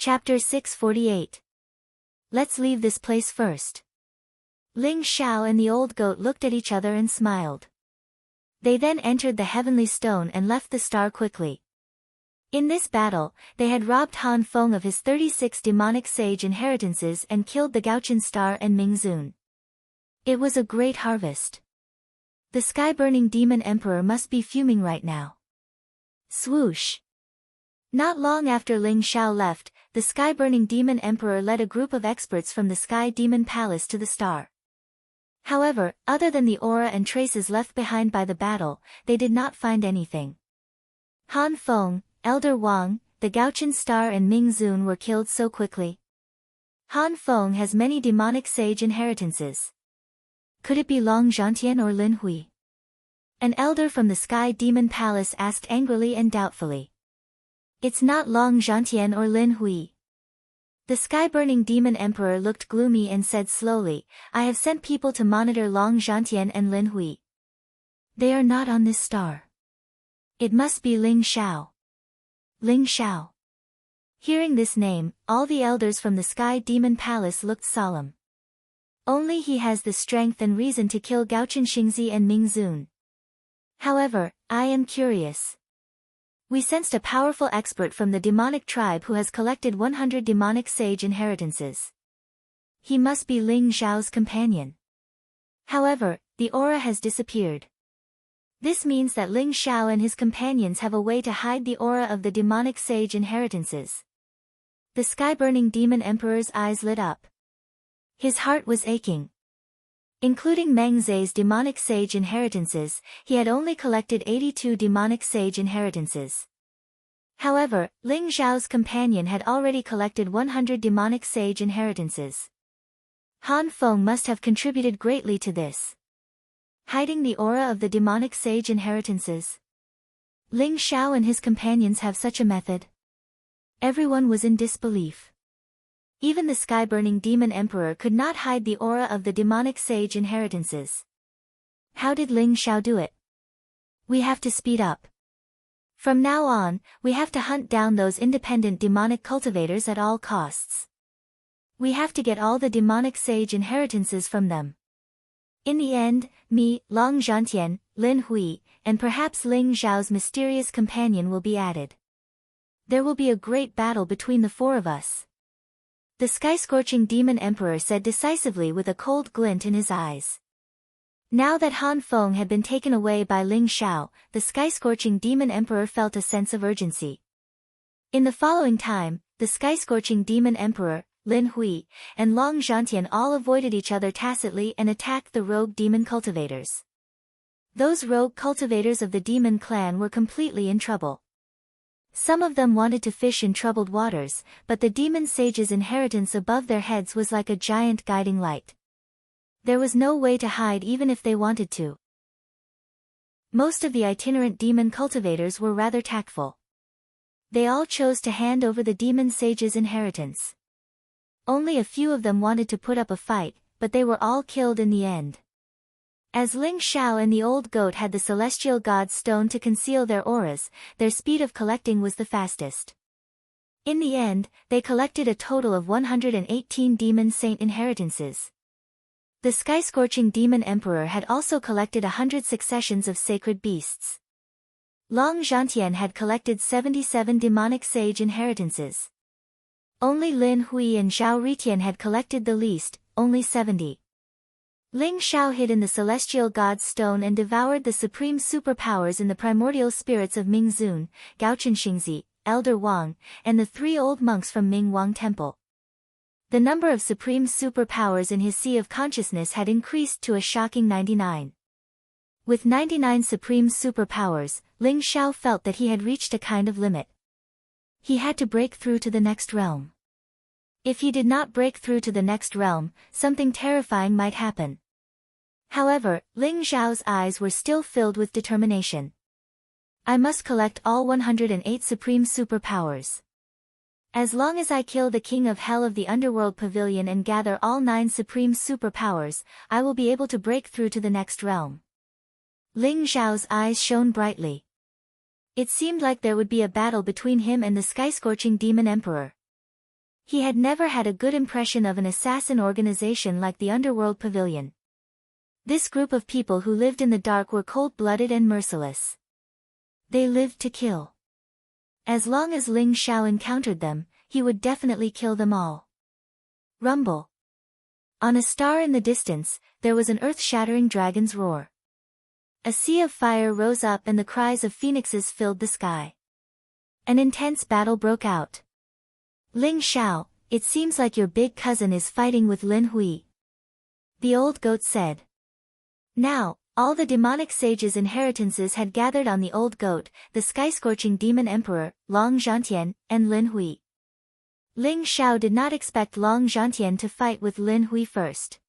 Chapter 648. Let's leave this place first. Ling Xiao and the old goat looked at each other and smiled. They then entered the heavenly stone and left the star quickly. In this battle, they had robbed Han Feng of his 36 demonic sage inheritances and killed the Gaochen star and Ming Zun. It was a great harvest. The sky-burning demon emperor must be fuming right now. Swoosh! Not long after Ling Xiao left, the sky-burning demon emperor led a group of experts from the sky demon palace to the star. However, other than the aura and traces left behind by the battle, they did not find anything. Han Feng, Elder Wang, the Gaochen star and Ming Zun were killed so quickly. Han Feng has many demonic sage inheritances. Could it be Long Zhantian or Lin Hui? An elder from the sky demon palace asked angrily and doubtfully. It's not Long Zhantian or Lin Hui. The sky-burning demon emperor looked gloomy and said slowly, I have sent people to monitor Long Zhantian and Lin Hui. They are not on this star. It must be Ling Xiao. Ling Xiao. Hearing this name, all the elders from the sky demon palace looked solemn. Only he has the strength and reason to kill Gaochen Xingzi and Ming Zun. However, I am curious. We sensed a powerful expert from the demonic tribe who has collected 100 demonic sage inheritances. He must be Ling Xiao's companion. However, the aura has disappeared. This means that Ling Xiao and his companions have a way to hide the aura of the demonic sage inheritances. The sky-burning demon emperor's eyes lit up. His heart was aching. Including Meng Zai's demonic sage inheritances, he had only collected 82 demonic sage inheritances. However, Ling Xiao's companion had already collected 100 demonic sage inheritances. Han Feng must have contributed greatly to this. Hiding the aura of the demonic sage inheritances. Ling Xiao and his companions have such a method. Everyone was in disbelief. Even the sky-burning demon emperor could not hide the aura of the demonic sage inheritances. How did Ling Xiao do it? We have to speed up. From now on, we have to hunt down those independent demonic cultivators at all costs. We have to get all the demonic sage inheritances from them. In the end, me, Long Zhantian, Lin Hui, and perhaps Ling Xiao's mysterious companion will be added. There will be a great battle between the four of us. The sky-scorching demon emperor said decisively with a cold glint in his eyes. Now that Han Feng had been taken away by Ling Xiao, the sky-scorching demon emperor felt a sense of urgency. In the following time, the sky-scorching demon emperor, Lin Hui, and Long Zhantian all avoided each other tacitly and attacked the rogue demon cultivators. Those rogue cultivators of the demon clan were completely in trouble. Some of them wanted to fish in troubled waters, but the demon sage's inheritance above their heads was like a giant guiding light. There was no way to hide even if they wanted to. Most of the itinerant demon cultivators were rather tactful. They all chose to hand over the demon sage's inheritance. Only a few of them wanted to put up a fight, but they were all killed in the end. As Ling Xiao and the old goat had the celestial god's stone to conceal their auras, their speed of collecting was the fastest. In the end, they collected a total of 118 demon saint inheritances. The sky-scorching demon emperor had also collected 100 successions of sacred beasts. Long Zhantian had collected 77 demonic sage inheritances. Only Lin Hui and Zhao Ritian had collected the least, only 70. Ling Xiao hid in the celestial god's stone and devoured the supreme superpowers in the primordial spirits of Ming Zun, Gaochen Xingzi, Elder Wang, and the 3 old monks from Ming Wang Temple. The number of supreme superpowers in his sea of consciousness had increased to a shocking 99. With 99 supreme superpowers, Ling Xiao felt that he had reached a kind of limit. He had to break through to the next realm. If he did not break through to the next realm, something terrifying might happen. However, Ling Xiao's eyes were still filled with determination. I must collect all 108 supreme superpowers. As long as I kill the king of hell of the underworld pavilion and gather all 9 supreme superpowers, I will be able to break through to the next realm. Ling Xiao's eyes shone brightly. It seemed like there would be a battle between him and the sky-scorching demon emperor. He had never had a good impression of an assassin organization like the Underworld Pavilion. This group of people who lived in the dark were cold-blooded and merciless. They lived to kill. As long as Ling Xiao encountered them, he would definitely kill them all. Rumble. On a star in the distance, there was an earth-shattering dragon's roar. A sea of fire rose up and the cries of phoenixes filled the sky. An intense battle broke out. Ling Xiao, it seems like your big cousin is fighting with Lin Hui. The old goat said. Now, all the demonic sages' inheritances had gathered on the old goat, the sky-scorching demon emperor, Long Zhantian, and Lin Hui. Ling Xiao did not expect Long Zhantian to fight with Lin Hui first.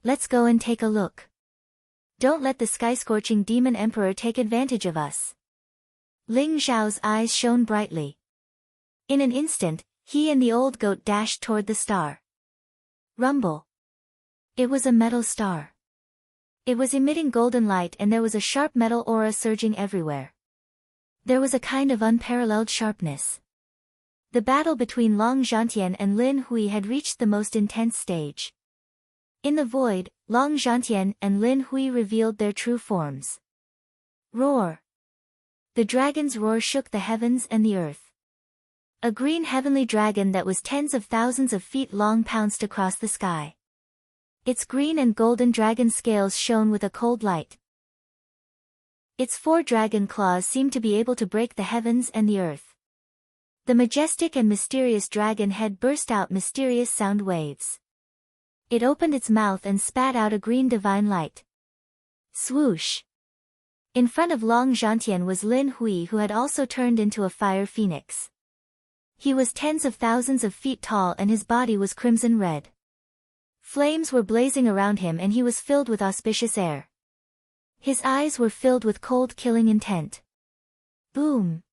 Let's go and take a look. Don't let the sky-scorching demon emperor take advantage of us. Ling Xiao's eyes shone brightly. In an instant, he and the old goat dashed toward the star. Rumble. It was a metal star. It was emitting golden light and there was a sharp metal aura surging everywhere. There was a kind of unparalleled sharpness. The battle between Long Zhantian and Lin Hui had reached the most intense stage. In the void, Long Zhantian and Lin Hui revealed their true forms. Roar! The dragon's roar shook the heavens and the earth. A green heavenly dragon that was tens of thousands of feet long pounced across the sky. Its green and golden dragon scales shone with a cold light. Its 4 dragon claws seemed to be able to break the heavens and the earth. The majestic and mysterious dragon head burst out mysterious sound waves. It opened its mouth and spat out a green divine light. Swoosh! In front of Long Zhantian was Lin Hui, who had also turned into a fire phoenix. He was tens of thousands of feet tall and his body was crimson red. Flames were blazing around him and he was filled with auspicious air. His eyes were filled with cold killing intent. Boom!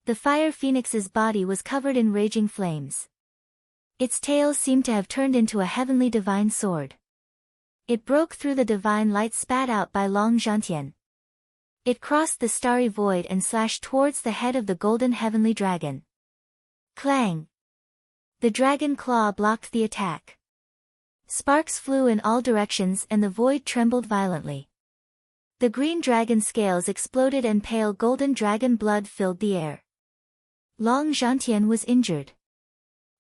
The fire phoenix's body was covered in raging flames. Its tail seemed to have turned into a heavenly divine sword. It broke through the divine light spat out by Long Zhantian. It crossed the starry void and slashed towards the head of the golden heavenly dragon. Clang! The dragon claw blocked the attack. Sparks flew in all directions and the void trembled violently. The green dragon scales exploded and pale golden dragon blood filled the air. Long Zhantian was injured.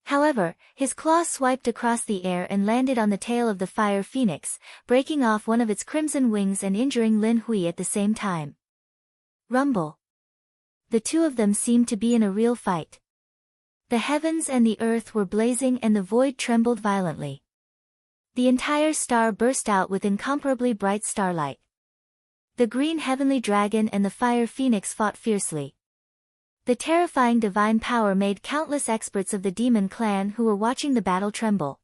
However, his claw swiped across the air and landed on the tail of the fire phoenix, breaking off one of its crimson wings and injuring Lin Hui at the same time. Rumble. The two of them seemed to be in a real fight. The heavens and the earth were blazing and the void trembled violently. The entire star burst out with incomparably bright starlight. The green heavenly dragon and the fire phoenix fought fiercely. The terrifying divine power made countless experts of the demon clan who were watching the battle tremble.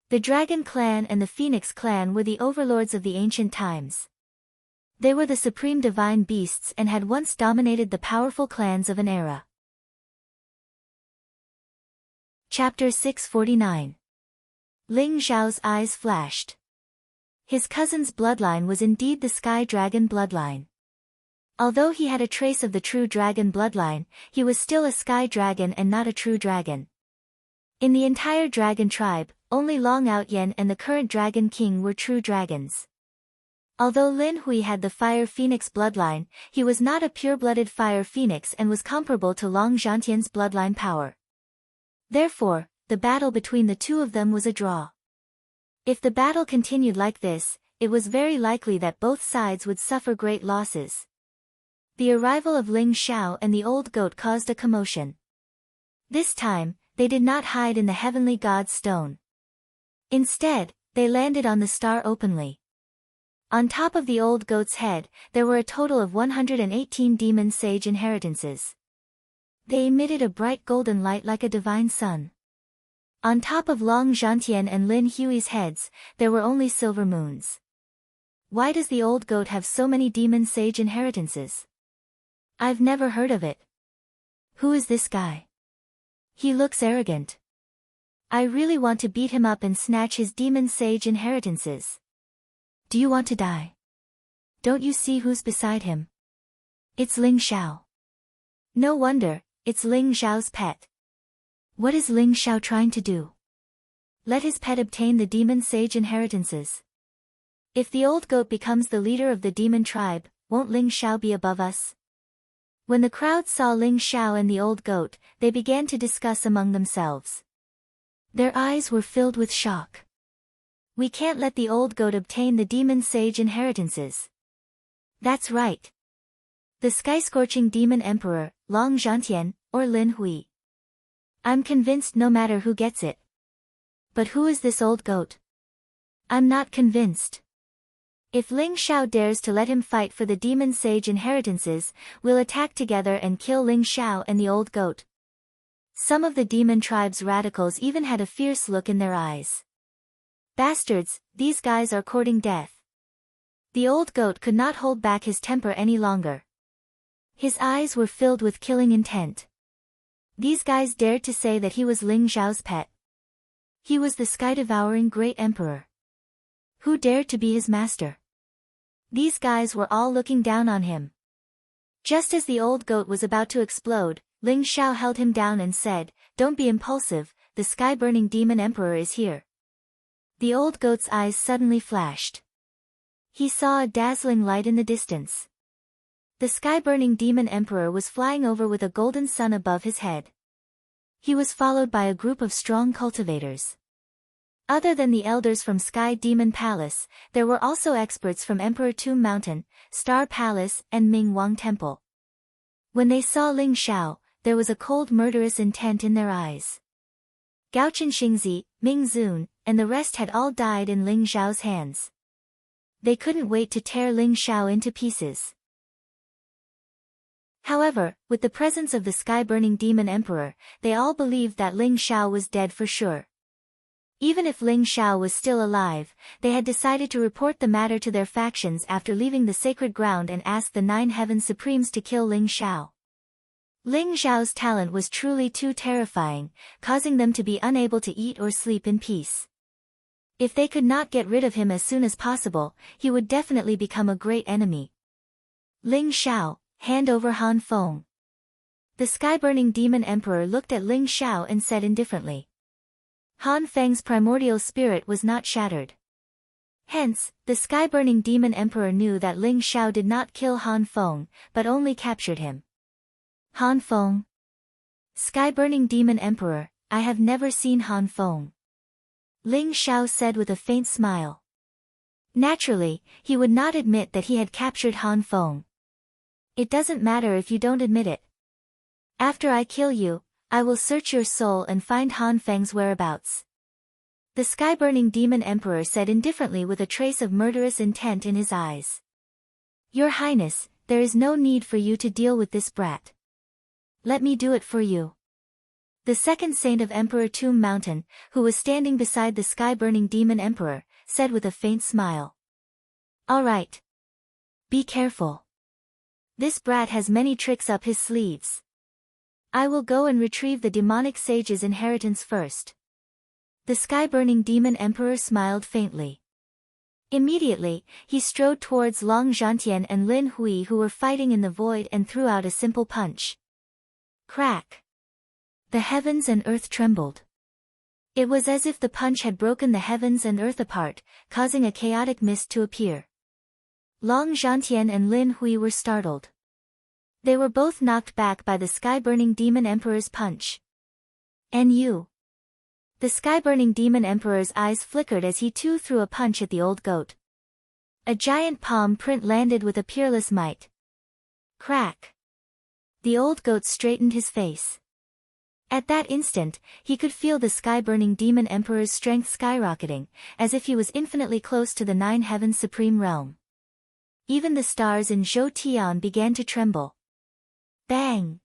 The dragon clan and the phoenix clan were the overlords of the ancient times. They were the supreme divine beasts and had once dominated the powerful clans of an era. Chapter 649. Ling Xiao's eyes flashed. His cousin's bloodline was indeed the Sky Dragon bloodline. Although he had a trace of the true dragon bloodline, he was still a sky dragon and not a true dragon. In the entire dragon tribe, only Long Outyen and the current dragon king were true dragons. Although Lin Hui had the fire phoenix bloodline, he was not a pure-blooded fire phoenix and was comparable to Long Zhantian's bloodline power. Therefore, the battle between the two of them was a draw. If the battle continued like this, it was very likely that both sides would suffer great losses. The arrival of Ling Xiao and the old goat caused a commotion. This time, they did not hide in the heavenly god's stone. Instead, they landed on the star openly. On top of the old goat's head, there were a total of 118 demon sage inheritances. They emitted a bright golden light like a divine sun. On top of Long Zhantian and Lin Hui's heads, there were only silver moons. Why does the old goat have so many demon sage inheritances? I've never heard of it. Who is this guy? He looks arrogant. I really want to beat him up and snatch his demon sage inheritances. Do you want to die? Don't you see who's beside him? It's Ling Xiao. No wonder, it's Ling Xiao's pet. What is Ling Xiao trying to do? Let his pet obtain the demon sage inheritances. If the old goat becomes the leader of the demon tribe, won't Ling Xiao be above us? When the crowd saw Ling Xiao and the old goat, they began to discuss among themselves. Their eyes were filled with shock. We can't let the old goat obtain the demon sage inheritances. That's right. The sky-scorching demon emperor, Long Zhantian, or Lin Hui. I'm convinced no matter who gets it. But who is this old goat? I'm not convinced. If Ling Xiao dares to let him fight for the demon sage inheritances, we'll attack together and kill Ling Xiao and the old goat. Some of the demon tribe's radicals even had a fierce look in their eyes. Bastards, these guys are courting death. The old goat could not hold back his temper any longer. His eyes were filled with killing intent. These guys dared to say that he was Ling Xiao's pet. He was the sky-devouring great emperor. Who dared to be his master? These guys were all looking down on him. Just as the old goat was about to explode, Ling Xiao held him down and said, "Don't be impulsive, the sky-burning demon emperor is here." The old goat's eyes suddenly flashed. He saw a dazzling light in the distance. The sky-burning demon emperor was flying over with a golden sun above his head. He was followed by a group of strong cultivators. Other than the elders from Sky Demon Palace, there were also experts from Emperor Tomb Mountain, Star Palace, and Ming Wang Temple. When they saw Ling Xiao, there was a cold murderous intent in their eyes. Gaochen Xingzi, Ming Zun, and the rest had all died in Ling Xiao's hands. They couldn't wait to tear Ling Xiao into pieces. However, with the presence of the sky-burning demon emperor, they all believed that Ling Xiao was dead for sure. Even if Ling Xiao was still alive, they had decided to report the matter to their factions after leaving the sacred ground and ask the 9 Heaven Supremes to kill Ling Xiao. Ling Xiao's talent was truly too terrifying, causing them to be unable to eat or sleep in peace. If they could not get rid of him as soon as possible, he would definitely become a great enemy. Ling Xiao, hand over Han Feng. The sky-burning demon emperor looked at Ling Xiao and said indifferently. Han Feng's primordial spirit was not shattered. Hence, the sky-burning demon emperor knew that Ling Xiao did not kill Han Feng, but only captured him. Han Feng. Sky-burning demon emperor, I have never seen Han Feng. Ling Xiao said with a faint smile. Naturally, he would not admit that he had captured Han Feng. It doesn't matter if you don't admit it. After I kill you, I will search your soul and find Han Feng's whereabouts. The sky-burning demon emperor said indifferently with a trace of murderous intent in his eyes. Your Highness, there is no need for you to deal with this brat. Let me do it for you. The second saint of Emperor Tomb Mountain, who was standing beside the sky-burning demon emperor, said with a faint smile. All right. Be careful. This brat has many tricks up his sleeves. I will go and retrieve the demonic sage's inheritance first. The sky-burning demon emperor smiled faintly. Immediately, he strode towards Long Zhantian and Lin Hui who were fighting in the void and threw out a simple punch. Crack! The heavens and earth trembled. It was as if the punch had broken the heavens and earth apart, causing a chaotic mist to appear. Long Zhantian and Lin Hui were startled. They were both knocked back by the sky-burning demon emperor's punch. And you? The sky-burning demon emperor's eyes flickered as he too threw a punch at the old goat. A giant palm print landed with a peerless might. Crack! The old goat straightened his face. At that instant, he could feel the sky-burning demon emperor's strength skyrocketing, as if he was infinitely close to the 9 Heaven Supreme Realm. Even the stars in Zhou Tian began to tremble. Bang!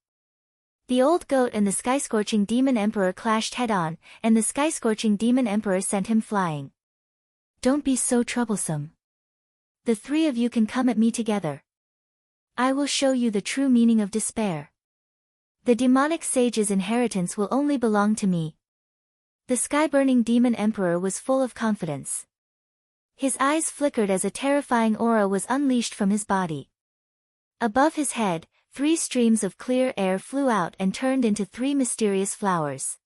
The old goat and the sky-scorching demon emperor clashed head-on, and the sky-scorching demon emperor sent him flying. Don't be so troublesome. The 3 of you can come at me together. I will show you the true meaning of despair. The demonic sage's inheritance will only belong to me. The sky-burning demon emperor was full of confidence. His eyes flickered as a terrifying aura was unleashed from his body. Above his head, 3 streams of clear air flew out and turned into 3 mysterious flowers.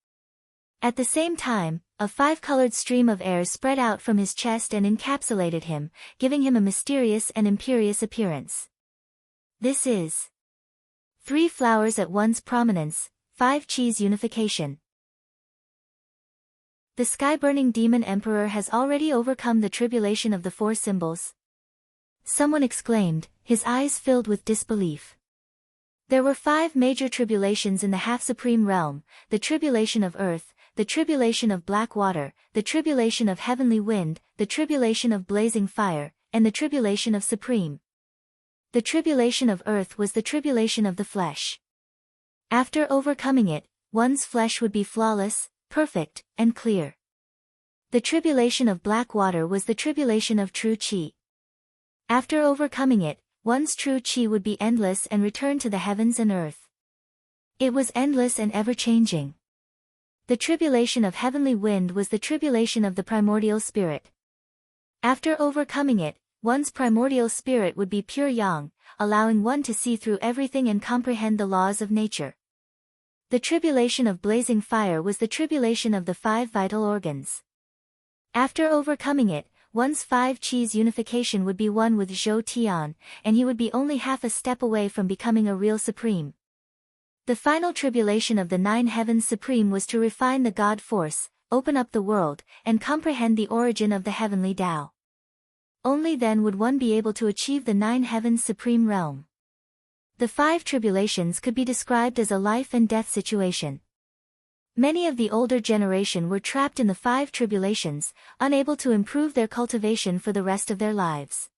At the same time, a five-colored stream of air spread out from his chest and encapsulated him, giving him a mysterious and imperious appearance. This is 3 flowers at once prominence, 5 cheese unification. The sky-burning demon emperor has already overcome the tribulation of the 4 symbols. Someone exclaimed, his eyes filled with disbelief. There were 5 major tribulations in the half-supreme realm, the tribulation of earth, the tribulation of black water, the tribulation of heavenly wind, the tribulation of blazing fire, and the tribulation of supreme. The tribulation of earth was the tribulation of the flesh. After overcoming it, one's flesh would be flawless, perfect, and clear. The tribulation of black water was the tribulation of true chi. After overcoming it, one's true chi would be endless and return to the heavens and earth. It was endless and ever-changing. The tribulation of heavenly wind was the tribulation of the primordial spirit. After overcoming it, one's primordial spirit would be pure yang, allowing one to see through everything and comprehend the laws of nature. The tribulation of blazing fire was the tribulation of the 5 vital organs. After overcoming it, one's 5 chi's unification would be one with Zhou Tian, and he would be only half a step away from becoming a real supreme. The final tribulation of the 9 heavens supreme was to refine the God force, open up the world, and comprehend the origin of the heavenly Tao. Only then would one be able to achieve the 9 heavens supreme realm. The 5 tribulations could be described as a life and death situation. Many of the older generation were trapped in the 5 tribulations, unable to improve their cultivation for the rest of their lives.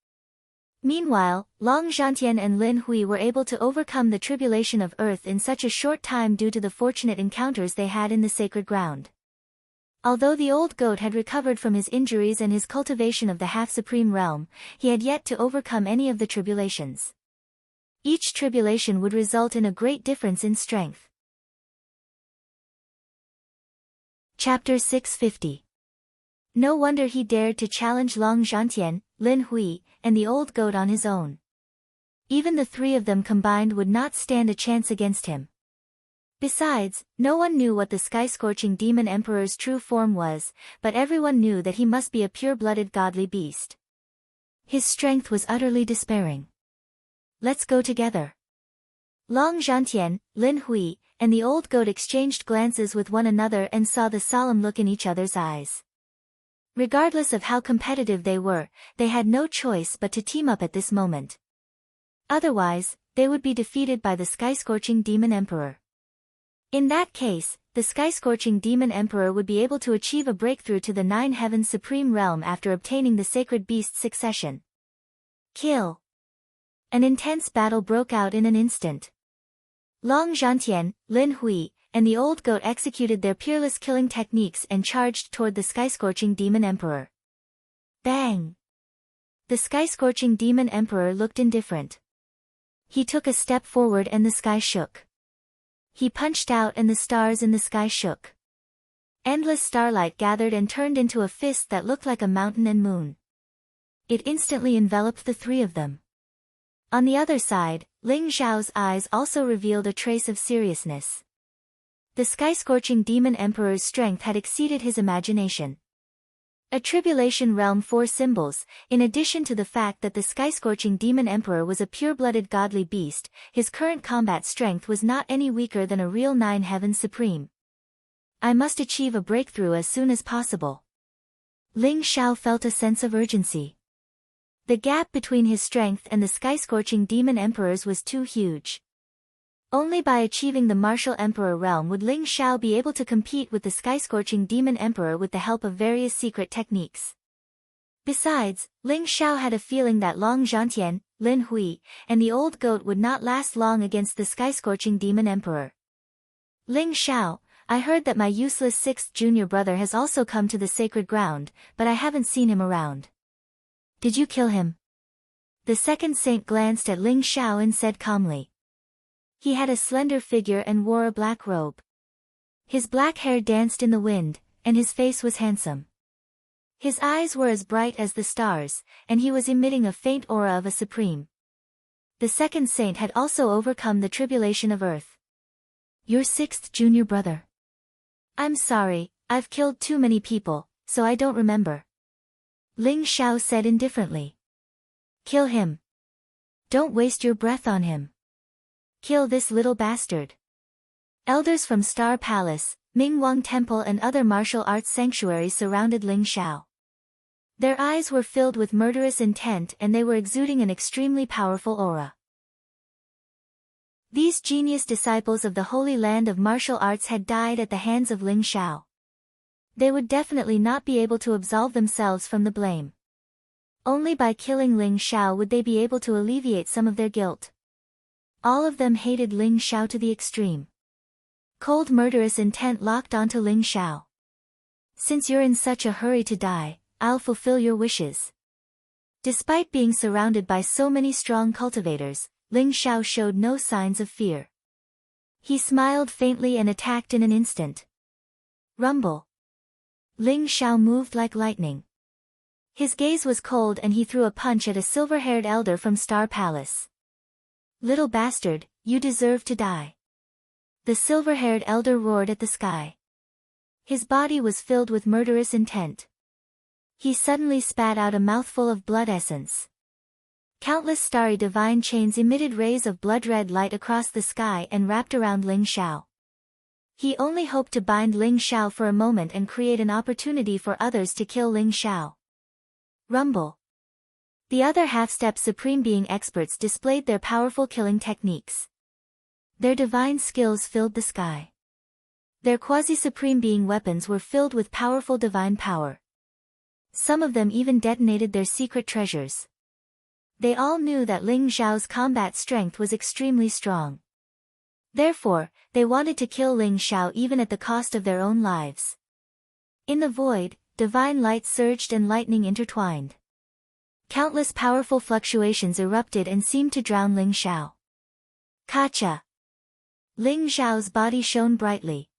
Meanwhile, Long Zhantian and Lin Hui were able to overcome the tribulation of earth in such a short time due to the fortunate encounters they had in the sacred ground. Although the old goat had recovered from his injuries and his cultivation of the half-supreme realm, he had yet to overcome any of the tribulations. Each tribulation would result in a great difference in strength. Chapter 650. No wonder he dared to challenge Long Zhantian, Lin Hui, and the old goat on his own. Even the 3 of them combined would not stand a chance against him. Besides, no one knew what the sky-scorching demon emperor's true form was, but everyone knew that he must be a pure-blooded godly beast. His strength was utterly despairing. Let's go together. Long Zhantian, Lin Hui, and the old goat exchanged glances with one another and saw the solemn look in each other's eyes. Regardless of how competitive they were, they had no choice but to team up at this moment. Otherwise, they would be defeated by the sky-scorching demon emperor. In that case, the sky-scorching demon emperor would be able to achieve a breakthrough to the 9 heavens supreme realm after obtaining the sacred beast's succession. Kill! An intense battle broke out in an instant. Long Zhantian, Lin Hui, and the old goat executed their peerless killing techniques and charged toward the sky-scorching demon emperor. Bang! The sky-scorching demon emperor looked indifferent. He took a step forward and the sky shook. He punched out and the stars in the sky shook. Endless starlight gathered and turned into a fist that looked like a mountain and moon. It instantly enveloped the 3 of them. On the other side, Ling Zhao's eyes also revealed a trace of seriousness. The sky-scorching demon emperor's strength had exceeded his imagination. A tribulation realm 4 symbols, in addition to the fact that the sky-scorching demon emperor was a pure-blooded godly beast, his current combat strength was not any weaker than a real 9 heavens supreme. I must achieve a breakthrough as soon as possible. Ling Zhao felt a sense of urgency. The gap between his strength and the sky-scorching demon emperor's was too huge. Only by achieving the martial emperor realm would Ling Zhao be able to compete with the sky-scorching demon emperor with the help of various secret techniques. Besides, Ling Zhao had a feeling that Long Zhantian, Lin Hui, and the old goat would not last long against the sky-scorching demon emperor. Ling Zhao, I heard that my useless 6th junior brother has also come to the sacred ground, but I haven't seen him around. Did you kill him? The second saint glanced at Ling Zhao and said calmly. He had a slender figure and wore a black robe. His black hair danced in the wind, and his face was handsome. His eyes were as bright as the stars, and he was emitting a faint aura of a supreme. The second saint had also overcome the tribulation of earth. Your 6th junior brother. I'm sorry, I've killed too many people, so I don't remember. Ling Xiao said indifferently. Kill him. Don't waste your breath on him. Kill this little bastard. Elders from Star Palace, Mingwang Temple and other martial arts sanctuaries surrounded Ling Xiao. Their eyes were filled with murderous intent and they were exuding an extremely powerful aura. These genius disciples of the Holy Land of martial arts had died at the hands of Ling Xiao. They would definitely not be able to absolve themselves from the blame. Only by killing Ling Xiao would they be able to alleviate some of their guilt. All of them hated Ling Xiao to the extreme. Cold murderous intent locked onto Ling Xiao. Since you're in such a hurry to die, I'll fulfill your wishes. Despite being surrounded by so many strong cultivators, Ling Xiao showed no signs of fear. He smiled faintly and attacked in an instant. Rumble. Ling Xiao moved like lightning. His gaze was cold and he threw a punch at a silver-haired elder from Star Palace. Little bastard, you deserve to die. The silver-haired elder roared at the sky. His body was filled with murderous intent. He suddenly spat out a mouthful of blood essence. Countless starry divine chains emitted rays of blood-red light across the sky and wrapped around Ling Xiao. He only hoped to bind Ling Xiao for a moment and create an opportunity for others to kill Ling Xiao. Rumble. The other half-step Supreme Being experts displayed their powerful killing techniques. Their divine skills filled the sky. Their quasi-Supreme Being weapons were filled with powerful divine power. Some of them even detonated their secret treasures. They all knew that Ling Xiao's combat strength was extremely strong. Therefore, they wanted to kill Ling Xiao even at the cost of their own lives. In the void, divine light surged and lightning intertwined. Countless powerful fluctuations erupted and seemed to drown Ling Xiao. Kacha! Ling Xiao's body shone brightly.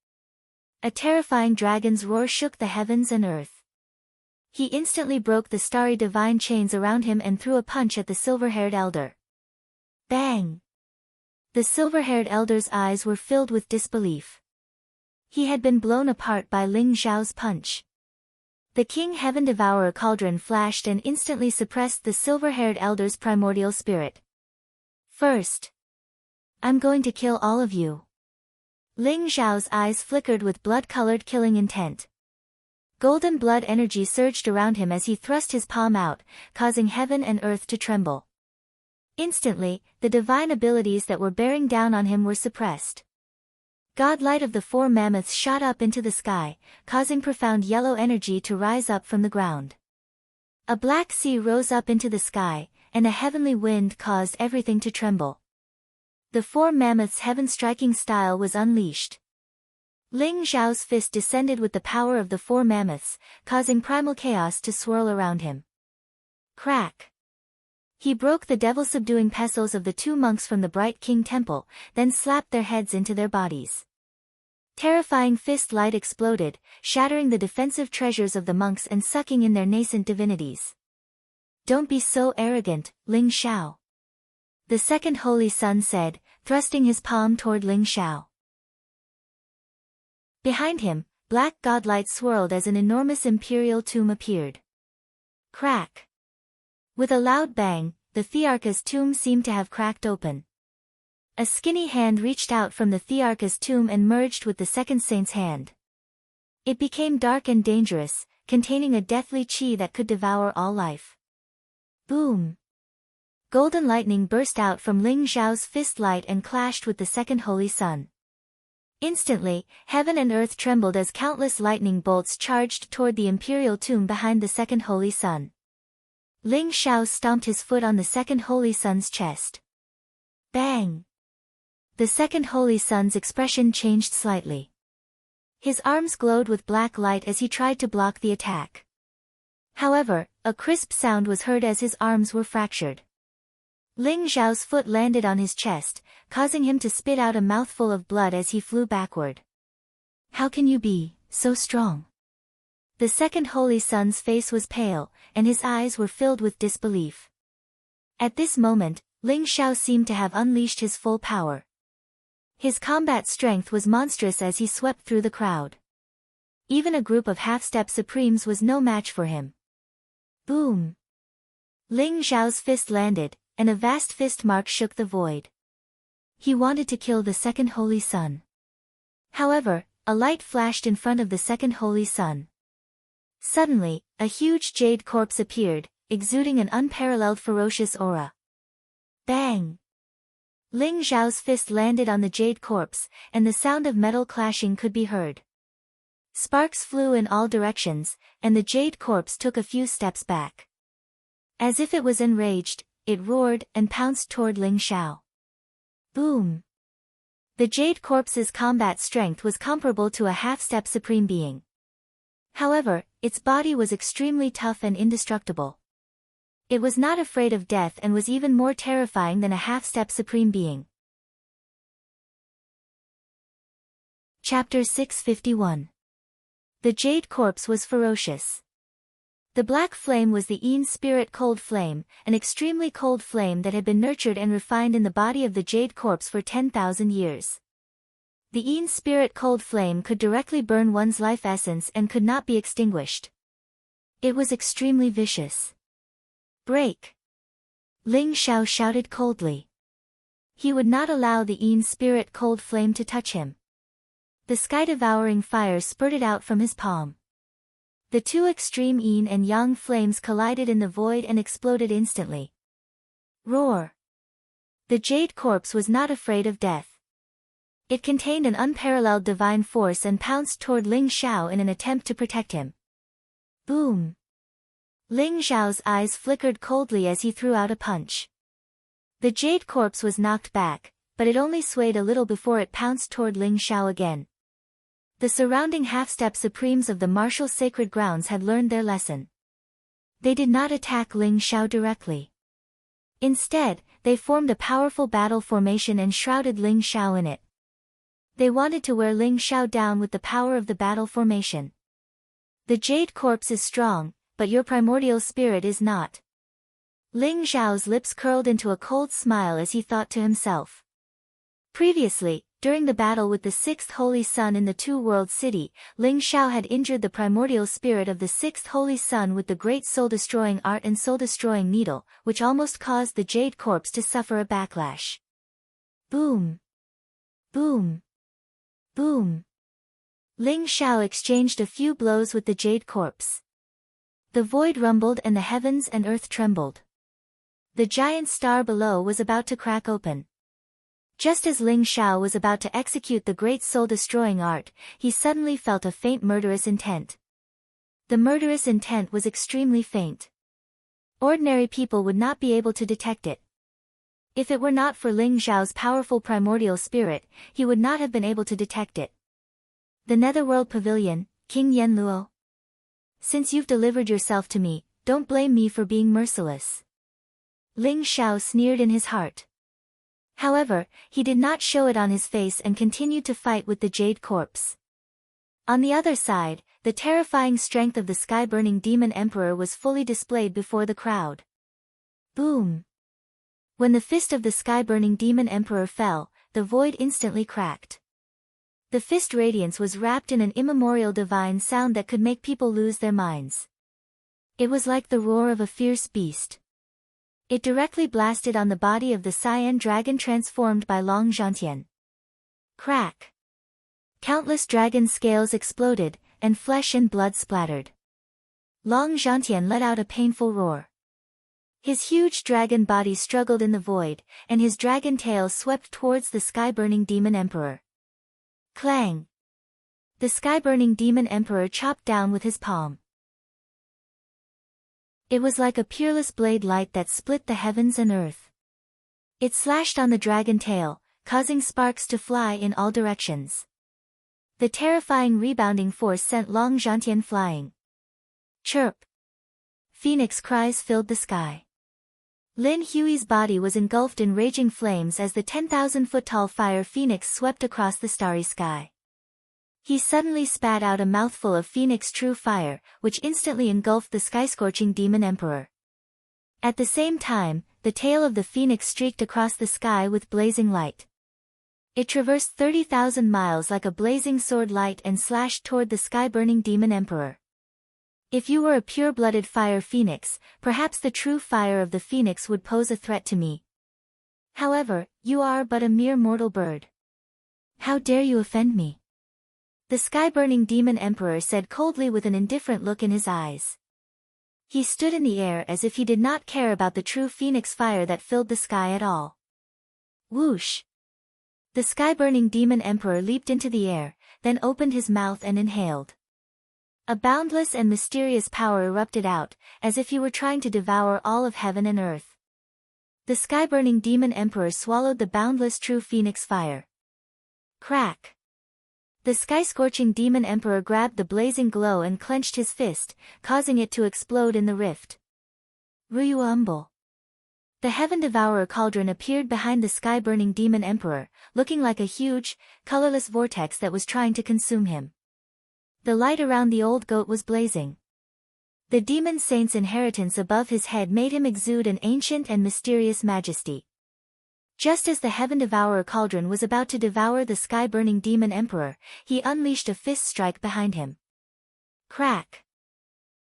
A terrifying dragon's roar shook the heavens and earth. He instantly broke the starry divine chains around him and threw a punch at the silver-haired elder. Bang! The silver-haired elder's eyes were filled with disbelief. He had been blown apart by Ling Xiao's punch. The King Heaven Devourer cauldron flashed and instantly suppressed the silver-haired elder's primordial spirit. First, I'm going to kill all of you. Ling Xiao's eyes flickered with blood-colored killing intent. Golden blood energy surged around him as he thrust his palm out, causing heaven and earth to tremble. Instantly, the divine abilities that were bearing down on him were suppressed. Godlight of the four mammoths shot up into the sky, causing profound yellow energy to rise up from the ground. A black sea rose up into the sky, and a heavenly wind caused everything to tremble. The four mammoths' heaven-striking style was unleashed. Ling Xiao's fist descended with the power of the four mammoths, causing primal chaos to swirl around him. Crack! He broke the devil-subduing pestles of the two monks from the Bright King Temple, then slapped their heads into their bodies. Terrifying fist light exploded, shattering the defensive treasures of the monks and sucking in their nascent divinities. Don't be so arrogant, Ling Xiao. The second Holy Sun said, thrusting his palm toward Ling Xiao. Behind him, black godlight swirled as an enormous imperial tomb appeared. Crack! With a loud bang, the Thearcha's tomb seemed to have cracked open. A skinny hand reached out from the Thearcha's tomb and merged with the second saint's hand. It became dark and dangerous, containing a deathly chi that could devour all life. Boom! Golden lightning burst out from Ling Xiao's fist light and clashed with the second Holy Sun. Instantly, heaven and earth trembled as countless lightning bolts charged toward the imperial tomb behind the second Holy Sun. Ling Xiao stomped his foot on the second Holy Sun's chest. Bang! The second Holy Sun's expression changed slightly. His arms glowed with black light as he tried to block the attack. However, a crisp sound was heard as his arms were fractured. Ling Xiao's foot landed on his chest, causing him to spit out a mouthful of blood as he flew backward. How can you be so strong? The second Holy Sun's face was pale, and his eyes were filled with disbelief. At this moment, Ling Xiao seemed to have unleashed his full power. His combat strength was monstrous as he swept through the crowd. Even a group of half-step supremes was no match for him. Boom! Ling Xiao's fist landed, and a vast fist mark shook the void. He wanted to kill the second holy sun. However, a light flashed in front of the second holy sun. Suddenly, a huge jade corpse appeared, exuding an unparalleled ferocious aura. Bang! Ling Xiao's fist landed on the jade corpse, and the sound of metal clashing could be heard. Sparks flew in all directions, and the jade corpse took a few steps back. As if it was enraged, it roared and pounced toward Ling Xiao. Boom! The jade corpse's combat strength was comparable to a half-step supreme being. However, its body was extremely tough and indestructible. It was not afraid of death and was even more terrifying than a half-step supreme being. Chapter 651. The jade corpse was ferocious. The black flame was the Yin spirit cold flame, an extremely cold flame that had been nurtured and refined in the body of the jade corpse for 10,000 years. The Yin spirit cold flame could directly burn one's life essence and could not be extinguished. It was extremely vicious. Break! Ling Xiao shouted coldly. He would not allow the Yin spirit cold flame to touch him. The sky-devouring fire spurted out from his palm. The two extreme Yin and Yang flames collided in the void and exploded instantly. Roar! The jade corpse was not afraid of death. It contained an unparalleled divine force and pounced toward Ling Xiao in an attempt to protect him. Boom! Ling Xiao's eyes flickered coldly as he threw out a punch. The jade corpse was knocked back, but it only swayed a little before it pounced toward Ling Xiao again. The surrounding half-step supremes of the martial sacred grounds had learned their lesson. They did not attack Ling Xiao directly. Instead, they formed a powerful battle formation and shrouded Ling Xiao in it. They wanted to wear Ling Xiao down with the power of the battle formation. The jade corpse is strong, but your primordial spirit is not. Ling Xiao's lips curled into a cold smile as he thought to himself. Previously, during the battle with the sixth holy sun in the two-world city, Ling Xiao had injured the primordial spirit of the sixth holy sun with the great soul-destroying art and soul-destroying needle, which almost caused the jade corpse to suffer a backlash. Boom! Boom! Boom! Ling Xiao exchanged a few blows with the jade corpse. The void rumbled and the heavens and earth trembled. The giant star below was about to crack open. Just as Ling Xiao was about to execute the great soul-destroying art, he suddenly felt a faint murderous intent. The murderous intent was extremely faint. Ordinary people would not be able to detect it. If it were not for Ling Xiao's powerful primordial spirit, he would not have been able to detect it. The Netherworld Pavilion, King Yanluo. Since you've delivered yourself to me, don't blame me for being merciless. Ling Xiao sneered in his heart. However, he did not show it on his face and continued to fight with the jade corpse. On the other side, the terrifying strength of the sky-burning demon emperor was fully displayed before the crowd. Boom! When the fist of the sky-burning demon emperor fell, the void instantly cracked. The fist radiance was wrapped in an immemorial divine sound that could make people lose their minds. It was like the roar of a fierce beast. It directly blasted on the body of the cyan dragon transformed by Long Zhantian. Crack! Countless dragon scales exploded, and flesh and blood splattered. Long Zhantian let out a painful roar. His huge dragon body struggled in the void, and his dragon tail swept towards the sky-burning demon emperor. Clang! The sky-burning demon emperor chopped down with his palm. It was like a peerless blade light that split the heavens and earth. It slashed on the dragon tail, causing sparks to fly in all directions. The terrifying rebounding force sent Long Zhantian flying. Chirp! Phoenix cries filled the sky. Lin Hui's body was engulfed in raging flames as the 10,000-foot-tall fire phoenix swept across the starry sky. He suddenly spat out a mouthful of phoenix true fire, which instantly engulfed the sky-scorching demon emperor. At the same time, the tail of the phoenix streaked across the sky with blazing light. It traversed 30,000 miles like a blazing sword light and slashed toward the sky-burning demon emperor. If you were a pure-blooded fire phoenix, perhaps the true fire of the phoenix would pose a threat to me. However, you are but a mere mortal bird. How dare you offend me? The sky-burning demon emperor said coldly with an indifferent look in his eyes. He stood in the air as if he did not care about the true phoenix fire that filled the sky at all. Whoosh! The sky-burning demon emperor leaped into the air, then opened his mouth and inhaled. A boundless and mysterious power erupted out, as if he were trying to devour all of heaven and earth. The sky-burning demon emperor swallowed the boundless true phoenix fire. Crack! The sky-scorching demon emperor grabbed the blazing glow and clenched his fist, causing it to explode in the rift. Ryuumble. The heaven-devourer cauldron appeared behind the sky-burning demon emperor, looking like a huge, colorless vortex that was trying to consume him. The light around the old goat was blazing. The demon saint's inheritance above his head made him exude an ancient and mysterious majesty. Just as the heaven-devourer cauldron was about to devour the sky-burning demon emperor, he unleashed a fist strike behind him. Crack!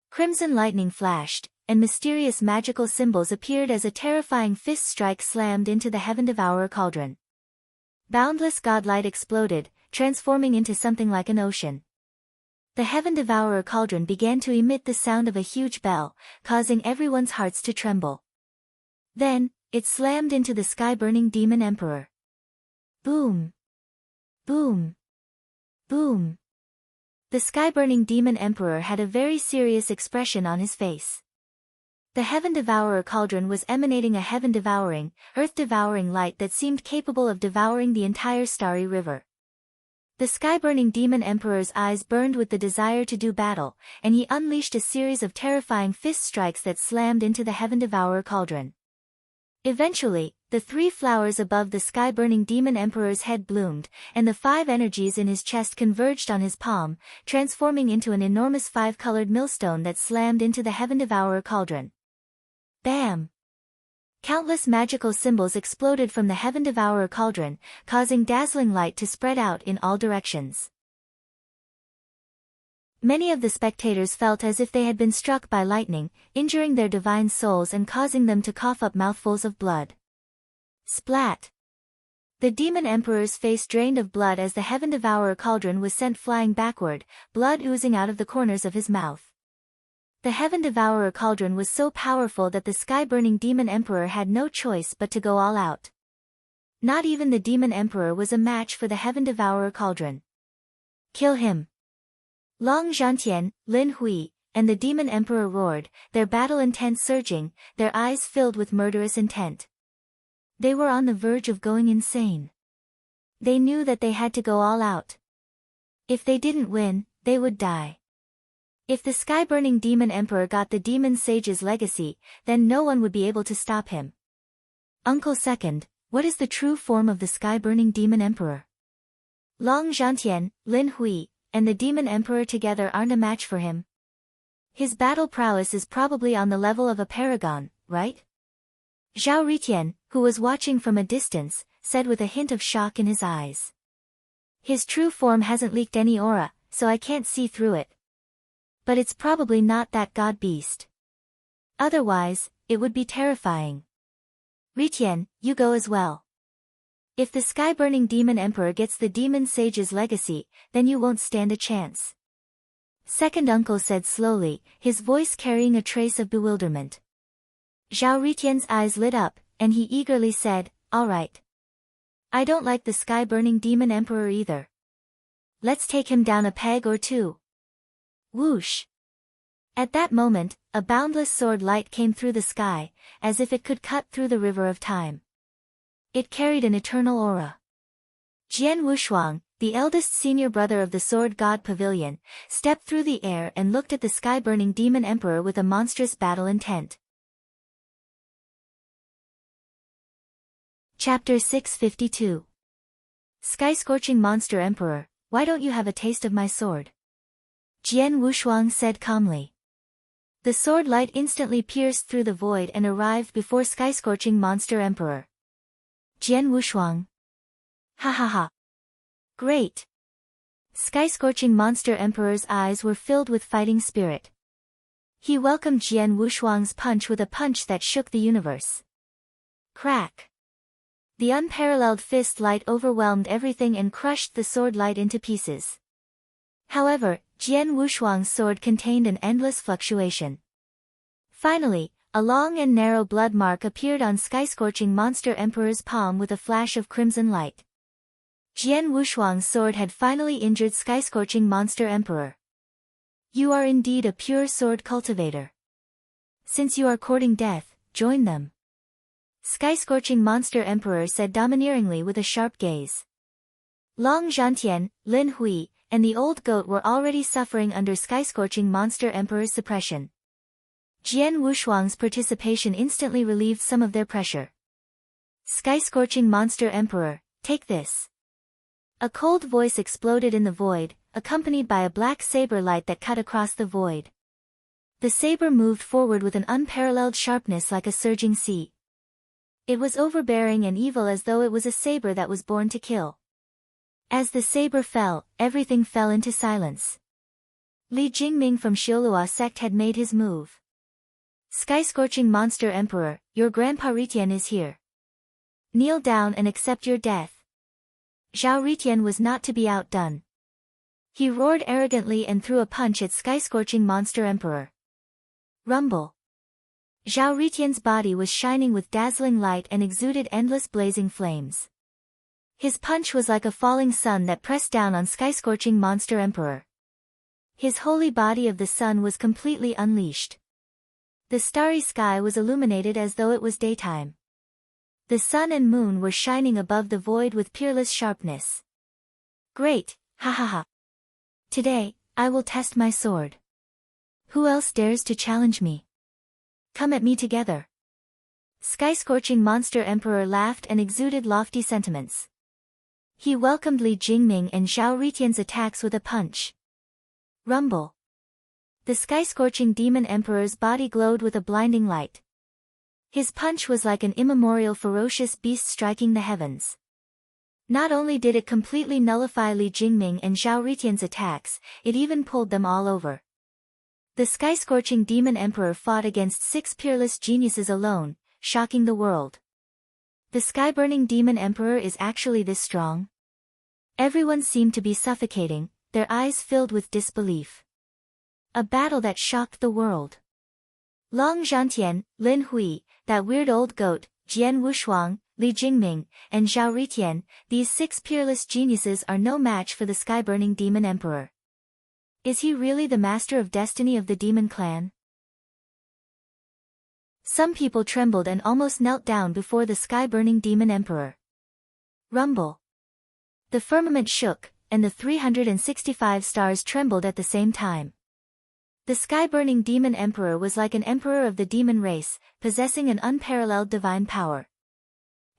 Crimson lightning flashed, and mysterious magical symbols appeared as a terrifying fist strike slammed into the heaven-devourer cauldron. Boundless godlight exploded, transforming into something like an ocean. The heaven-devourer cauldron began to emit the sound of a huge bell, causing everyone's hearts to tremble. Then, it slammed into the sky-burning demon emperor. Boom! Boom! Boom! The sky-burning demon emperor had a very serious expression on his face. The heaven-devourer cauldron was emanating a heaven-devouring, earth-devouring light that seemed capable of devouring the entire starry river. The sky-burning demon emperor's eyes burned with the desire to do battle, and he unleashed a series of terrifying fist strikes that slammed into the heaven-devourer cauldron. Eventually, the 3 flowers above the sky-burning demon emperor's head bloomed, and the 5 energies in his chest converged on his palm, transforming into an enormous 5-colored millstone that slammed into the heaven-devourer cauldron. Bam! Countless magical symbols exploded from the heaven-devourer cauldron, causing dazzling light to spread out in all directions. Many of the spectators felt as if they had been struck by lightning, injuring their divine souls and causing them to cough up mouthfuls of blood. Splat! The demon emperor's face drained of blood as the heaven-devourer cauldron was sent flying backward, blood oozing out of the corners of his mouth. The heaven-devourer cauldron was so powerful that the sky-burning demon emperor had no choice but to go all out. Not even the demon emperor was a match for the heaven-devourer cauldron. Kill him! Long Zhantian, Lin Hui, and the demon emperor roared, their battle intent surging, their eyes filled with murderous intent. They were on the verge of going insane. They knew that they had to go all out. If they didn't win, they would die. If the sky-burning demon emperor got the demon sage's legacy, then no one would be able to stop him. Uncle Second, what is the true form of the sky-burning demon emperor? Long Zhantian, Lin Hui, and the demon emperor together aren't a match for him. His battle prowess is probably on the level of a paragon, right? Zhao Ritian, who was watching from a distance, said with a hint of shock in his eyes. His true form hasn't leaked any aura, so I can't see through it. But it's probably not that god beast. Otherwise, it would be terrifying. Ritian, you go as well. If the sky-burning demon emperor gets the demon sage's legacy, then you won't stand a chance. Second uncle said slowly, his voice carrying a trace of bewilderment. Zhao Ritian's eyes lit up, and he eagerly said, all right. I don't like the sky-burning demon emperor either. Let's take him down a peg or two. Whoosh! At that moment, a boundless sword light came through the sky, as if it could cut through the river of time. It carried an eternal aura. Jian Wushuang, the eldest senior brother of the Sword God Pavilion, stepped through the air and looked at the sky-burning demon emperor with a monstrous battle intent. Chapter 652. Sky-scorching monster emperor, why don't you have a taste of my sword? Jian Wushuang said calmly. The sword light instantly pierced through the void and arrived before sky-scorching monster emperor. Jian Wushuang. Ha ha ha. Great. Sky-scorching monster emperor's eyes were filled with fighting spirit. He welcomed Jian Wushuang's punch with a punch that shook the universe. Crack. The unparalleled fist light overwhelmed everything and crushed the sword light into pieces. However, Jian Wushuang's sword contained an endless fluctuation. Finally, a long and narrow blood mark appeared on Sky-scorching monster emperor's palm with a flash of crimson light. Jian Wushuang's sword had finally injured Sky-scorching monster emperor. You are indeed a pure sword cultivator. Since you are courting death, join them. Sky-scorching monster emperor said domineeringly with a sharp gaze. Long Zhantian, Lin Hui, and the old goat were already suffering under Sky-scorching monster emperor's suppression. Jian Wushuang's participation instantly relieved some of their pressure. Sky-scorching monster emperor, take this. A cold voice exploded in the void, accompanied by a black saber light that cut across the void. The saber moved forward with an unparalleled sharpness like a surging sea. It was overbearing and evil as though it was a saber that was born to kill. As the saber fell, everything fell into silence. Li Jingming from Xiaolua sect had made his move. Sky-scorching monster emperor, your grandpa Ritian is here. Kneel down and accept your death. Zhao Ritian was not to be outdone. He roared arrogantly and threw a punch at Sky-scorching monster emperor. Rumble. Zhao Ritian's body was shining with dazzling light and exuded endless blazing flames. His punch was like a falling sun that pressed down on Sky-scorching monster emperor. His holy body of the sun was completely unleashed. The starry sky was illuminated as though it was daytime. The sun and moon were shining above the void with peerless sharpness. Great, ha ha ha. Today, I will test my sword. Who else dares to challenge me? Come at me together. Sky-scorching monster emperor laughed and exuded lofty sentiments. He welcomed Li Jingming and Zhao Ritian's attacks with a punch. Rumble. The sky-scorching demon emperor's body glowed with a blinding light. His punch was like an immemorial ferocious beast striking the heavens. Not only did it completely nullify Li Jingming and Zhao Ritian's attacks, it even pulled them all over. The sky-scorching demon emperor fought against 6 peerless geniuses alone, shocking the world. The sky-burning demon emperor is actually this strong? Everyone seemed to be suffocating, their eyes filled with disbelief. A battle that shocked the world. Long Zhantian, Lin Hui, that weird old goat, Jian Wushuang, Li Jingming, and Zhao Ritian, these 6 peerless geniuses are no match for the sky-burning demon emperor. Is he really the master of destiny of the demon clan? Some people trembled and almost knelt down before the sky-burning demon emperor. Rumble. The firmament shook, and the 365 stars trembled at the same time. The sky-burning demon emperor was like an emperor of the demon race, possessing an unparalleled divine power.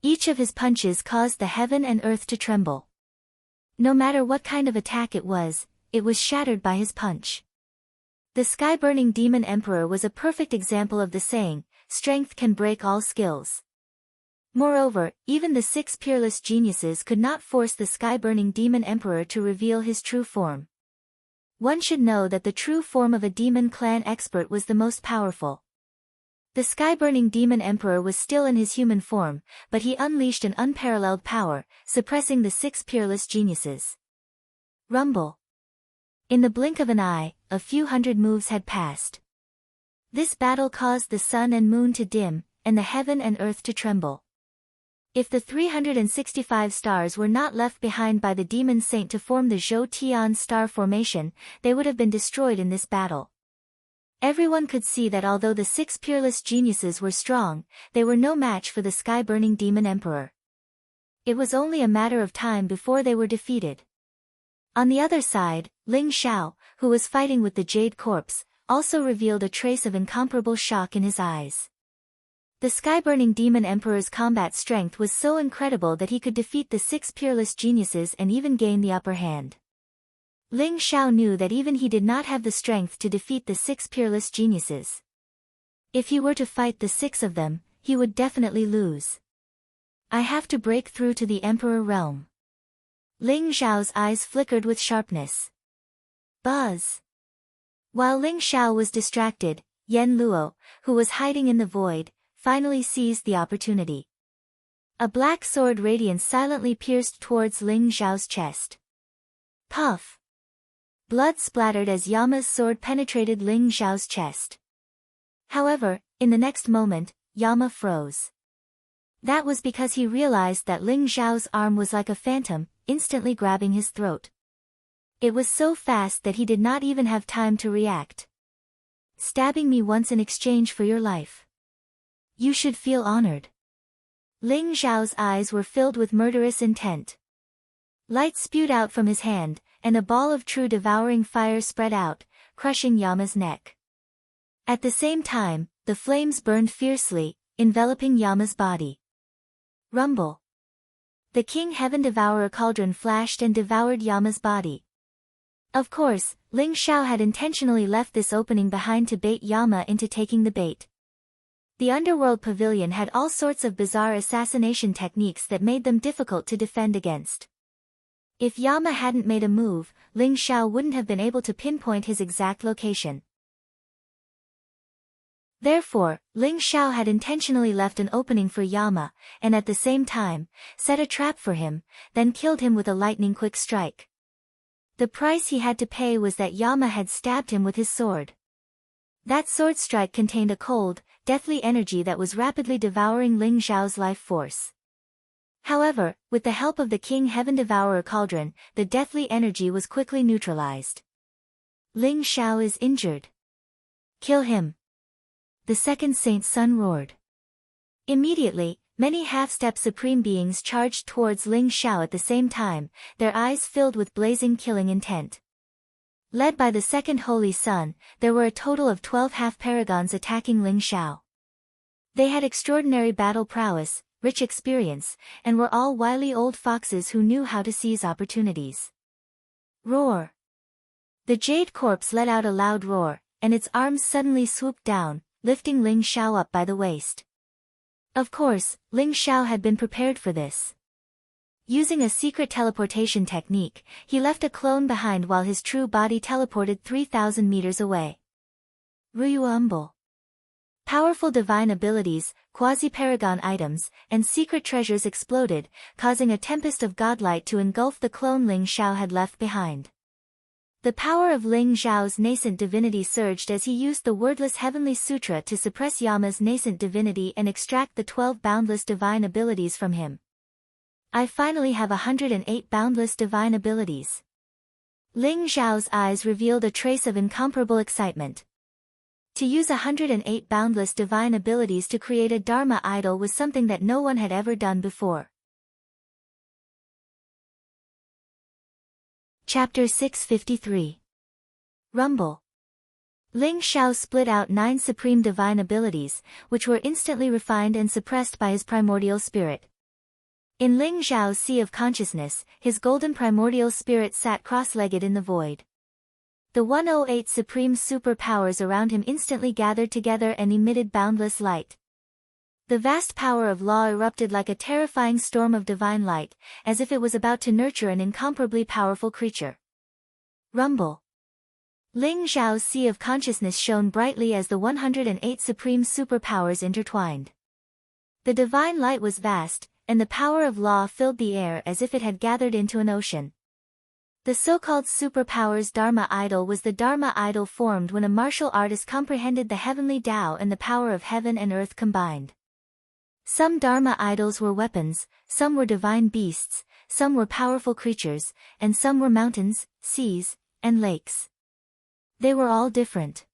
Each of his punches caused the heaven and earth to tremble. No matter what kind of attack it was shattered by his punch. The sky-burning demon emperor was a perfect example of the saying, strength can break all skills. Moreover, even the 6 peerless geniuses could not force the sky-burning demon emperor to reveal his true form. One should know that the true form of a demon clan expert was the most powerful. The sky-burning demon emperor was still in his human form, but he unleashed an unparalleled power, suppressing the 6 peerless geniuses. Rumble. In the blink of an eye, a few hundred moves had passed. This battle caused the sun and moon to dim, and the heaven and earth to tremble. If the 365 stars were not left behind by the demon saint to form the Zhou Tian star formation, they would have been destroyed in this battle. Everyone could see that although the 6 peerless geniuses were strong, they were no match for the sky-burning demon emperor. It was only a matter of time before they were defeated. On the other side, Ling Xiao, who was fighting with the Jade Corpse, also revealed a trace of incomparable shock in his eyes. The sky-burning demon emperor's combat strength was so incredible that he could defeat the 6 peerless geniuses and even gain the upper hand. Ling Xiao knew that even he did not have the strength to defeat the 6 peerless geniuses. If he were to fight the 6 of them, he would definitely lose. I have to break through to the emperor realm. Ling Xiao's eyes flickered with sharpness. Buzz! While Ling Xiao was distracted, Yen Luo, who was hiding in the void, finally seized the opportunity. A black sword radiance silently pierced towards Ling Xiao's chest. Puff! Blood splattered as Yama's sword penetrated Ling Xiao's chest. However, in the next moment, Yama froze. That was because he realized that Ling Xiao's arm was like a phantom, instantly grabbing his throat. It was so fast that he did not even have time to react. Stabbing me once in exchange for your life. You should feel honored. Ling Xiao's eyes were filled with murderous intent. Light spewed out from his hand, and a ball of true devouring fire spread out, crushing Yama's neck. At the same time, the flames burned fiercely, enveloping Yama's body. Rumble! The King Heaven Devourer cauldron flashed and devoured Yama's body. Of course, Ling Xiao had intentionally left this opening behind to bait Yama into taking the bait. The underworld pavilion had all sorts of bizarre assassination techniques that made them difficult to defend against. If Yama hadn't made a move, Ling Xiao wouldn't have been able to pinpoint his exact location. Therefore, Ling Xiao had intentionally left an opening for Yama, and at the same time, set a trap for him, then killed him with a lightning-quick strike. The price he had to pay was that Yama had stabbed him with his sword. That sword strike contained a cold, deathly energy that was rapidly devouring Ling Xiao's life force. However, with the help of the King Heaven Devourer cauldron, the deathly energy was quickly neutralized. Ling Xiao is injured. Kill him! The second Saint Sun roared. Immediately, many half-step supreme beings charged towards Ling Xiao at the same time, their eyes filled with blazing killing intent. Led by the second Holy Sun, there were a total of 12 half-paragons attacking Ling Xiao. They had extraordinary battle prowess, rich experience, and were all wily old foxes who knew how to seize opportunities. Roar! The jade corpse let out a loud roar, and its arms suddenly swooped down, lifting Ling Xiao up by the waist. Of course, Ling Xiao had been prepared for this. Using a secret teleportation technique, he left a clone behind while his true body teleported 3,000 meters away. Ruyuumble. Powerful divine abilities, quasi-paragon items, and secret treasures exploded, causing a tempest of godlight to engulf the clone Ling Xiao had left behind. The power of Ling Xiao's nascent divinity surged as he used the wordless heavenly sutra to suppress Yama's nascent divinity and extract the 12 boundless divine abilities from him. I finally have 108 boundless divine abilities. Ling Xiao's eyes revealed a trace of incomparable excitement. To use 108 boundless divine abilities to create a Dharma idol was something that no one had ever done before. Chapter 653. Rumble. Ling Xiao split out 9 supreme divine abilities, which were instantly refined and suppressed by his primordial spirit. In Ling Xiao's sea of consciousness, his golden primordial spirit sat cross-legged in the void. The 108 supreme superpowers around him instantly gathered together and emitted boundless light. The vast power of law erupted like a terrifying storm of divine light, as if it was about to nurture an incomparably powerful creature. Rumble. Ling Xiao's sea of consciousness shone brightly as the 108 supreme superpowers intertwined. The divine light was vast, and the power of law filled the air as if it had gathered into an ocean. The so-called superpowers Dharma idol was the Dharma idol formed when a martial artist comprehended the heavenly Tao and the power of heaven and earth combined. Some Dharma idols were weapons, some were divine beasts, some were powerful creatures, and some were mountains, seas, and lakes. They were all different.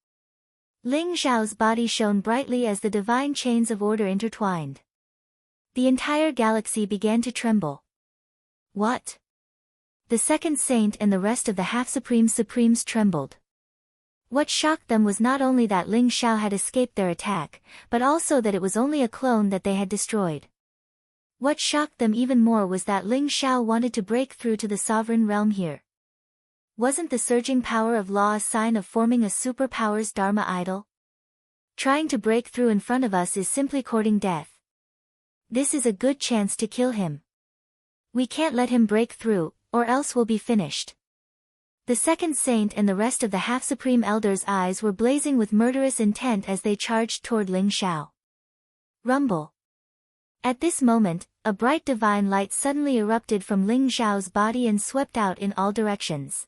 Ling Xiao's body shone brightly as the divine chains of order intertwined. The entire galaxy began to tremble. What? The second saint and the rest of the half-supreme supremes trembled. What shocked them was not only that Ling Xiao had escaped their attack, but also that it was only a clone that they had destroyed. What shocked them even more was that Ling Xiao wanted to break through to the sovereign realm here. Wasn't the surging power of law a sign of forming a superpowers Dharma idol? Trying to break through in front of us is simply courting death. This is a good chance to kill him. We can't let him break through, or else we'll be finished. The second saint and the rest of the half-supreme elders' eyes were blazing with murderous intent as they charged toward Ling Xiao. Rumble. At this moment, a bright divine light suddenly erupted from Ling Xiao's body and swept out in all directions.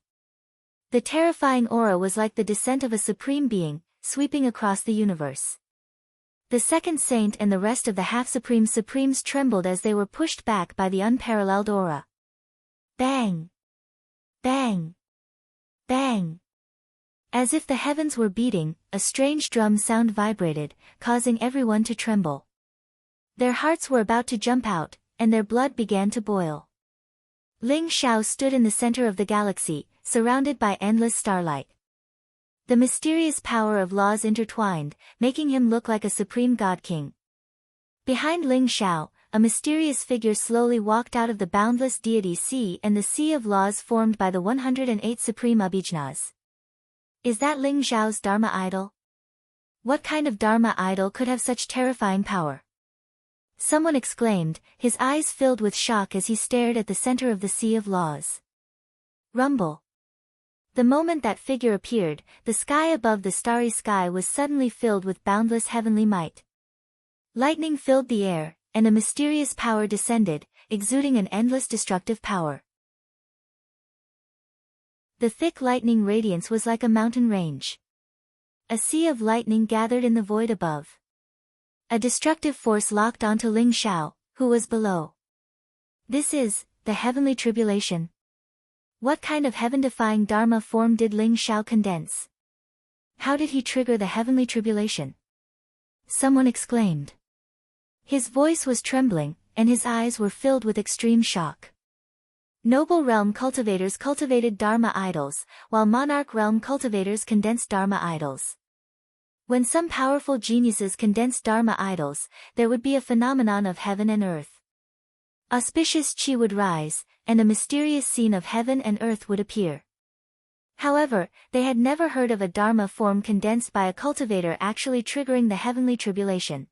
The terrifying aura was like the descent of a supreme being, sweeping across the universe. The second saint and the rest of the half-supreme supremes trembled as they were pushed back by the unparalleled aura. Bang! Bang! Bang! As if the heavens were beating, a strange drum sound vibrated, causing everyone to tremble. Their hearts were about to jump out, and their blood began to boil. Ling Xiao stood in the center of the galaxy, surrounded by endless starlight. The mysterious power of laws intertwined, making him look like a supreme god king. Behind Ling Xiao, a mysterious figure slowly walked out of the boundless deity sea and the sea of laws formed by the 108 supreme abhijnas. Is that Ling Xiao's Dharma idol? What kind of Dharma idol could have such terrifying power? Someone exclaimed, his eyes filled with shock as he stared at the center of the sea of laws. Rumble. The moment that figure appeared, the sky above the starry sky was suddenly filled with boundless heavenly might. Lightning filled the air, and a mysterious power descended, exuding an endless destructive power. The thick lightning radiance was like a mountain range. A sea of lightning gathered in the void above. A destructive force locked onto Ling Xiao, who was below. This is the heavenly tribulation. What kind of heaven-defying Dharma form did Ling Xiao condense? How did he trigger the heavenly tribulation? Someone exclaimed. His voice was trembling, and his eyes were filled with extreme shock. Noble realm cultivators cultivated Dharma idols, while monarch realm cultivators condensed Dharma idols. When some powerful geniuses condensed Dharma idols, there would be a phenomenon of heaven and earth. Auspicious chi would rise, and a mysterious scene of heaven and earth would appear. However, they had never heard of a Dharma form condensed by a cultivator actually triggering the heavenly tribulation.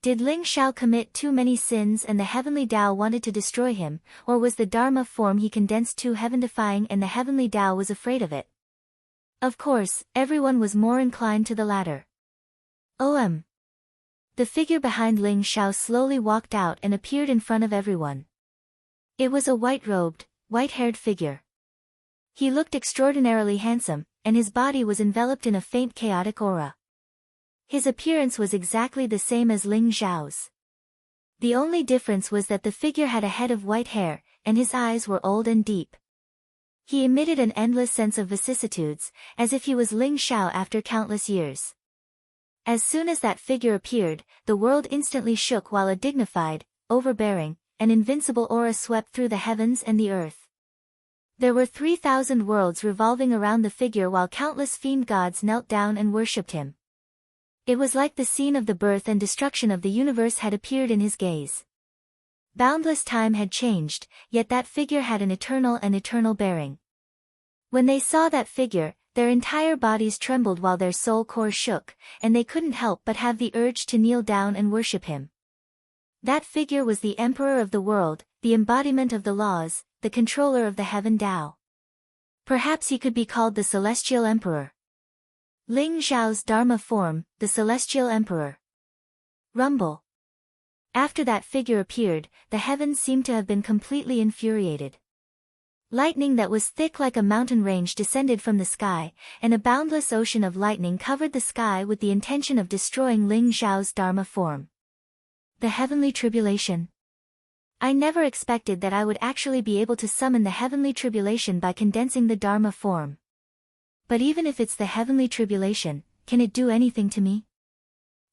Did Ling Xiao commit too many sins and the heavenly Tao wanted to destroy him, or was the Dharma form he condensed too heaven-defying and the heavenly Tao was afraid of it? Of course, everyone was more inclined to the latter. The figure behind Ling Xiao slowly walked out and appeared in front of everyone. It was a white-robed, white-haired figure. He looked extraordinarily handsome, and his body was enveloped in a faint chaotic aura. His appearance was exactly the same as Ling Xiao's. The only difference was that the figure had a head of white hair, and his eyes were old and deep. He emitted an endless sense of vicissitudes, as if he was Ling Xiao after countless years. As soon as that figure appeared, the world instantly shook while a dignified, overbearing, and invincible aura swept through the heavens and the earth. There were 3,000 worlds revolving around the figure while countless fiend gods knelt down and worshipped him. It was like the scene of the birth and destruction of the universe had appeared in his gaze. Boundless time had changed, yet that figure had an eternal bearing. When they saw that figure, their entire bodies trembled while their soul core shook, and they couldn't help but have the urge to kneel down and worship him. That figure was the emperor of the world, the embodiment of the laws, the controller of the heaven Tao. Perhaps he could be called the celestial emperor. Ling Xiao's Dharma form, the celestial emperor. Rumble. After that figure appeared, the heavens seemed to have been completely infuriated. Lightning that was thick like a mountain range descended from the sky, and a boundless ocean of lightning covered the sky with the intention of destroying Ling Xiao's Dharma form. The heavenly tribulation. I never expected that I would actually be able to summon the heavenly tribulation by condensing the Dharma form. But even if it's the heavenly tribulation, can it do anything to me?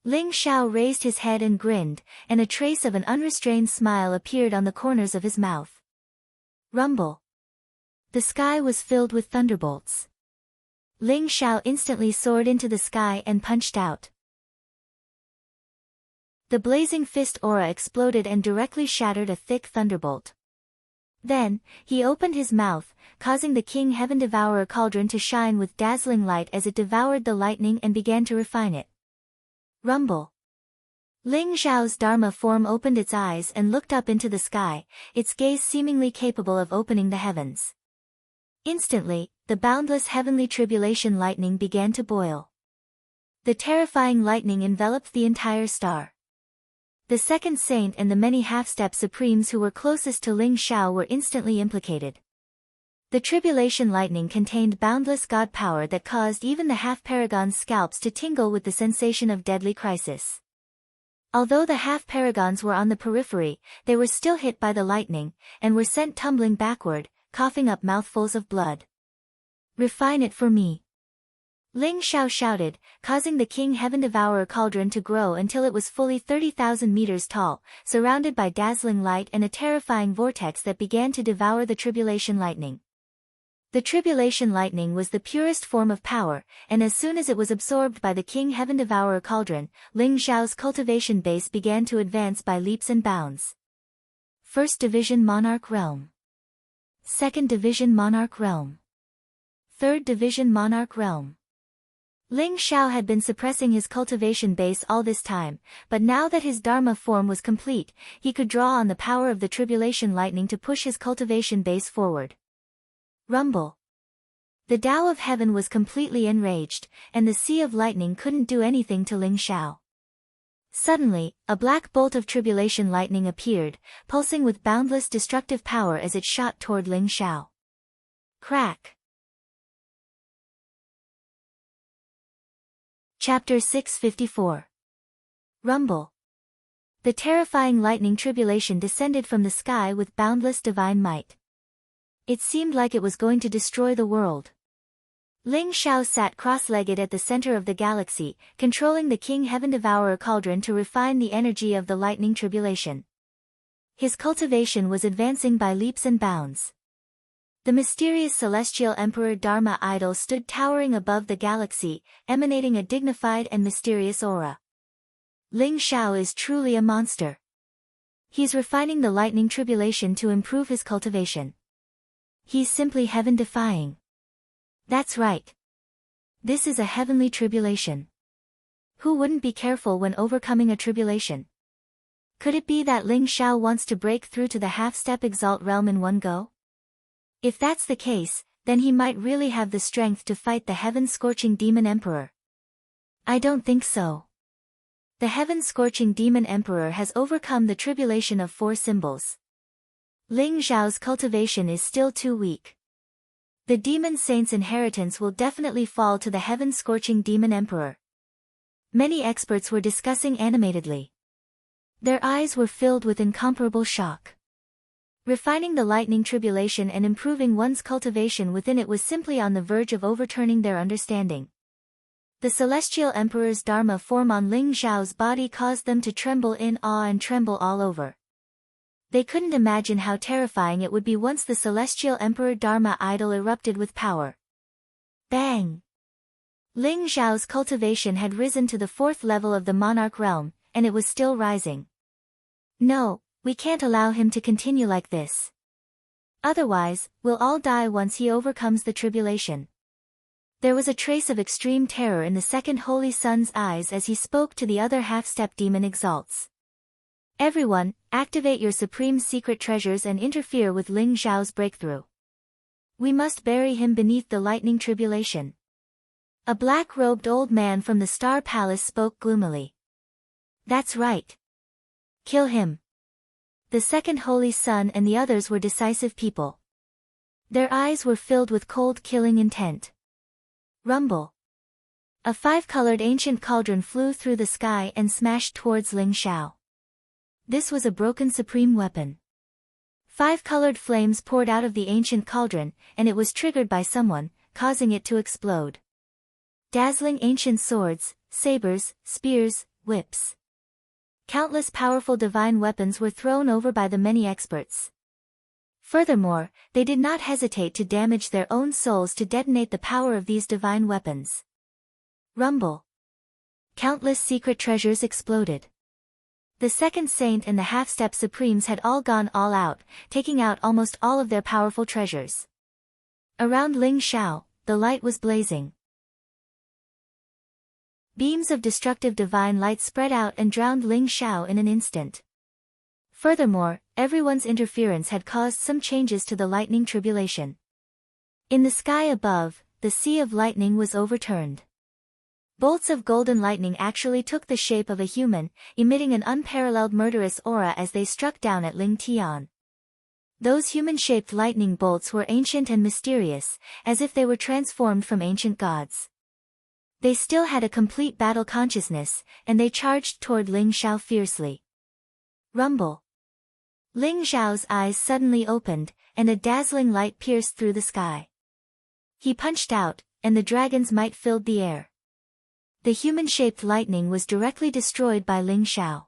Ling Xiao raised his head and grinned, and a trace of an unrestrained smile appeared on the corners of his mouth. Rumble. The sky was filled with thunderbolts. Ling Xiao instantly soared into the sky and punched out. The blazing fist aura exploded and directly shattered a thick thunderbolt. Then, he opened his mouth, causing the King Heaven Devourer cauldron to shine with dazzling light as it devoured the lightning and began to refine it. Rumble. Ling Xiao's Dharma form opened its eyes and looked up into the sky, its gaze seemingly capable of opening the heavens. Instantly, the boundless heavenly tribulation lightning began to boil. The terrifying lightning enveloped the entire star. The second saint and the many half-step supremes who were closest to Ling Xiao were instantly implicated. The tribulation lightning contained boundless god power that caused even the half-paragon's scalps to tingle with the sensation of deadly crisis. Although the half-paragons were on the periphery, they were still hit by the lightning, and were sent tumbling backward, coughing up mouthfuls of blood. "Refine it for me," Ling Xiao shouted, causing the King Heaven Devourer cauldron to grow until it was fully 30,000 meters tall, surrounded by dazzling light and a terrifying vortex that began to devour the tribulation lightning. The tribulation lightning was the purest form of power, and as soon as it was absorbed by the King Heaven Devourer cauldron, Ling Xiao's cultivation base began to advance by leaps and bounds. First Division Monarch Realm. Second Division Monarch Realm. Third Division Monarch Realm. Ling Xiao had been suppressing his cultivation base all this time, but now that his Dharma form was complete, he could draw on the power of the tribulation lightning to push his cultivation base forward. Rumble. The Tao of Heaven was completely enraged, and the Sea of Lightning couldn't do anything to Ling Xiao. Suddenly, a black bolt of tribulation lightning appeared, pulsing with boundless destructive power as it shot toward Ling Xiao. Crack. Chapter 654. Rumble. The terrifying lightning tribulation descended from the sky with boundless divine might. It seemed like it was going to destroy the world. Ling Xiao sat cross-legged at the center of the galaxy, controlling the King Heaven Devourer cauldron to refine the energy of the lightning tribulation. His cultivation was advancing by leaps and bounds. The mysterious celestial Emperor Dharma idol stood towering above the galaxy, emanating a dignified and mysterious aura. Ling Xiao is truly a monster. He's refining the lightning tribulation to improve his cultivation. He's simply heaven-defying. That's right. This is a heavenly tribulation. Who wouldn't be careful when overcoming a tribulation? Could it be that Ling Xiao wants to break through to the half-step exalt realm in one go? If that's the case, then he might really have the strength to fight the heaven-scorching demon emperor. I don't think so. The heaven-scorching demon emperor has overcome the tribulation of 4 symbols. Ling Xiao's cultivation is still too weak. The demon saint's inheritance will definitely fall to the heaven-scorching demon emperor. Many experts were discussing animatedly. Their eyes were filled with incomparable shock. Refining the lightning tribulation and improving one's cultivation within it was simply on the verge of overturning their understanding. The celestial emperor's Dharma form on Ling Xiao's body caused them to tremble in awe and tremble all over. They couldn't imagine how terrifying it would be once the celestial emperor Dharma idol erupted with power. Bang! Ling Xiao's cultivation had risen to the 4th level of the monarch realm, and it was still rising. No, we can't allow him to continue like this. Otherwise, we'll all die once he overcomes the tribulation. There was a trace of extreme terror in the second Holy Sun's eyes as he spoke to the other half-step demon exalts. Everyone, activate your supreme secret treasures and interfere with Ling Xiao's breakthrough. We must bury him beneath the lightning tribulation. A black-robed old man from the Star Palace spoke gloomily. That's right. Kill him. The second Holy Sun and the others were decisive people. Their eyes were filled with cold killing intent. Rumble. A 5-colored ancient cauldron flew through the sky and smashed towards Ling Xiao. This was a broken supreme weapon. 5-colored flames poured out of the ancient cauldron, and it was triggered by someone, causing it to explode. Dazzling ancient swords, sabers, spears, whips. Countless powerful divine weapons were thrown over by the many experts. Furthermore, they did not hesitate to damage their own souls to detonate the power of these divine weapons. Rumble. Countless secret treasures exploded. The second saint and the half-step supremes had all gone all out, taking out almost all of their powerful treasures. Around Ling Xiao, the light was blazing. Beams of destructive divine light spread out and drowned Ling Xiao in an instant. Furthermore, everyone's interference had caused some changes to the lightning tribulation. In the sky above, the sea of lightning was overturned. Bolts of golden lightning actually took the shape of a human, emitting an unparalleled murderous aura as they struck down at Ling Tian. Those human-shaped lightning bolts were ancient and mysterious, as if they were transformed from ancient gods. They still had a complete battle consciousness, and they charged toward Ling Xiao fiercely. Rumble. Ling Xiao's eyes suddenly opened, and a dazzling light pierced through the sky. He punched out, and the dragon's might filled the air. The human-shaped lightning was directly destroyed by Ling Xiao.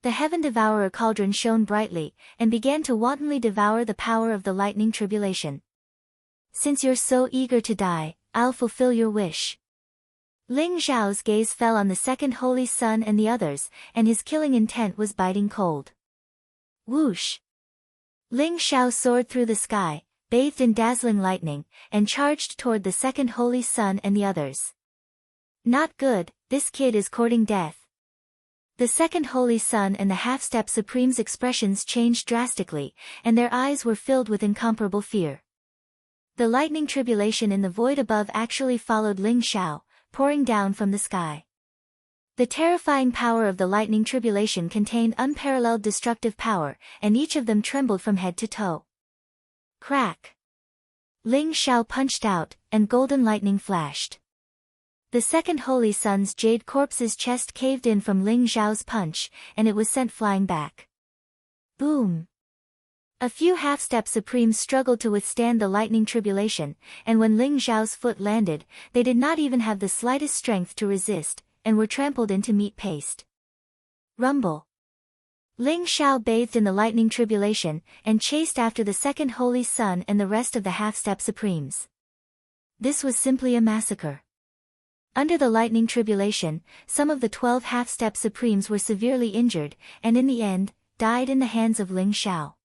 The Heaven Devourer cauldron shone brightly, and began to wantonly devour the power of the lightning tribulation. Since you're so eager to die, I'll fulfill your wish. Ling Xiao's gaze fell on the second holy sun and the others, and his killing intent was biting cold. Whoosh! Ling Xiao soared through the sky, bathed in dazzling lightning, and charged toward the second holy sun and the others. Not good, this kid is courting death. The second holy sun and the half-step supreme's expressions changed drastically, and their eyes were filled with incomparable fear. The lightning tribulation in the void above actually followed Ling Xiao, pouring down from the sky. The terrifying power of the lightning tribulation contained unparalleled destructive power, and each of them trembled from head to toe. Crack! Ling Xiao punched out, and golden lightning flashed. The second holy sun's jade corpse's chest caved in from Ling Xiao's punch, and it was sent flying back. Boom! A few half-step supremes struggled to withstand the lightning tribulation, and when Ling Xiao's foot landed, they did not even have the slightest strength to resist, and were trampled into meat paste. Rumble! Ling Xiao bathed in the lightning tribulation, and chased after the second holy sun and the rest of the half-step supremes. This was simply a massacre. Under the lightning tribulation, some of the 12 half-step supremes were severely injured, and in the end, died in the hands of Ling Xiao.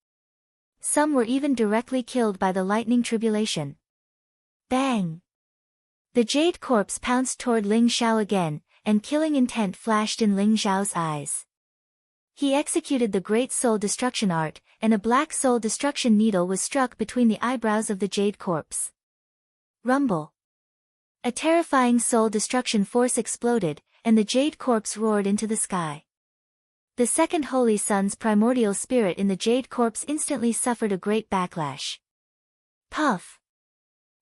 Some were even directly killed by the lightning tribulation. Bang! The jade corpse pounced toward Ling Xiao again, and killing intent flashed in Ling Xiao's eyes. He executed the great soul destruction art, and a black soul destruction needle was struck between the eyebrows of the jade corpse. Rumble! A terrifying soul destruction force exploded, and the jade corpse roared into the sky. The second holy sun's primordial spirit in the jade corpse instantly suffered a great backlash. Puff!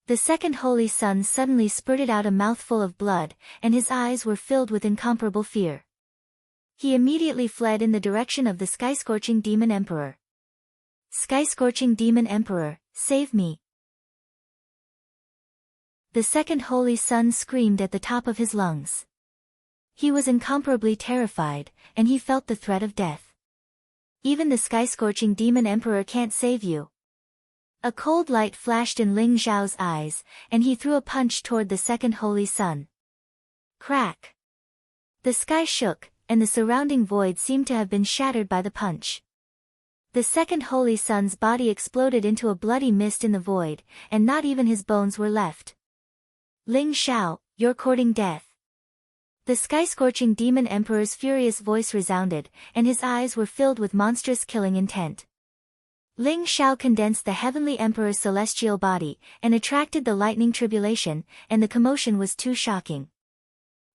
The second holy sun suddenly spurted out a mouthful of blood, and his eyes were filled with incomparable fear. He immediately fled in the direction of the sky-scorching demon emperor. Sky-scorching demon emperor, save me! The second holy sun screamed at the top of his lungs. He was incomparably terrified, and he felt the threat of death. Even the sky-scorching demon emperor can't save you. A cold light flashed in Ling Xiao's eyes, and he threw a punch toward the second holy sun. Crack! The sky shook, and the surrounding void seemed to have been shattered by the punch. The second holy sun's body exploded into a bloody mist in the void, and not even his bones were left. Ling Xiao, you're courting death. The sky-scorching demon emperor's furious voice resounded, and his eyes were filled with monstrous killing intent. Ling Xiao condensed the heavenly emperor's celestial body, and attracted the lightning tribulation, and the commotion was too shocking.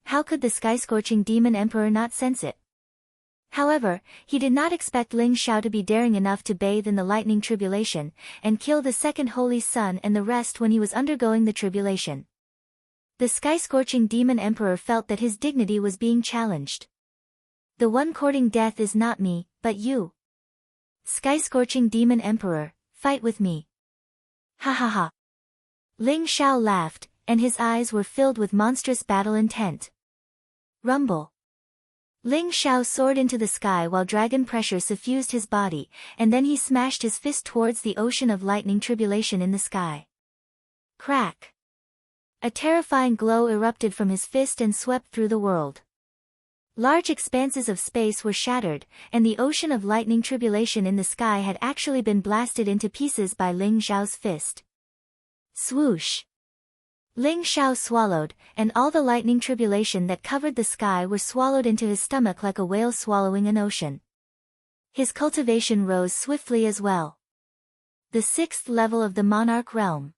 How could the sky-scorching demon emperor not sense it? However, he did not expect Ling Xiao to be daring enough to bathe in the lightning tribulation, and kill the second holy sun and the rest when he was undergoing the tribulation. The sky-scorching demon emperor felt that his dignity was being challenged. The one courting death is not me, but you. Sky-scorching demon emperor, fight with me. Ha ha ha. Ling Xiao laughed, and his eyes were filled with monstrous battle intent. Rumble. Ling Xiao soared into the sky while dragon pressure suffused his body, and then he smashed his fist towards the ocean of lightning tribulation in the sky. Crack! A terrifying glow erupted from his fist and swept through the world. Large expanses of space were shattered, and the ocean of lightning tribulation in the sky had actually been blasted into pieces by Ling Xiao's fist. Swoosh! Ling Xiao swallowed, and all the lightning tribulation that covered the sky were swallowed into his stomach like a whale swallowing an ocean. His cultivation rose swiftly as well. The 6th level of the monarch realm.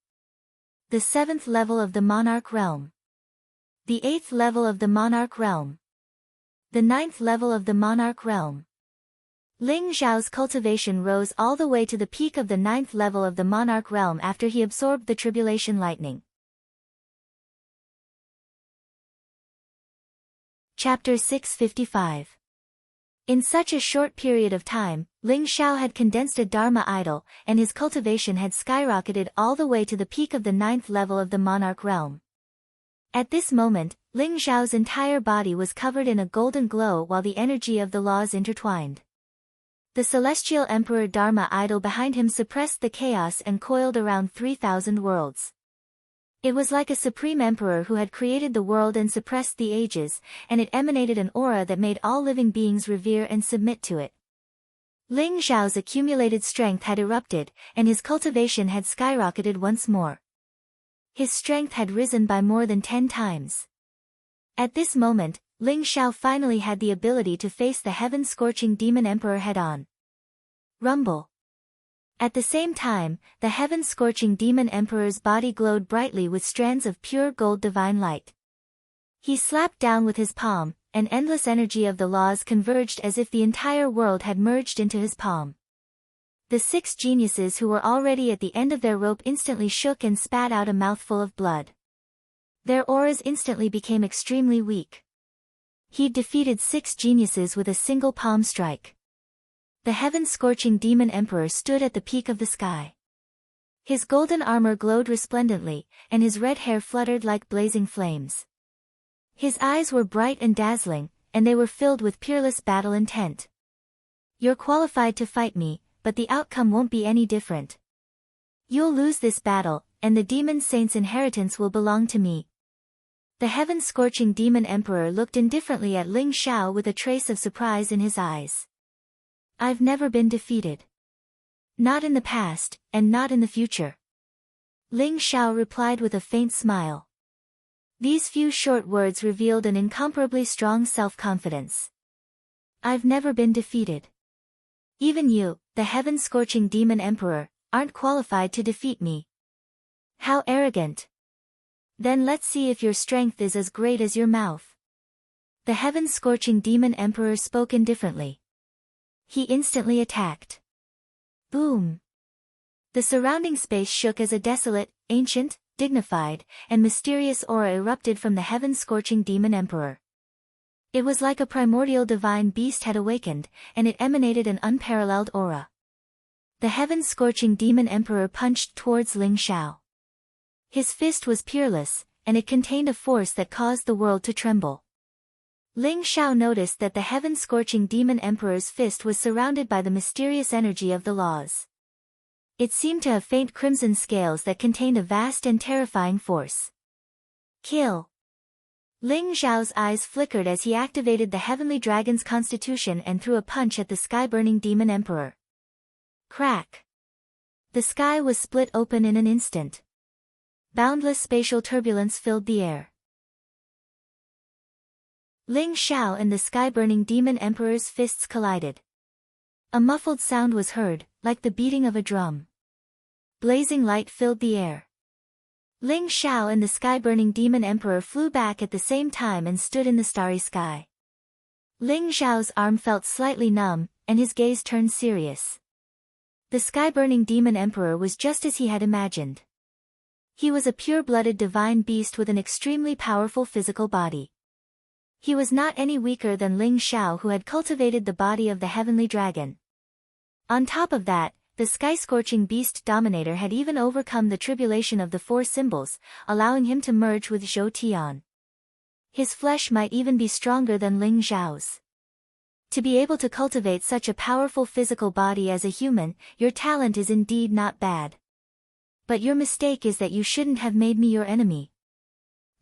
The 7th level of the monarch realm. The 8th level of the monarch realm. The 9th level of the monarch realm. Ling Xiao's cultivation rose all the way to the peak of the 9th level of the monarch realm after he absorbed the tribulation lightning. Chapter 655. In such a short period of time, Ling Xiao had condensed a Dharma idol, and his cultivation had skyrocketed all the way to the peak of the 9th level of the monarch realm. At this moment, Ling Xiao's entire body was covered in a golden glow while the energy of the laws intertwined. The celestial emperor Dharma idol behind him suppressed the chaos and coiled around 3,000 worlds. It was like a supreme emperor who had created the world and suppressed the ages, and it emanated an aura that made all living beings revere and submit to it. Ling Xiao's accumulated strength had erupted, and his cultivation had skyrocketed once more. His strength had risen by more than 10 times. At this moment, Ling Xiao finally had the ability to face the heaven-scorching demon emperor head-on. Rumble. At the same time, the heaven-scorching demon emperor's body glowed brightly with strands of pure gold divine light. He slapped down with his palm, and endless energy of the laws converged as if the entire world had merged into his palm. The 6 geniuses who were already at the end of their rope instantly shook and spat out a mouthful of blood. Their auras instantly became extremely weak. He'd defeated 6 geniuses with a single palm strike. The heaven-scorching demon emperor stood at the peak of the sky. His golden armor glowed resplendently, and his red hair fluttered like blazing flames. His eyes were bright and dazzling, and they were filled with peerless battle intent. You're qualified to fight me, but the outcome won't be any different. You'll lose this battle, and the demon saint's inheritance will belong to me. The heaven-scorching demon emperor looked indifferently at Ling Xiao with a trace of surprise in his eyes. I've never been defeated. Not in the past, and not in the future. Ling Xiao replied with a faint smile. These few short words revealed an incomparably strong self-confidence. I've never been defeated. Even you, the heaven-scorching demon emperor, aren't qualified to defeat me. How arrogant. Then let's see if your strength is as great as your mouth. The heaven-scorching demon emperor spoke indifferently. He instantly attacked. Boom! The surrounding space shook as a desolate, ancient, dignified, and mysterious aura erupted from the heaven-scorching demon emperor. It was like a primordial divine beast had awakened, and it emanated an unparalleled aura. The heaven-scorching demon emperor punched towards Ling Xiao. His fist was peerless, and it contained a force that caused the world to tremble. Ling Xiao noticed that the heaven-scorching demon emperor's fist was surrounded by the mysterious energy of the laws. It seemed to have faint crimson scales that contained a vast and terrifying force. Kill! Ling Xiao's eyes flickered as he activated the heavenly dragon's constitution and threw a punch at the sky-burning demon emperor. Crack! The sky was split open in an instant. Boundless spatial turbulence filled the air. Ling Xiao and the sky-burning demon emperor's fists collided. A muffled sound was heard, like the beating of a drum. Blazing light filled the air. Ling Xiao and the sky-burning demon emperor flew back at the same time and stood in the starry sky. Ling Xiao's arm felt slightly numb, and his gaze turned serious. The sky-burning demon emperor was just as he had imagined. He was a pure-blooded divine beast with an extremely powerful physical body. He was not any weaker than Ling Xiao, who had cultivated the body of the heavenly dragon. On top of that, the sky-scorching beast dominator had even overcome the tribulation of the 4 symbols, allowing him to merge with Zhou Tian. His flesh might even be stronger than Ling Xiao's. To be able to cultivate such a powerful physical body as a human, your talent is indeed not bad. But your mistake is that you shouldn't have made me your enemy.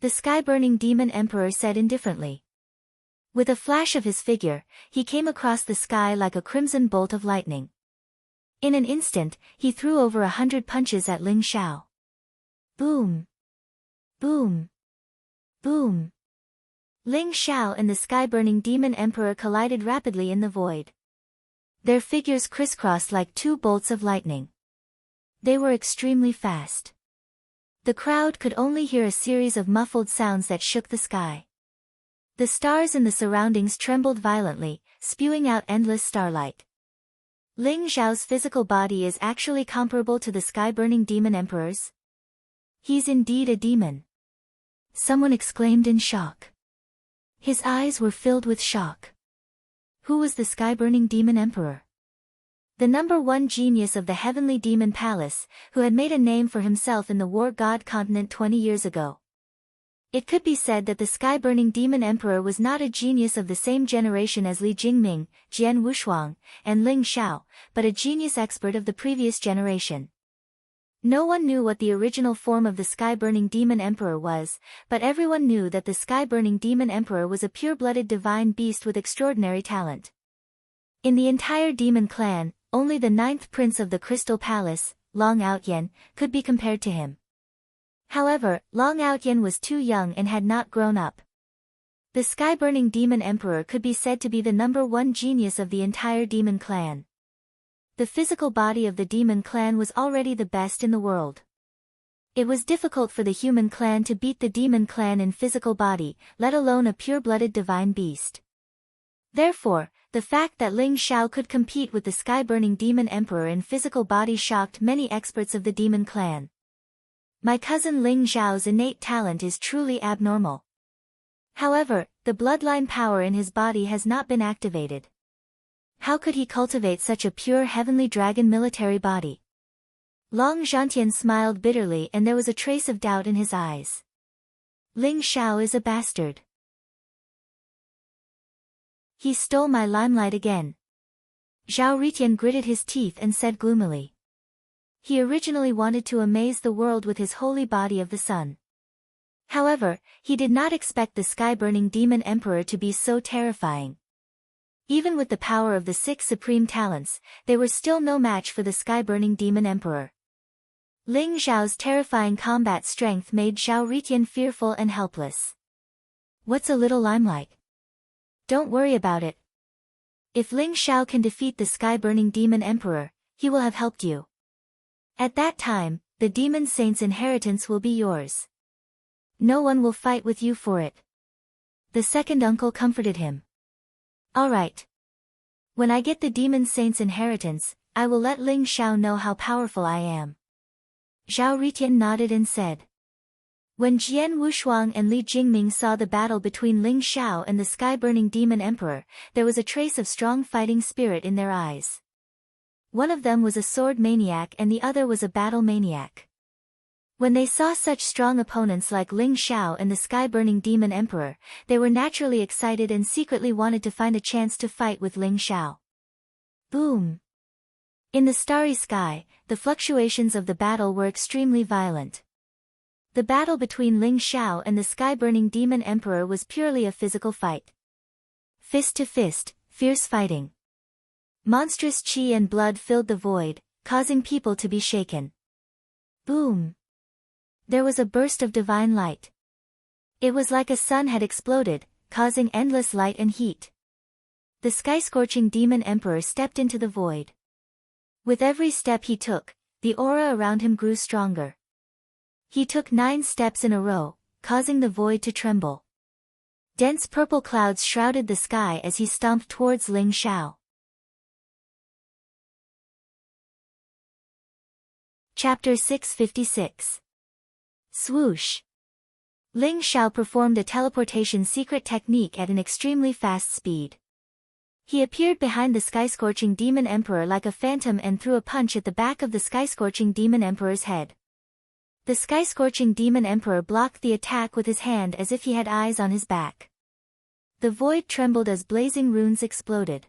The sky-burning demon emperor said indifferently. With a flash of his figure, he came across the sky like a crimson bolt of lightning. In an instant, he threw over 100 punches at Ling Xiao. Boom! Boom! Boom! Ling Xiao and the sky-burning demon emperor collided rapidly in the void. Their figures crisscrossed like two bolts of lightning. They were extremely fast. The crowd could only hear a series of muffled sounds that shook the sky. The stars in the surroundings trembled violently, spewing out endless starlight. Ling Xiao's physical body is actually comparable to the sky-burning demon emperor's. He's indeed a demon. Someone exclaimed in shock. His eyes were filled with shock. Who was the sky-burning demon emperor? The #1 genius of the heavenly demon palace, who had made a name for himself in the war god continent 20 years ago. It could be said that the sky-burning demon emperor was not a genius of the same generation as Li Jingming, Jian Wushuang, and Ling Xiao, but a genius expert of the previous generation. No one knew what the original form of the sky-burning demon emperor was, but everyone knew that the sky-burning demon emperor was a pure-blooded divine beast with extraordinary talent. In the entire demon clan, only the 9th prince of the Crystal Palace, Long Outyen, could be compared to him. However, Long Outyen was too young and had not grown up. The sky-burning demon emperor could be said to be the #1 genius of the entire demon clan. The physical body of the demon clan was already the best in the world. It was difficult for the human clan to beat the demon clan in physical body, let alone a pure-blooded divine beast. Therefore, the fact that Ling Xiao could compete with the sky-burning demon emperor in physical body shocked many experts of the demon clan. My cousin Ling Xiao's innate talent is truly abnormal. However, the bloodline power in his body has not been activated. How could he cultivate such a pure heavenly dragon military body? Long Zhantian smiled bitterly and there was a trace of doubt in his eyes. Ling Xiao is a bastard. He stole my limelight again. Zhao Ritian gritted his teeth and said gloomily. He originally wanted to amaze the world with his holy body of the sun. However, he did not expect the sky-burning demon emperor to be so terrifying. Even with the power of the 6 supreme talents, they were still no match for the sky-burning demon emperor. Ling Xiao's terrifying combat strength made Zhao Ritian fearful and helpless. What's a little limelight? Don't worry about it. If Ling Xiao can defeat the sky-burning demon emperor, he will have helped you. At that time, the demon saint's inheritance will be yours. No one will fight with you for it. The second uncle comforted him. All right. When I get the demon saint's inheritance, I will let Ling Xiao know how powerful I am. Zhao Ritian nodded and said. When Jian Wushuang and Li Jingming saw the battle between Ling Xiao and the sky-burning demon emperor, there was a trace of strong fighting spirit in their eyes. One of them was a sword maniac and the other was a battle maniac. When they saw such strong opponents like Ling Xiao and the sky-burning demon emperor, they were naturally excited and secretly wanted to find a chance to fight with Ling Xiao. Boom! In the starry sky, the fluctuations of the battle were extremely violent. The battle between Ling Xiao and the sky-burning demon emperor was purely a physical fight. Fist to fist, fierce fighting. Monstrous chi and blood filled the void, causing people to be shaken. Boom! There was a burst of divine light. It was like a sun had exploded, causing endless light and heat. The sky-scorching demon emperor stepped into the void. With every step he took, the aura around him grew stronger. He took 9 steps in a row, causing the void to tremble. Dense purple clouds shrouded the sky as he stomped towards Ling Xiao. Chapter 656. Swoosh. Ling Xiao performed a teleportation secret technique at an extremely fast speed. He appeared behind the sky-scorching demon emperor like a phantom and threw a punch at the back of the sky-scorching demon emperor's head. The sky-scorching demon emperor blocked the attack with his hand as if he had eyes on his back. The void trembled as blazing runes exploded.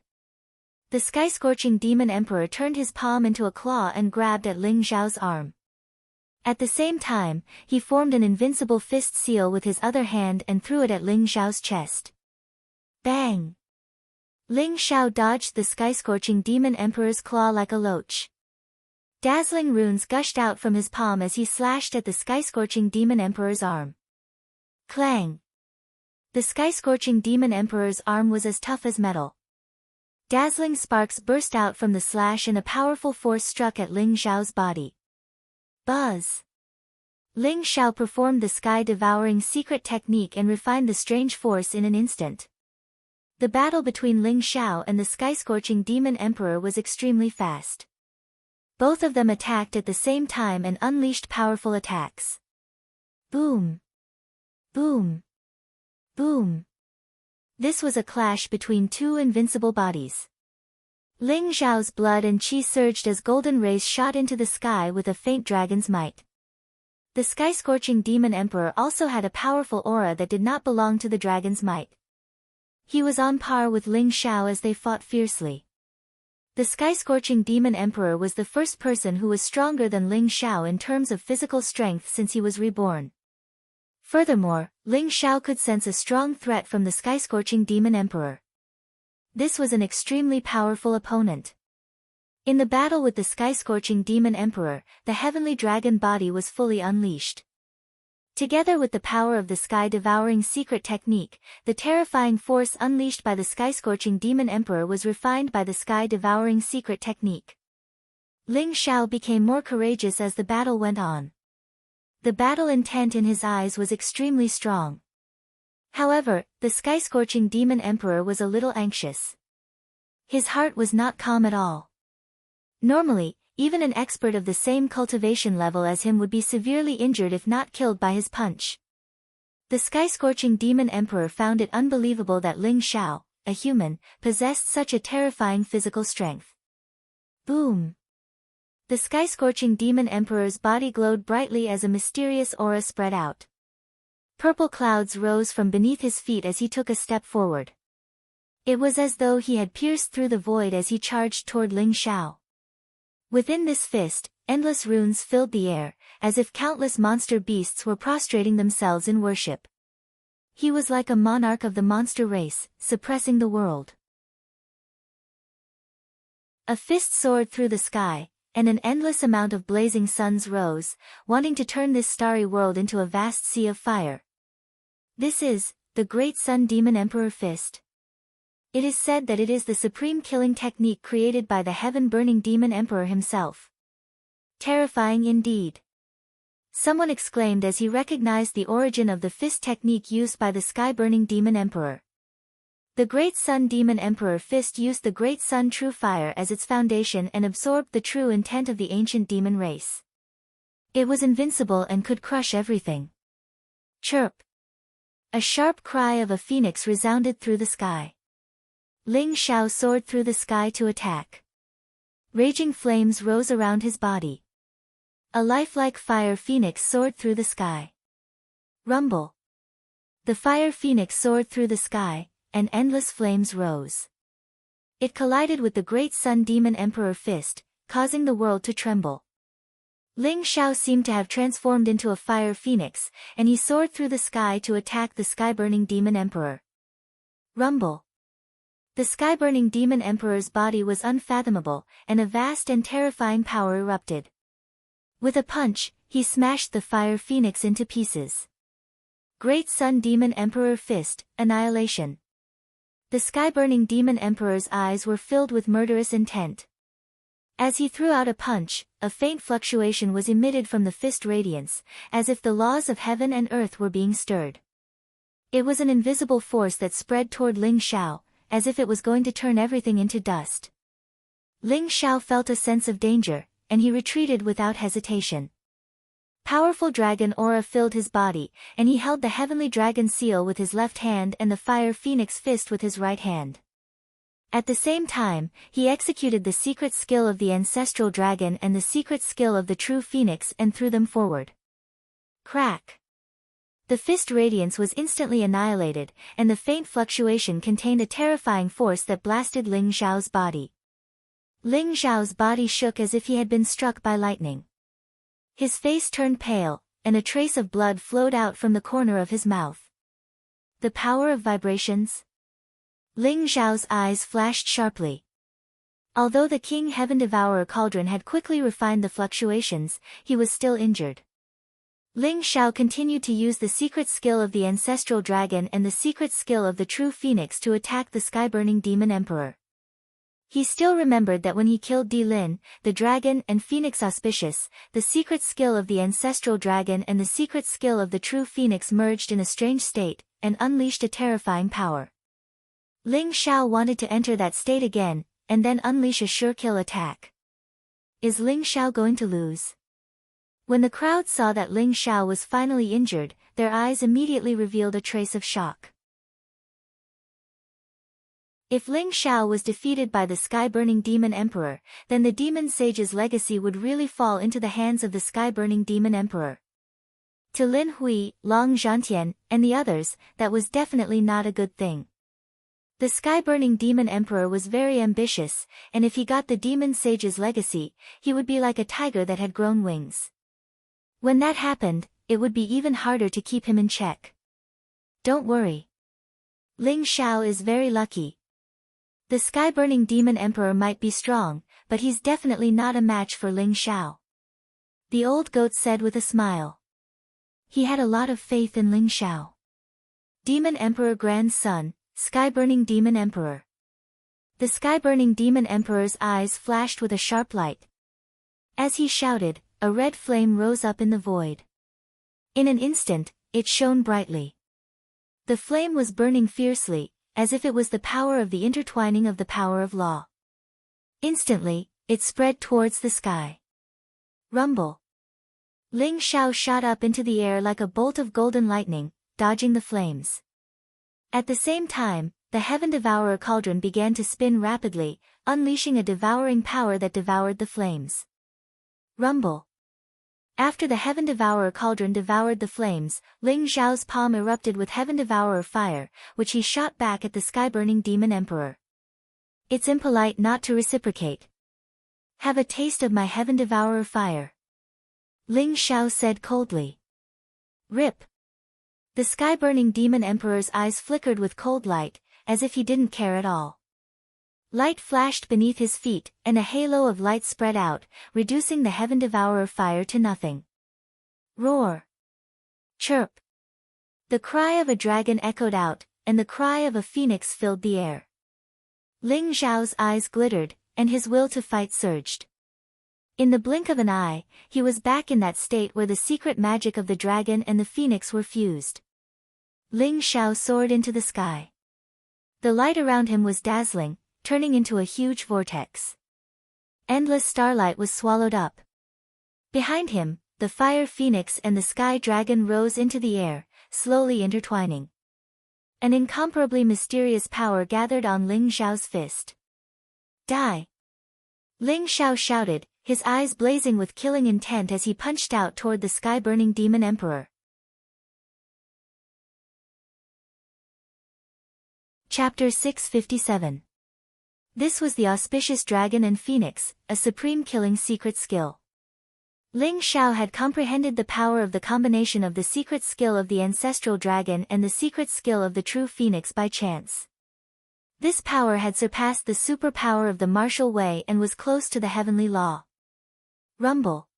The sky-scorching demon emperor turned his palm into a claw and grabbed at Ling Xiao's arm. At the same time, he formed an invincible fist seal with his other hand and threw it at Ling Xiao's chest. Bang! Ling Xiao dodged the sky-scorching demon emperor's claw like a loach. Dazzling runes gushed out from his palm as he slashed at the sky-scorching demon emperor's arm. Clang! The sky-scorching demon emperor's arm was as tough as metal. Dazzling sparks burst out from the slash and a powerful force struck at Ling Xiao's body. Buzz! Ling Xiao performed the sky-devouring secret technique and refined the strange force in an instant. The battle between Ling Xiao and the sky-scorching demon emperor was extremely fast. Both of them attacked at the same time and unleashed powerful attacks. Boom! Boom! Boom! This was a clash between two invincible bodies. Ling Xiao's blood and qi surged as golden rays shot into the sky with a faint dragon's might. The sky-scorching demon emperor also had a powerful aura that did not belong to the dragon's might. He was on par with Ling Xiao as they fought fiercely. The sky-scorching demon emperor was the first person who was stronger than Ling Xiao in terms of physical strength since he was reborn. Furthermore, Ling Xiao could sense a strong threat from the sky-scorching demon emperor. This was an extremely powerful opponent. In the battle with the sky-scorching demon emperor, the heavenly dragon body was fully unleashed. Together with the power of the sky-devouring secret technique, the terrifying force unleashed by the sky-scorching demon emperor was refined by the sky-devouring secret technique. Ling Xiao became more courageous as the battle went on. The battle intent in his eyes was extremely strong. However, the sky-scorching demon emperor was a little anxious. His heart was not calm at all. Normally, even an expert of the same cultivation level as him would be severely injured if not killed by his punch. The sky-scorching demon emperor found it unbelievable that Ling Xiao, a human, possessed such a terrifying physical strength. Boom! The sky-scorching demon emperor's body glowed brightly as a mysterious aura spread out. Purple clouds rose from beneath his feet as he took a step forward. It was as though he had pierced through the void as he charged toward Ling Xiao. Within this fist, endless runes filled the air, as if countless monster beasts were prostrating themselves in worship. He was like a monarch of the monster race, suppressing the world. A fist soared through the sky, and an endless amount of blazing suns rose, wanting to turn this starry world into a vast sea of fire. This is the Great Sun Demon Emperor Fist. It is said that it is the supreme killing technique created by the heaven-burning demon emperor himself. Terrifying indeed. Someone exclaimed as he recognized the origin of the fist technique used by the sky-burning demon emperor. The Great Sun Demon Emperor Fist used the Great Sun True Fire as its foundation and absorbed the true intent of the ancient demon race. It was invincible and could crush everything. Chirp! A sharp cry of a phoenix resounded through the sky. Ling Xiao soared through the sky to attack. Raging flames rose around his body. A lifelike fire phoenix soared through the sky. Rumble! The fire phoenix soared through the sky, and endless flames rose. It collided with the Great Sun Demon Emperor Fist, causing the world to tremble. Ling Xiao seemed to have transformed into a fire phoenix, and he soared through the sky to attack the sky-burning demon emperor. Rumble! The sky-burning demon emperor's body was unfathomable, and a vast and terrifying power erupted. With a punch, he smashed the fire phoenix into pieces. Great Sun Demon Emperor Fist, Annihilation. The sky-burning demon emperor's eyes were filled with murderous intent. As he threw out a punch, a faint fluctuation was emitted from the fist radiance, as if the laws of heaven and earth were being stirred. It was an invisible force that spread toward Ling Xiao, as if it was going to turn everything into dust. Ling Xiao felt a sense of danger, and he retreated without hesitation. Powerful dragon aura filled his body, and he held the heavenly dragon seal with his left hand and the fire phoenix fist with his right hand. At the same time, he executed the secret skill of the ancestral dragon and the secret skill of the true phoenix and threw them forward. Crack! The fist radiance was instantly annihilated, and the faint fluctuation contained a terrifying force that blasted Ling Xiao's body. Ling Xiao's body shook as if he had been struck by lightning. His face turned pale, and a trace of blood flowed out from the corner of his mouth. The power of vibrations? Ling Xiao's eyes flashed sharply. Although the King Heaven Devourer Cauldron had quickly refined the fluctuations, he was still injured. Ling Xiao continued to use the secret skill of the ancestral dragon and the secret skill of the true phoenix to attack the sky-burning demon emperor. He still remembered that when he killed Di Lin, the dragon and phoenix auspicious, the secret skill of the ancestral dragon and the secret skill of the true phoenix merged in a strange state, and unleashed a terrifying power. Ling Xiao wanted to enter that state again, and then unleash a sure-kill attack. Is Ling Xiao going to lose? When the crowd saw that Ling Xiao was finally injured, their eyes immediately revealed a trace of shock. If Ling Xiao was defeated by the sky-burning demon emperor, then the demon sage's legacy would really fall into the hands of the sky-burning demon emperor. To Lin Hui, Long Zhantian, and the others, that was definitely not a good thing. The sky-burning demon emperor was very ambitious, and if he got the demon sage's legacy, he would be like a tiger that had grown wings. When that happened, it would be even harder to keep him in check. Don't worry. Ling Xiao is very lucky. The sky-burning demon emperor might be strong, but he's definitely not a match for Ling Xiao. The old goat said with a smile. He had a lot of faith in Ling Xiao. Demon Emperor grandson, sky-burning demon emperor. The sky-burning demon emperor's eyes flashed with a sharp light. As he shouted, a red flame rose up in the void. In an instant, it shone brightly. The flame was burning fiercely, as if it was the power of the intertwining of the power of law. Instantly, it spread towards the sky. Rumble. Ling Xiao shot up into the air like a bolt of golden lightning, dodging the flames. At the same time, the Heaven Devourer cauldron began to spin rapidly, unleashing a devouring power that devoured the flames. Rumble. After the Heaven Devourer cauldron devoured the flames, Ling Xiao's palm erupted with Heaven Devourer fire, which he shot back at the sky-burning demon emperor. It's impolite not to reciprocate. Have a taste of my Heaven Devourer fire. Ling Xiao said coldly. Rip. The sky-burning demon emperor's eyes flickered with cold light, as if he didn't care at all. Light flashed beneath his feet, and a halo of light spread out, reducing the Heaven Devourer fire to nothing. Roar! Chirp! The cry of a dragon echoed out, and the cry of a phoenix filled the air. Ling Xiao's eyes glittered, and his will to fight surged. In the blink of an eye, he was back in that state where the secret magic of the dragon and the phoenix were fused. Ling Xiao soared into the sky. The light around him was dazzling, turning into a huge vortex. Endless starlight was swallowed up. Behind him, the fire phoenix and the sky dragon rose into the air, slowly intertwining. An incomparably mysterious power gathered on Ling Xiao's fist. Die! Ling Xiao shouted, his eyes blazing with killing intent as he punched out toward the sky-burning demon emperor. Chapter 657. This was the auspicious dragon and phoenix, a supreme killing secret skill. Ling Xiao had comprehended the power of the combination of the secret skill of the ancestral dragon and the secret skill of the true phoenix by chance. This power had surpassed the superpower of the martial way and was close to the heavenly law. Rumble.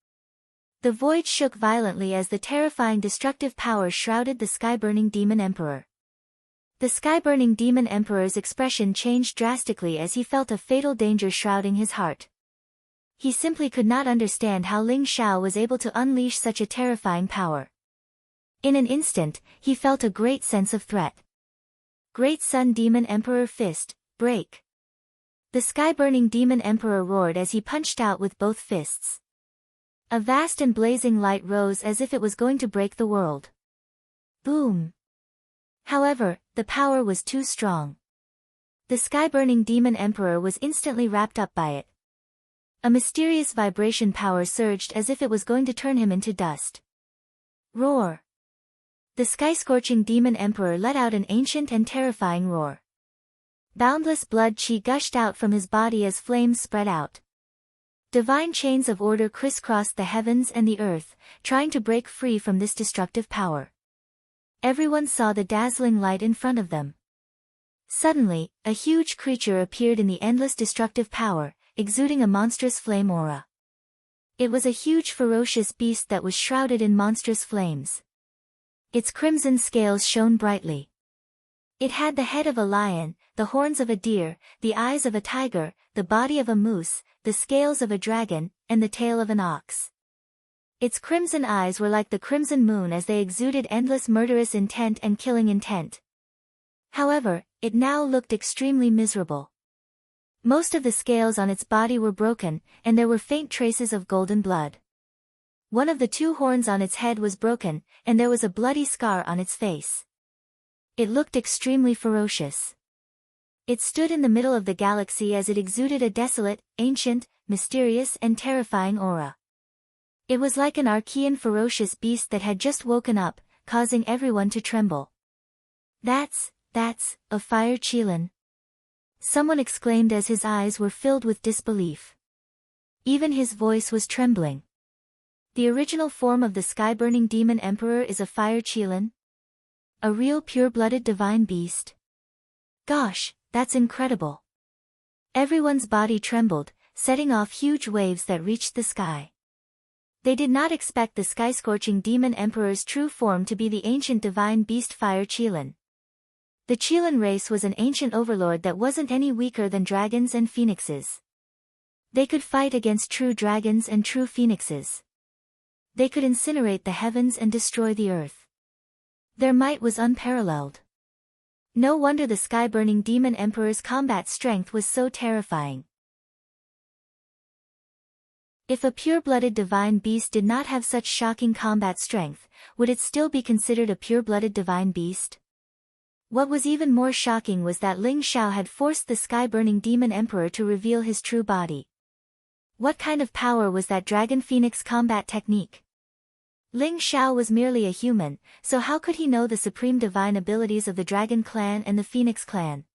The void shook violently as the terrifying destructive power shrouded the sky-burning demon emperor. The sky-burning demon emperor's expression changed drastically as he felt a fatal danger shrouding his heart. He simply could not understand how Ling Xiao was able to unleash such a terrifying power. In an instant, he felt a great sense of threat. Great Sun Demon Emperor Fist, break! The sky-burning demon emperor roared as he punched out with both fists. A vast and blazing light rose as if it was going to break the world. Boom! However, the power was too strong. The sky-burning demon emperor was instantly wrapped up by it. A mysterious vibration power surged as if it was going to turn him into dust. Roar! The sky-scorching demon emperor let out an ancient and terrifying roar. Boundless blood chi gushed out from his body as flames spread out. Divine chains of order crisscrossed the heavens and the earth, trying to break free from this destructive power. Everyone saw the dazzling light in front of them. Suddenly, a huge creature appeared in the endless destructive power, exuding a monstrous flame aura. It was a huge ferocious beast that was shrouded in monstrous flames. Its crimson scales shone brightly. It had the head of a lion, the horns of a deer, the eyes of a tiger, the body of a moose, the scales of a dragon, and the tail of an ox. Its crimson eyes were like the crimson moon as they exuded endless murderous intent and killing intent. However, it now looked extremely miserable. Most of the scales on its body were broken, and there were faint traces of golden blood. One of the two horns on its head was broken, and there was a bloody scar on its face. It looked extremely ferocious. It stood in the middle of the galaxy as it exuded a desolate, ancient, mysterious and terrifying aura. It was like an archaean ferocious beast that had just woken up, causing everyone to tremble. That's a fire Qilin. Someone exclaimed as his eyes were filled with disbelief. Even his voice was trembling. The original form of the sky-burning demon emperor is a fire Qilin? A real pure-blooded divine beast? Gosh, that's incredible. Everyone's body trembled, setting off huge waves that reached the sky. They did not expect the sky-scorching demon emperor's true form to be the ancient divine beast fire Qilin. The Qilin race was an ancient overlord that wasn't any weaker than dragons and phoenixes. They could fight against true dragons and true phoenixes. They could incinerate the heavens and destroy the earth. Their might was unparalleled. No wonder the sky-burning demon emperor's combat strength was so terrifying. If a pure-blooded divine beast did not have such shocking combat strength, would it still be considered a pure-blooded divine beast? What was even more shocking was that Ling Xiao had forced the sky-burning demon emperor to reveal his true body. What kind of power was that dragon phoenix combat technique? Ling Xiao was merely a human, so how could he know the supreme divine abilities of the dragon clan and the phoenix clan?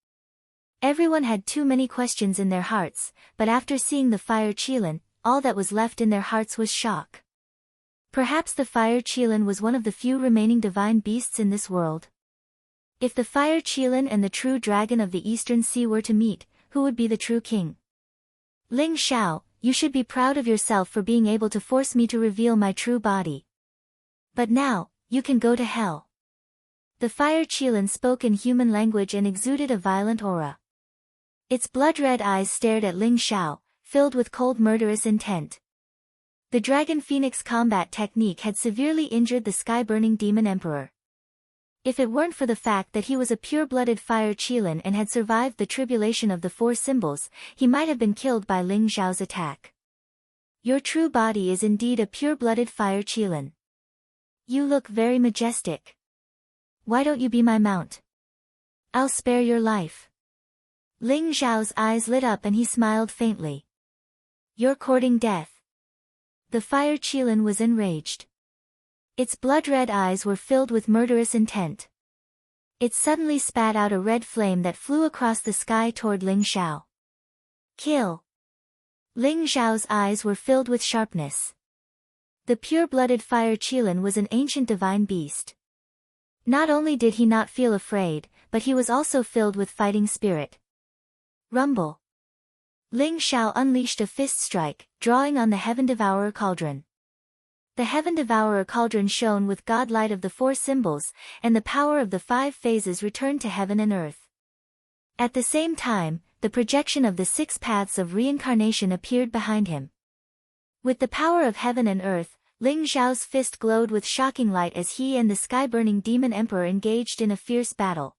Everyone had too many questions in their hearts, but after seeing the fire Qilin, all that was left in their hearts was shock. Perhaps the fire Qilin was one of the few remaining divine beasts in this world. If the fire Qilin and the true dragon of the Eastern Sea were to meet, who would be the true king? Ling Xiao, you should be proud of yourself for being able to force me to reveal my true body. But now, you can go to hell. The fire Qilin spoke in human language and exuded a violent aura. Its blood-red eyes stared at Ling Xiao, filled with cold murderous intent. The dragon phoenix combat technique had severely injured the sky-burning demon emperor. If it weren't for the fact that he was a pure-blooded fire Qilin and had survived the tribulation of the four symbols, he might have been killed by Ling Xiao's attack. Your true body is indeed a pure-blooded fire Qilin. You look very majestic. Why don't you be my mount? I'll spare your life. Ling Xiao's eyes lit up and he smiled faintly. You're courting death. The fire Qilin was enraged. Its blood-red eyes were filled with murderous intent. It suddenly spat out a red flame that flew across the sky toward Ling Xiao. Kill! Ling Xiao's eyes were filled with sharpness. The pure-blooded fire Qilin was an ancient divine beast. Not only did he not feel afraid, but he was also filled with fighting spirit. Rumble! Ling Xiao unleashed a fist strike, drawing on the Heaven Devourer cauldron. The Heaven Devourer cauldron shone with godlight of the four symbols, and the power of the five phases returned to heaven and earth. At the same time, the projection of the 6 paths of reincarnation appeared behind him. With the power of heaven and earth, Ling Xiao's fist glowed with shocking light as he and the sky-burning demon emperor engaged in a fierce battle.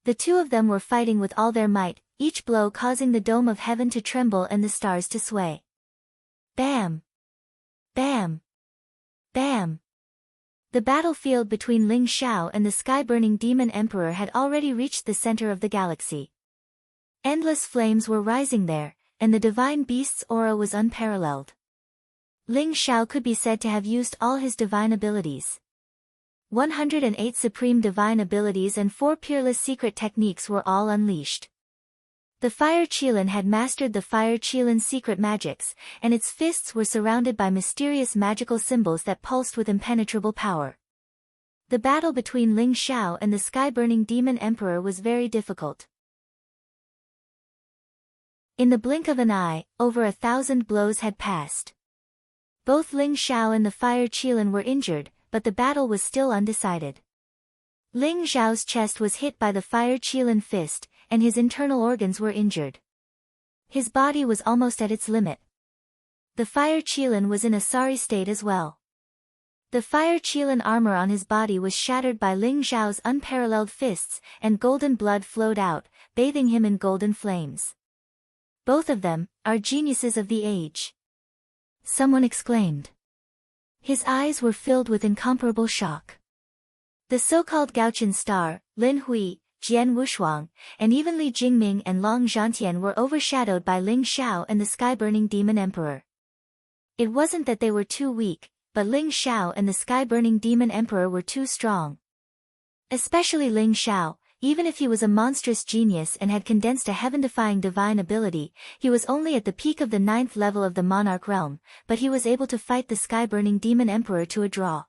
The two of them were fighting with all their might, each blow causing the dome of heaven to tremble and the stars to sway. Bam! Bam! Bam! The battlefield between Ling Xiao and the sky-burning demon emperor had already reached the center of the galaxy. Endless flames were rising there, and the divine beast's aura was unparalleled. Ling Xiao could be said to have used all his divine abilities. 108 supreme divine abilities and 4 peerless secret techniques were all unleashed. The fire Qilin had mastered the fire Qilin's secret magics, and its fists were surrounded by mysterious magical symbols that pulsed with impenetrable power. The battle between Ling Xiao and the sky-burning demon emperor was very difficult. In the blink of an eye, over 1,000 blows had passed. Both Ling Xiao and the fire Qilin were injured, but the battle was still undecided. Ling Xiao's chest was hit by the fire Qilin fist, and his internal organs were injured. His body was almost at its limit. The fire Qilin was in a sorry state as well. The fire Qilin armor on his body was shattered by Ling Xiao's unparalleled fists, and golden blood flowed out, bathing him in golden flames. Both of them are geniuses of the age. Someone exclaimed. His eyes were filled with incomparable shock. The so-called Gaochen star, Lin Hui, Jian Wushuang, and even Li Jingming and Long Zhantian were overshadowed by Ling Xiao and the sky-burning demon emperor. It wasn't that they were too weak, but Ling Xiao and the sky-burning demon emperor were too strong. Especially Ling Xiao, even if he was a monstrous genius and had condensed a heaven-defying divine ability, he was only at the peak of the 9th level of the monarch realm, but he was able to fight the sky-burning demon emperor to a draw.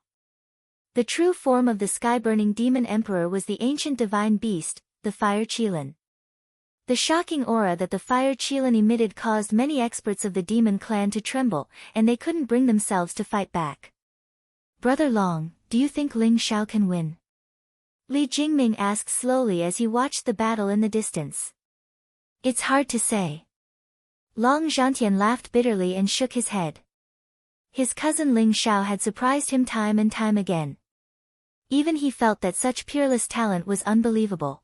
The true form of the sky-burning demon emperor was the ancient divine beast, the fire Qilin. The shocking aura that the fire Qilin emitted caused many experts of the demon clan to tremble, and they couldn't bring themselves to fight back. Brother Long, do you think Ling Xiao can win? Li Jingming asked slowly as he watched the battle in the distance. It's hard to say. Long Zhantian laughed bitterly and shook his head. His cousin Ling Xiao had surprised him time and time again. Even he felt that such peerless talent was unbelievable.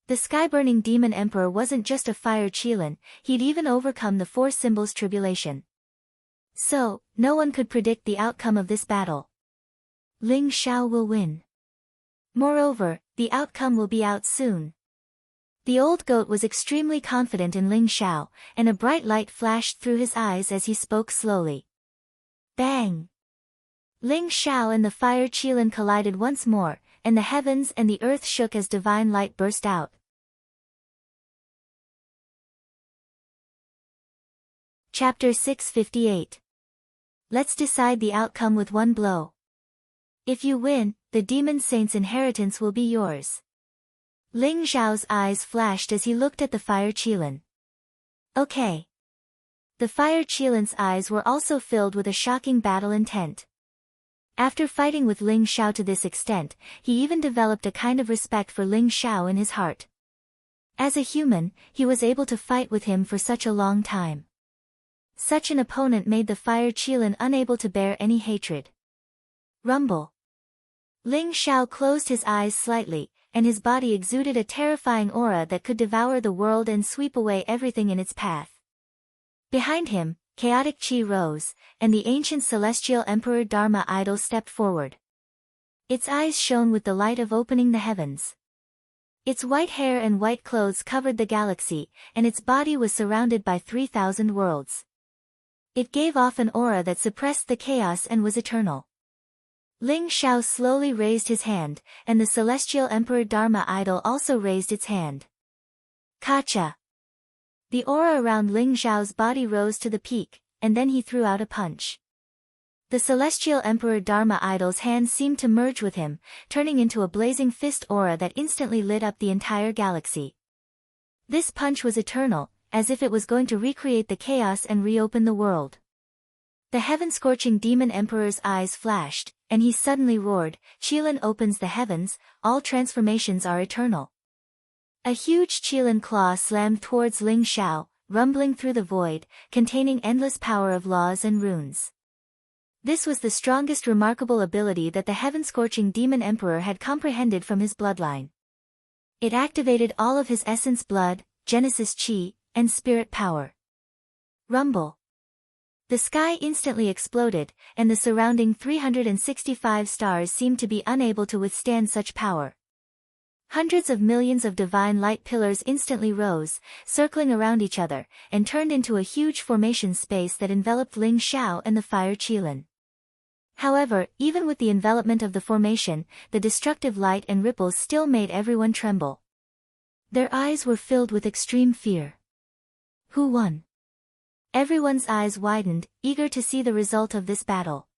The sky-burning demon emperor wasn't just a fire Qilin, he'd even overcome the 4 symbols tribulation. So, no one could predict the outcome of this battle. Ling Xiao will win. Moreover, the outcome will be out soon. The old goat was extremely confident in Ling Xiao, and a bright light flashed through his eyes as he spoke slowly. Bang! Ling Xiao and the fire Qilin collided once more, and the heavens and the earth shook as divine light burst out. Chapter 658. Let's decide the outcome with one blow. If you win, the demon saint's inheritance will be yours. Ling Xiao's eyes flashed as he looked at the fire Qilin. Okay. The fire Qilin's eyes were also filled with a shocking battle intent. After fighting with Ling Xiao to this extent, he even developed a kind of respect for Ling Xiao in his heart. As a human, he was able to fight with him for such a long time. Such an opponent made the fire Qilin unable to bear any hatred. Rumble. Ling Xiao closed his eyes slightly, and his body exuded a terrifying aura that could devour the world and sweep away everything in its path. Behind him, chaotic chi rose, and the ancient celestial emperor Dharma idol stepped forward. Its eyes shone with the light of opening the heavens. Its white hair and white clothes covered the galaxy, and its body was surrounded by 3,000 worlds. It gave off an aura that suppressed the chaos and was eternal. Ling Xiao slowly raised his hand, and the celestial emperor Dharma idol also raised its hand. Kacha! The aura around Ling Xiao's body rose to the peak, and then he threw out a punch. The celestial emperor Dharma idol's hand seemed to merge with him, turning into a blazing fist aura that instantly lit up the entire galaxy. This punch was eternal, as if it was going to recreate the chaos and reopen the world. The heaven-scorching demon emperor's eyes flashed, and he suddenly roared, Qilin opens the heavens, all transformations are eternal. A huge Qilin claw slammed towards Ling Xiao, rumbling through the void, containing endless power of laws and runes. This was the strongest remarkable ability that the heaven-scorching demon emperor had comprehended from his bloodline. It activated all of his essence blood, Genesis Qi, and spirit power. Rumble. The sky instantly exploded, and the surrounding 365 stars seemed to be unable to withstand such power. Hundreds of millions of divine light pillars instantly rose, circling around each other, and turned into a huge formation space that enveloped Ling Xiao and the fire Qilin. However, even with the envelopment of the formation, the destructive light and ripples still made everyone tremble. Their eyes were filled with extreme fear. Who won? Everyone's eyes widened, eager to see the result of this battle.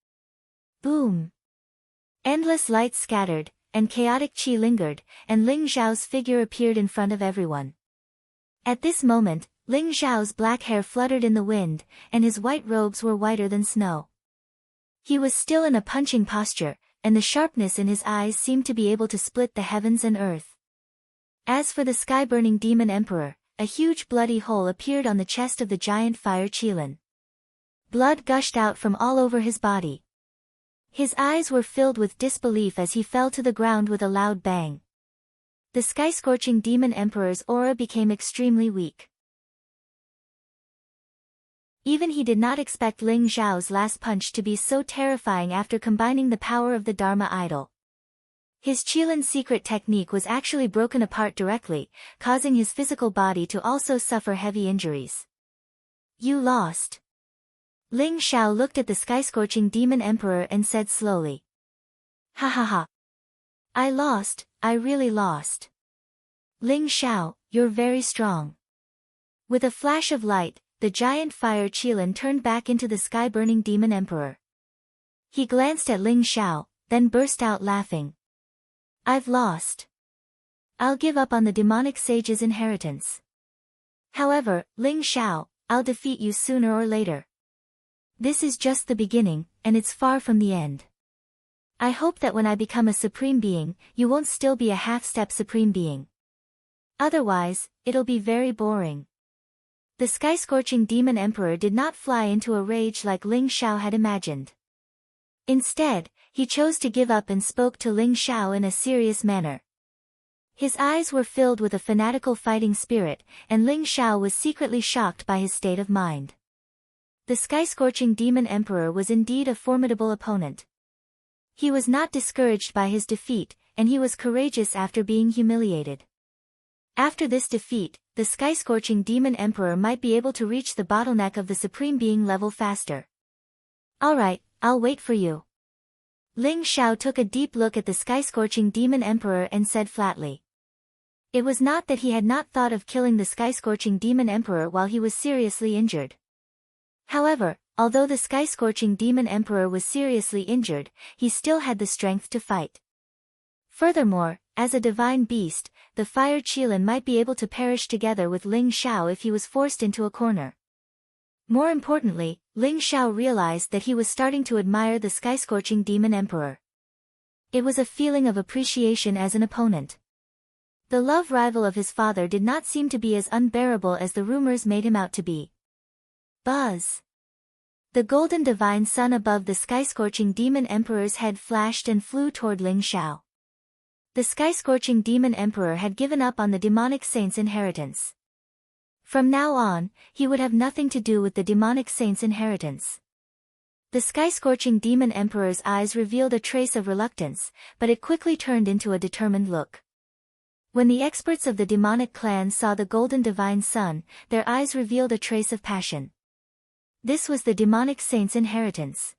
Boom! Endless light scattered, and chaotic chi lingered, and Ling Xiao's figure appeared in front of everyone. At this moment, Ling Xiao's black hair fluttered in the wind, and his white robes were whiter than snow. He was still in a punching posture, and the sharpness in his eyes seemed to be able to split the heavens and earth. As for the sky-burning demon emperor, a huge bloody hole appeared on the chest of the giant fire Qilin. Blood gushed out from all over his body. His eyes were filled with disbelief as he fell to the ground with a loud bang. The sky-scorching demon emperor's aura became extremely weak. Even he did not expect Ling Zhao's last punch to be so terrifying after combining the power of the Dharma idol. His Qilin's secret technique was actually broken apart directly, causing his physical body to also suffer heavy injuries. You lost. Ling Zhao looked at the sky-scorching demon emperor and said slowly. Ha ha ha. I lost, I really lost. Ling Zhao, you're very strong. With a flash of light, the giant fire Qilin turned back into the sky-burning demon emperor. He glanced at Ling Zhao, then burst out laughing. I've lost. I'll give up on the demonic sage's inheritance. However, Ling Zhao, I'll defeat you sooner or later. This is just the beginning, and it's far from the end. I hope that when I become a supreme being, you won't still be a half-step supreme being. Otherwise, it'll be very boring. The sky-scorching demon emperor did not fly into a rage like Ling Zhao had imagined. Instead, he chose to give up and spoke to Ling Zhao in a serious manner. His eyes were filled with a fanatical fighting spirit, and Ling Zhao was secretly shocked by his state of mind. The sky-scorching demon emperor was indeed a formidable opponent. He was not discouraged by his defeat, and he was courageous after being humiliated. After this defeat, the sky-scorching demon emperor might be able to reach the bottleneck of the supreme being level faster. Alright, I'll wait for you. Ling Zhao took a deep look at the sky-scorching demon emperor and said flatly. It was not that he had not thought of killing the sky-scorching demon emperor while he was seriously injured. However, although the sky-scorching demon emperor was seriously injured, he still had the strength to fight. Furthermore, as a divine beast, the fire Qilin might be able to perish together with Ling Zhao if he was forced into a corner. More importantly, Ling Zhao realized that he was starting to admire the sky-scorching demon emperor. It was a feeling of appreciation as an opponent. The love rival of his father did not seem to be as unbearable as the rumors made him out to be. Buzz! The golden divine sun above the sky-scorching demon emperor's head flashed and flew toward Ling Zhao. The sky-scorching demon emperor had given up on the demonic saint's inheritance. From now on, he would have nothing to do with the demonic saint's inheritance. The sky-scorching demon emperor's eyes revealed a trace of reluctance, but it quickly turned into a determined look. When the experts of the demonic clan saw the golden divine sun, their eyes revealed a trace of passion. This was the demonic saint's inheritance.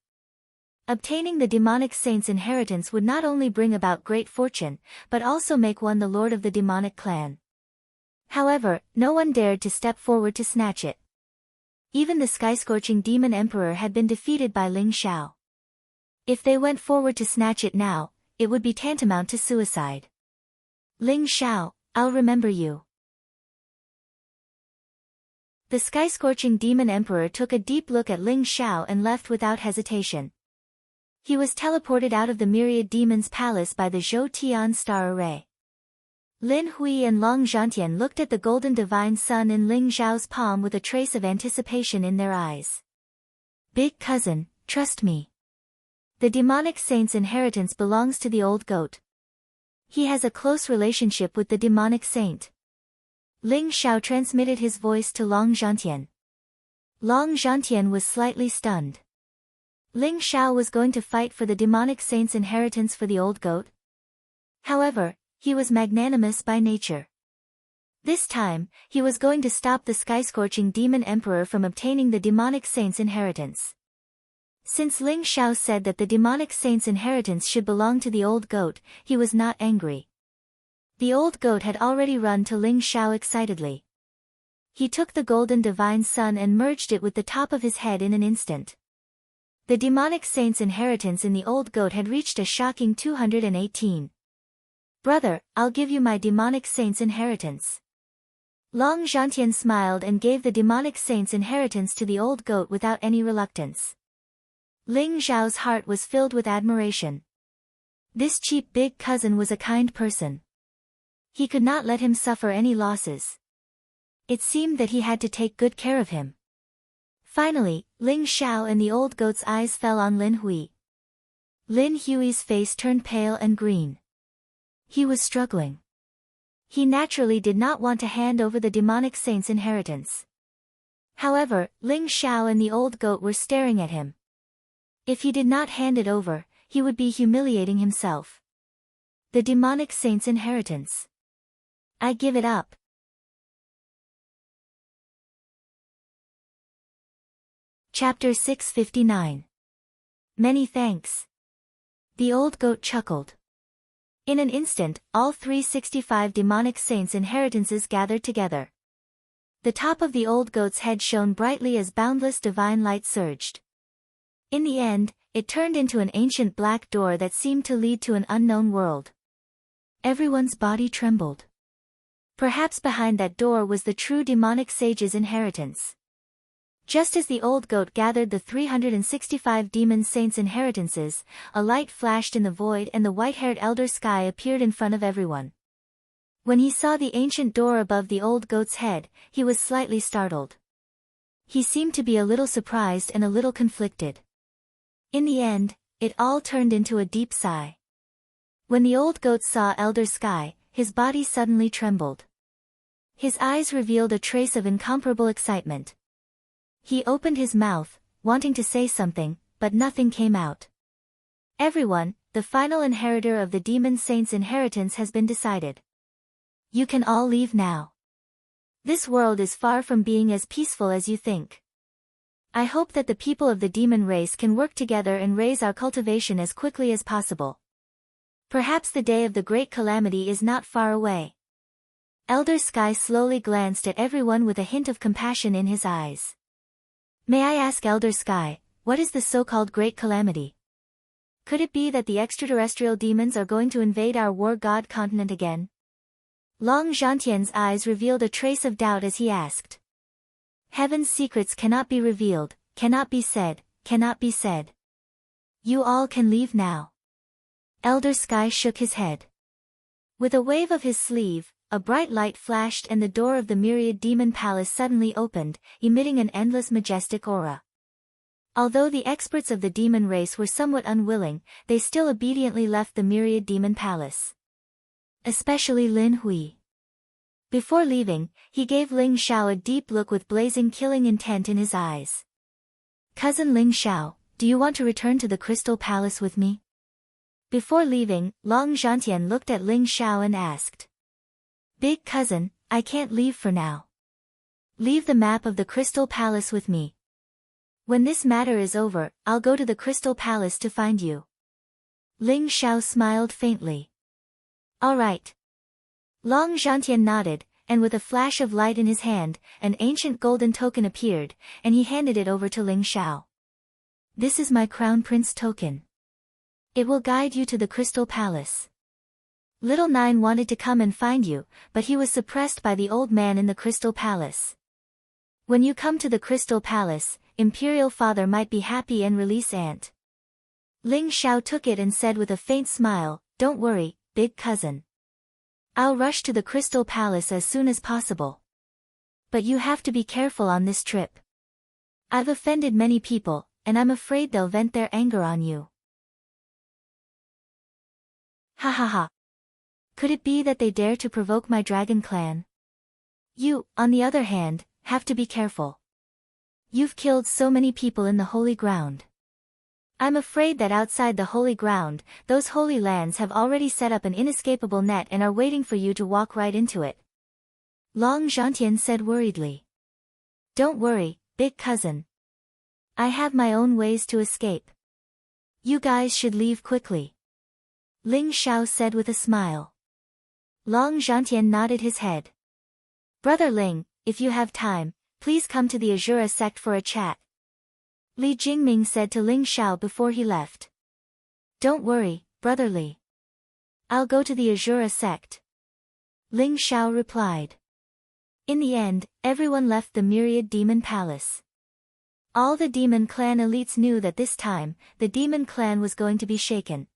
Obtaining the demonic saint's inheritance would not only bring about great fortune, but also make one the lord of the demonic clan. However, no one dared to step forward to snatch it. Even the sky-scorching demon emperor had been defeated by Ling Zhao. If they went forward to snatch it now, it would be tantamount to suicide. Ling Zhao, I'll remember you. The sky-scorching demon emperor took a deep look at Ling Zhao and left without hesitation. He was teleported out of the myriad demons' palace by the Zhou Tian star array. Lin Hui and Long Zhantian looked at the golden divine sun in Ling Zhao's palm with a trace of anticipation in their eyes. Big cousin, trust me. The demonic saint's inheritance belongs to the old goat. He has a close relationship with the demonic saint. Ling Zhao transmitted his voice to Long Zhantian. Long Zhantian was slightly stunned. Ling Zhao was going to fight for the demonic saint's inheritance for the old goat? However, he was magnanimous by nature. This time, he was going to stop the sky-scorching demon emperor from obtaining the demonic saint's inheritance. Since Ling Zhao said that the demonic saint's inheritance should belong to the old goat, he was not angry. The old goat had already run to Ling Zhao excitedly. He took the golden divine sun and merged it with the top of his head in an instant. The demonic saint's inheritance in the old goat had reached a shocking 218. Brother, I'll give you my demonic saint's inheritance. Long Zhantian smiled and gave the demonic saint's inheritance to the old goat without any reluctance. Ling Xiao's heart was filled with admiration. This cheap big cousin was a kind person. He could not let him suffer any losses. It seemed that he had to take good care of him. Finally, Ling Xiao and the old goat's eyes fell on Lin Hui. Lin Hui's face turned pale and green. He was struggling. He naturally did not want to hand over the demonic saint's inheritance. However, Ling Xiao and the old goat were staring at him. If he did not hand it over, he would be humiliating himself. The demonic saint's inheritance. I give it up. Chapter 659. Many thanks. The old goat chuckled. In an instant, all 365 demonic saints' inheritances gathered together. The top of the old goat's head shone brightly as boundless divine light surged. In the end, it turned into an ancient black door that seemed to lead to an unknown world. Everyone's body trembled. Perhaps behind that door was the true demonic sage's inheritance. Just as the old goat gathered the 365 demon saints' inheritances, a light flashed in the void and the white-haired elder Sky appeared in front of everyone. When he saw the ancient door above the old goat's head, he was slightly startled. He seemed to be a little surprised and a little conflicted. In the end, it all turned into a deep sigh. When the old goat saw Elder Sky, his body suddenly trembled. His eyes revealed a trace of incomparable excitement. He opened his mouth, wanting to say something, but nothing came out. Everyone, the final inheritor of the demon saint's inheritance has been decided. You can all leave now. This world is far from being as peaceful as you think. I hope that the people of the demon race can work together and raise our cultivation as quickly as possible. Perhaps the day of the great calamity is not far away. Elder Sky slowly glanced at everyone with a hint of compassion in his eyes. May I ask Elder Sky, what is the so-called great calamity? Could it be that the extraterrestrial demons are going to invade our war god continent again? Long Zhantian's eyes revealed a trace of doubt as he asked. Heaven's secrets cannot be revealed, cannot be said, cannot be said. You all can leave now. Elder Sky shook his head. With a wave of his sleeve, a bright light flashed and the door of the myriad demon palace suddenly opened, emitting an endless majestic aura. Although the experts of the demon race were somewhat unwilling, they still obediently left the myriad demon palace. Especially Lin Hui. Before leaving, he gave Ling Xiao a deep look with blazing killing intent in his eyes. Cousin Ling Xiao, do you want to return to the Crystal Palace with me? Before leaving, Long Zhantian looked at Ling Xiao and asked. Big cousin, I can't leave for now. Leave the map of the Crystal Palace with me. When this matter is over, I'll go to the Crystal Palace to find you. Ling Xiao smiled faintly. All right. Long Zhantian nodded, and with a flash of light in his hand, an ancient golden token appeared, and he handed it over to Ling Xiao. This is my Crown Prince token. It will guide you to the Crystal Palace. Little Nine wanted to come and find you, but he was suppressed by the old man in the Crystal Palace. When you come to the Crystal Palace, Imperial Father might be happy and release Aunt. Ling Xiao took it and said with a faint smile, Don't worry, big cousin. I'll rush to the Crystal Palace as soon as possible. But you have to be careful on this trip. I've offended many people, and I'm afraid they'll vent their anger on you. Ha ha ha. Could it be that they dare to provoke my dragon clan? You, on the other hand, have to be careful. You've killed so many people in the holy ground. I'm afraid that outside the holy ground, those holy lands have already set up an inescapable net and are waiting for you to walk right into it. Long Zhantian said worriedly. Don't worry, big cousin. I have my own ways to escape. You guys should leave quickly. Ling Xiao said with a smile. Long Zhantian nodded his head. Brother Ling, if you have time, please come to the Azura sect for a chat. Li Jingming said to Ling Xiao before he left. Don't worry, Brother Li. I'll go to the Azura sect. Ling Xiao replied. In the end, everyone left the myriad demon palace. All the demon clan elites knew that this time, the demon clan was going to be shaken.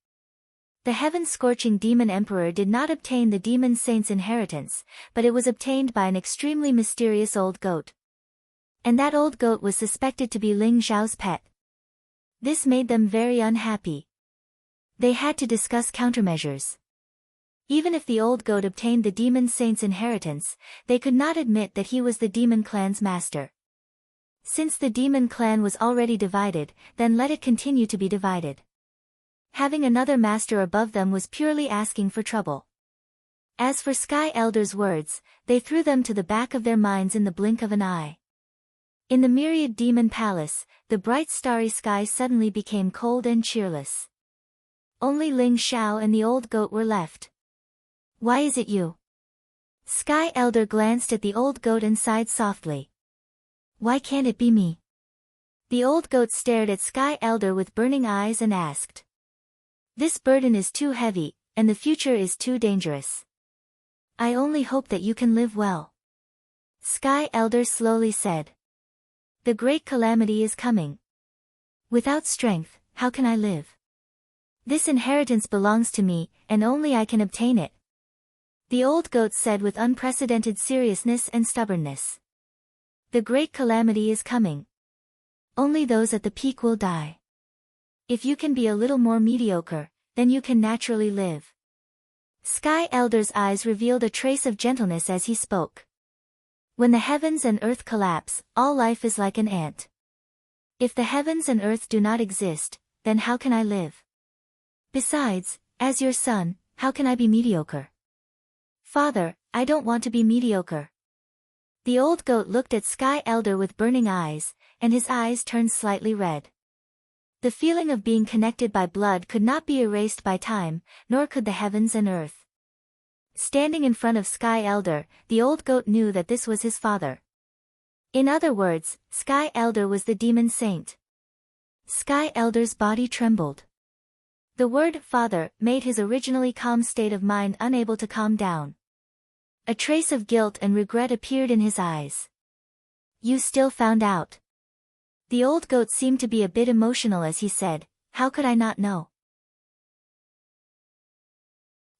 The heaven-scorching demon emperor did not obtain the demon saint's inheritance, but it was obtained by an extremely mysterious old goat. And that old goat was suspected to be Ling Xiao's pet. This made them very unhappy. They had to discuss countermeasures. Even if the old goat obtained the demon saint's inheritance, they could not admit that he was the demon clan's master. Since the demon clan was already divided, then let it continue to be divided. Having another master above them was purely asking for trouble. As for Sky Elder's words, they threw them to the back of their minds in the blink of an eye. In the myriad demon palace, the bright starry sky suddenly became cold and cheerless. Only Ling Xiao and the old goat were left. Why is it you? Sky Elder glanced at the old goat and sighed softly. Why can't it be me? The old goat stared at Sky Elder with burning eyes and asked. This burden is too heavy, and the future is too dangerous. I only hope that you can live well. Sky Elder slowly said. The great calamity is coming. Without strength, how can I live? This inheritance belongs to me, and only I can obtain it. The old goat said with unprecedented seriousness and stubbornness. The great calamity is coming. Only those at the peak will die. If you can be a little more mediocre, then you can naturally live. Sky Elder's eyes revealed a trace of gentleness as he spoke. When the heavens and earth collapse, all life is like an ant. If the heavens and earth do not exist, then how can I live? Besides, as your son, how can I be mediocre? Father, I don't want to be mediocre. The old goat looked at Sky Elder with burning eyes, and his eyes turned slightly red. The feeling of being connected by blood could not be erased by time, nor could the heavens and earth. Standing in front of Sky Elder, the old goat knew that this was his father. In other words, Sky Elder was the demon saint. Sky Elder's body trembled. The word father made his originally calm state of mind unable to calm down. A trace of guilt and regret appeared in his eyes. You still found out. The old goat seemed to be a bit emotional as he said, how could I not know?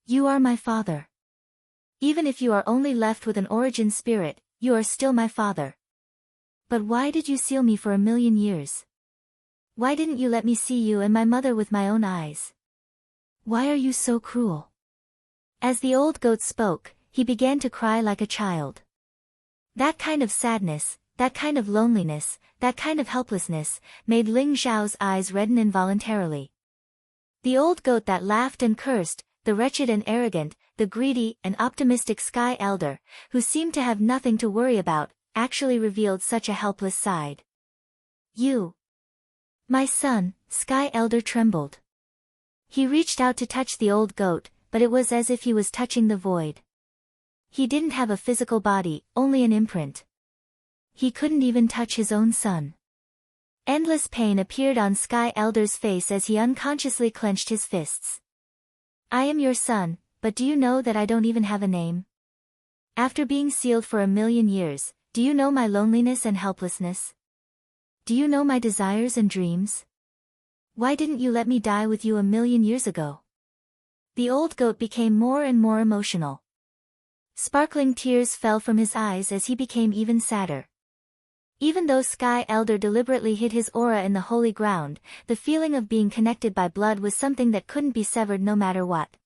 You are my father. Even if you are only left with an origin spirit, you are still my father. But why did you seal me for 1,000,000 years? Why didn't you let me see you and my mother with my own eyes? Why are you so cruel? As the old goat spoke, he began to cry like a child. That kind of sadness, that kind of loneliness, that kind of helplessness, made Ling Xiao's eyes redden involuntarily. The old goat that laughed and cursed, the wretched and arrogant, the greedy and optimistic Sky Elder, who seemed to have nothing to worry about, actually revealed such a helpless side. You. My son, Sky Elder trembled. He reached out to touch the old goat, but it was as if he was touching the void. He didn't have a physical body, only an imprint. He couldn't even touch his own son. Endless pain appeared on Sky Elder's face as he unconsciously clenched his fists. I am your son, but do you know that I don't even have a name? After being sealed for 1,000,000 years, do you know my loneliness and helplessness? Do you know my desires and dreams? Why didn't you let me die with you 1,000,000 years ago? The old goat became more and more emotional. Sparkling tears fell from his eyes as he became even sadder. Even though Sky Elder deliberately hid his aura in the holy ground, the feeling of being connected by blood was something that couldn't be severed no matter what.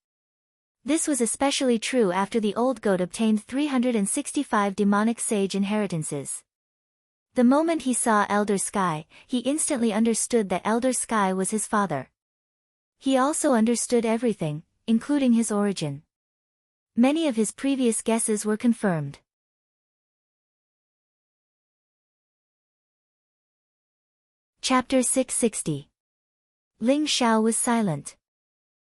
This was especially true after the old goat obtained 365 demonic sage inheritances. The moment he saw Elder Sky, he instantly understood that Elder Sky was his father. He also understood everything, including his origin. Many of his previous guesses were confirmed. Chapter 660. Ling Xiao was silent.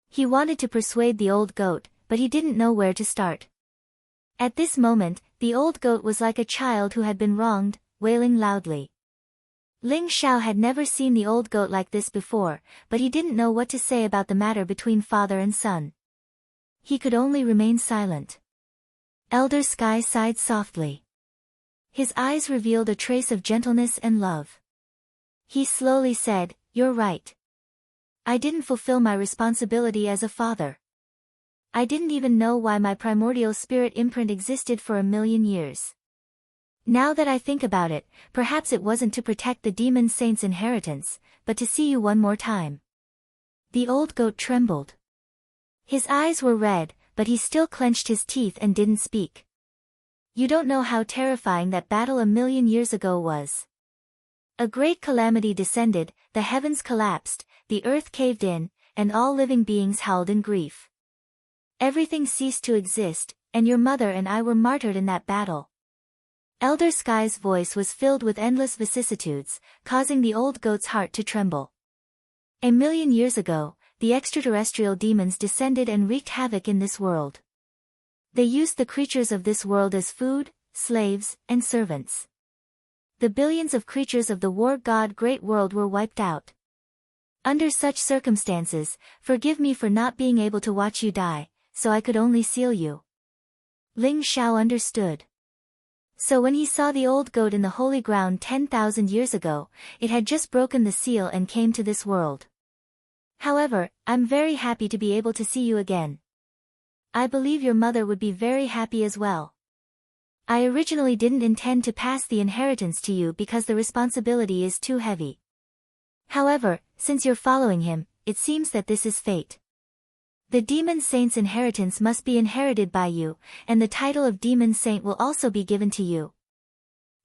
He wanted to persuade the old goat, but he didn't know where to start. At this moment, the old goat was like a child who had been wronged, wailing loudly. Ling Xiao had never seen the old goat like this before, but he didn't know what to say about the matter between father and son. He could only remain silent. Elder Sky sighed softly. His eyes revealed a trace of gentleness and love. He slowly said, "You're right. I didn't fulfill my responsibility as a father. I didn't even know why my primordial spirit imprint existed for 1,000,000 years. Now that I think about it, perhaps it wasn't to protect the demon saint's inheritance, but to see you one more time." The old goat trembled. His eyes were red, but he still clenched his teeth and didn't speak. You don't know how terrifying that battle 1,000,000 years ago was. A great calamity descended, the heavens collapsed, the earth caved in, and all living beings howled in grief. Everything ceased to exist, and your mother and I were martyred in that battle. Elder Sky's voice was filled with endless vicissitudes, causing the old goat's heart to tremble. 1,000,000 years ago, the extraterrestrial demons descended and wreaked havoc in this world. They used the creatures of this world as food, slaves, and servants. The billions of creatures of the war god Great World were wiped out. Under such circumstances, forgive me for not being able to watch you die, so I could only seal you. Ling Xiao understood. So when he saw the old goat in the holy ground 10,000 years ago, it had just broken the seal and came to this world. However, I'm very happy to be able to see you again. I believe your mother would be very happy as well. I originally didn't intend to pass the inheritance to you because the responsibility is too heavy. However, since you're following him, it seems that this is fate. The demon saint's inheritance must be inherited by you, and the title of demon saint will also be given to you.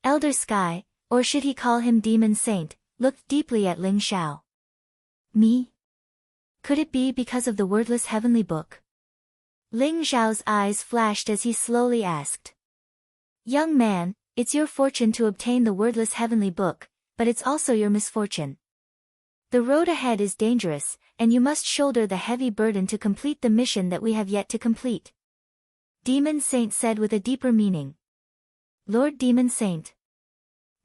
Elder Sky, or should he call him demon saint, looked deeply at Ling Xiao. Me? Could it be because of the wordless heavenly book? Ling Xiao's eyes flashed as he slowly asked. Young man, it's your fortune to obtain the wordless heavenly book, but it's also your misfortune. The road ahead is dangerous, and you must shoulder the heavy burden to complete the mission that we have yet to complete. Demon Saint said with a deeper meaning. Lord Demon Saint.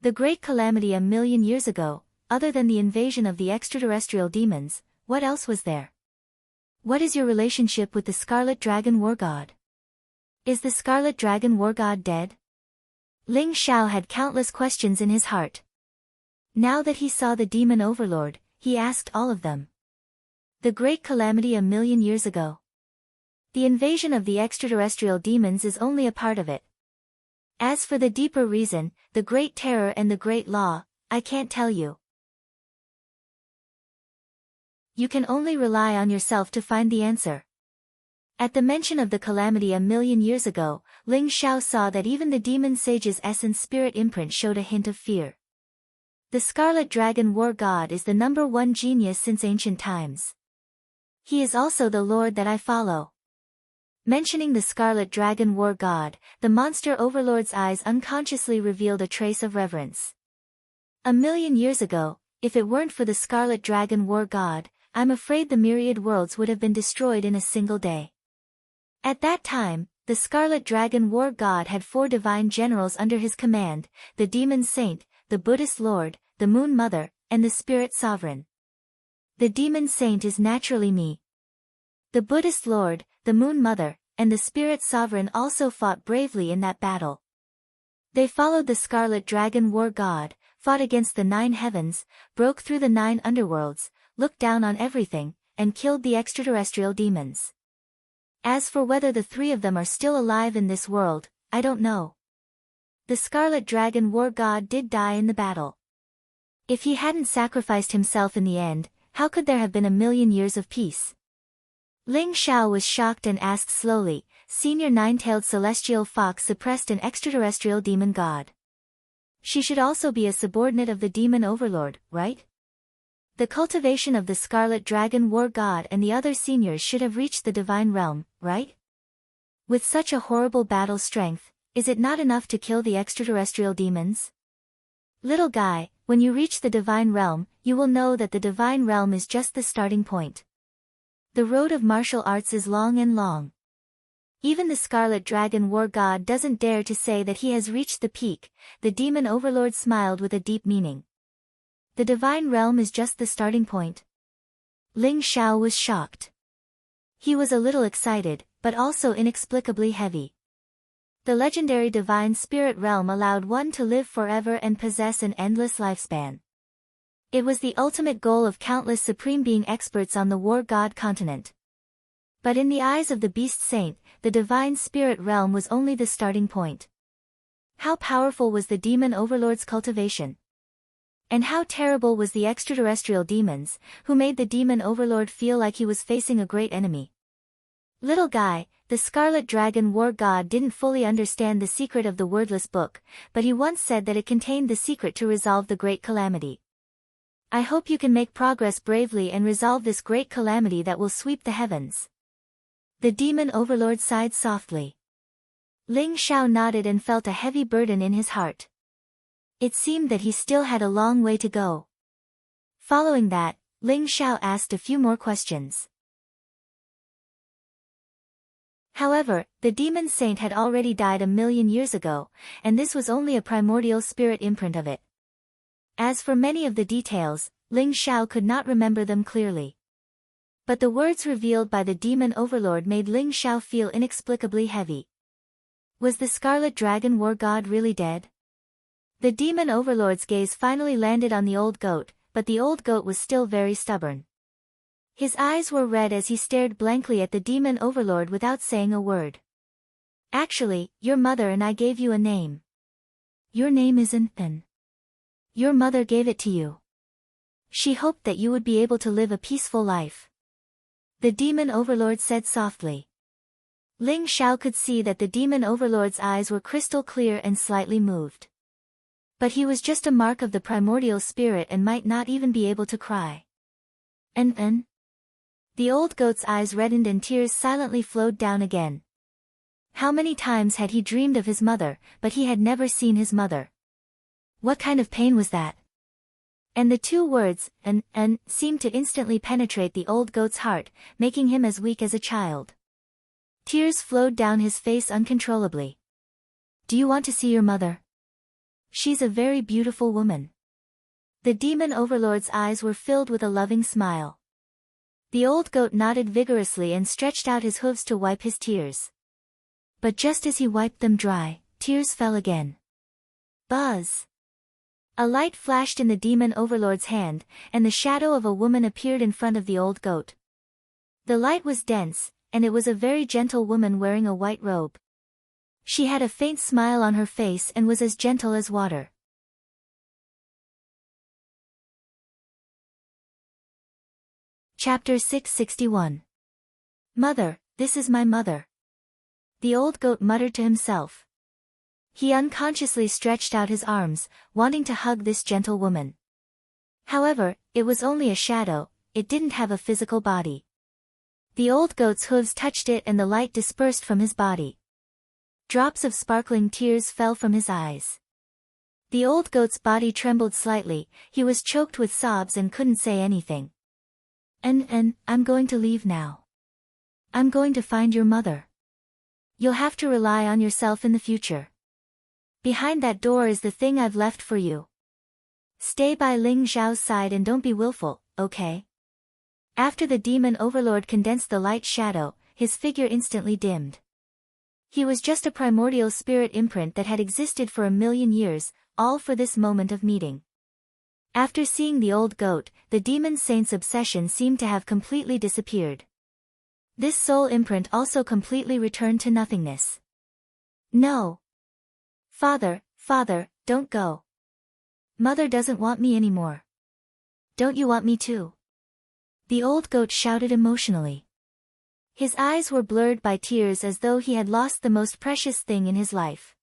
The great calamity 1,000,000 years ago, other than the invasion of the extraterrestrial demons, what else was there? What is your relationship with the Scarlet Dragon War God? Is the Scarlet Dragon War God dead? Ling Xiao had countless questions in his heart. Now that he saw the demon overlord, he asked all of them. The great calamity 1,000,000 years ago. The invasion of the extraterrestrial demons is only a part of it. As for the deeper reason, the great terror and the great law, I can't tell you. You can only rely on yourself to find the answer. At the mention of the calamity 1,000,000 years ago, Ling Xiao saw that even the demon sage's essence spirit imprint showed a hint of fear. The Scarlet Dragon War God is the #1 genius since ancient times. He is also the Lord that I follow. Mentioning the Scarlet Dragon War God, the monster overlord's eyes unconsciously revealed a trace of reverence. 1,000,000 years ago, if it weren't for the Scarlet Dragon War God, I'm afraid the myriad worlds would have been destroyed in a single day. At that time, the Scarlet Dragon War God had 4 divine generals under his command, the Demon Saint, the Buddhist Lord, the Moon Mother, and the Spirit Sovereign. The Demon Saint is naturally me. The Buddhist Lord, the Moon Mother, and the Spirit Sovereign also fought bravely in that battle. They followed the Scarlet Dragon War God, fought against the 9 heavens, broke through the 9 underworlds, looked down on everything, and killed the extraterrestrial demons. As for whether the 3 of them are still alive in this world, I don't know. The Scarlet Dragon War God did die in the battle. If he hadn't sacrificed himself in the end, how could there have been 1,000,000 years of peace? Ling Xiao was shocked and asked slowly, Senior Nine-Tailed Celestial Fox suppressed an extraterrestrial demon god. She should also be a subordinate of the demon overlord, right? The cultivation of the Scarlet Dragon War God and the other seniors should have reached the divine realm, right? With such a horrible battle strength, is it not enough to kill the extraterrestrial demons? Little guy, when you reach the divine realm, you will know that the divine realm is just the starting point. The road of martial arts is long and long. Even the Scarlet Dragon War God doesn't dare to say that he has reached the peak. The demon overlord smiled with a deep meaning. The divine realm is just the starting point. Ling Xiao was shocked. He was a little excited, but also inexplicably heavy. The legendary divine spirit realm allowed one to live forever and possess an endless lifespan. It was the ultimate goal of countless supreme being experts on the war god continent. But in the eyes of the beast saint, the divine spirit realm was only the starting point. How powerful was the demon overlord's cultivation? And how terrible was the extraterrestrial demons, who made the demon overlord feel like he was facing a great enemy? Little guy, the Scarlet Dragon war god didn't fully understand the secret of the wordless book, but he once said that it contained the secret to resolve the great calamity. I hope you can make progress bravely and resolve this great calamity that will sweep the heavens. The demon overlord sighed softly. Ling Xiao nodded and felt a heavy burden in his heart. It seemed that he still had a long way to go. Following that, Ling Xiao asked a few more questions. However, the demon saint had already died 1,000,000 years ago, and this was only a primordial spirit imprint of it. As for many of the details, Ling Xiao could not remember them clearly. But the words revealed by the demon overlord made Ling Xiao feel inexplicably heavy. Was the Scarlet Dragon war god really dead? The demon overlord's gaze finally landed on the old goat, but the old goat was still very stubborn. His eyes were red as he stared blankly at the demon overlord without saying a word. Actually, your mother and I gave you a name. Your name isn't Pen. Your mother gave it to you. She hoped that you would be able to live a peaceful life. The demon overlord said softly. Ling Xiao could see that the demon overlord's eyes were crystal clear and slightly moved. But he was just a mark of the primordial spirit and might not even be able to cry. And? The old goat's eyes reddened and tears silently flowed down again. How many times had he dreamed of his mother, but he had never seen his mother. What kind of pain was that? And the two words, and, seemed to instantly penetrate the old goat's heart, making him as weak as a child. Tears flowed down his face uncontrollably. Do you want to see your mother? She's a very beautiful woman. The demon overlord's eyes were filled with a loving smile. The old goat nodded vigorously and stretched out his hooves to wipe his tears. But just as he wiped them dry, tears fell again. Buzz! A light flashed in the demon overlord's hand, and the shadow of a woman appeared in front of the old goat. The light was dense, and it was a very gentle woman wearing a white robe. She had a faint smile on her face and was as gentle as water. Chapter 661. Mother, this is my mother. The old goat muttered to himself. He unconsciously stretched out his arms, wanting to hug this gentle woman. However, it was only a shadow, it didn't have a physical body. The old goat's hooves touched it and the light dispersed from his body. Drops of sparkling tears fell from his eyes. The old goat's body trembled slightly, he was choked with sobs and couldn't say anything. And, I'm going to leave now. I'm going to find your mother. You'll have to rely on yourself in the future. Behind that door is the thing I've left for you. Stay by Ling Xiao's side and don't be willful, okay? After the demon overlord condensed the light shadow, his figure instantly dimmed. He was just a primordial spirit imprint that had existed for 1,000,000 years, all for this moment of meeting. After seeing the old goat, the demon saint's obsession seemed to have completely disappeared. This soul imprint also completely returned to nothingness. No. Father, don't go. Mother doesn't want me anymore. Don't you want me too? The old goat shouted emotionally. His eyes were blurred by tears as though he had lost the most precious thing in his life.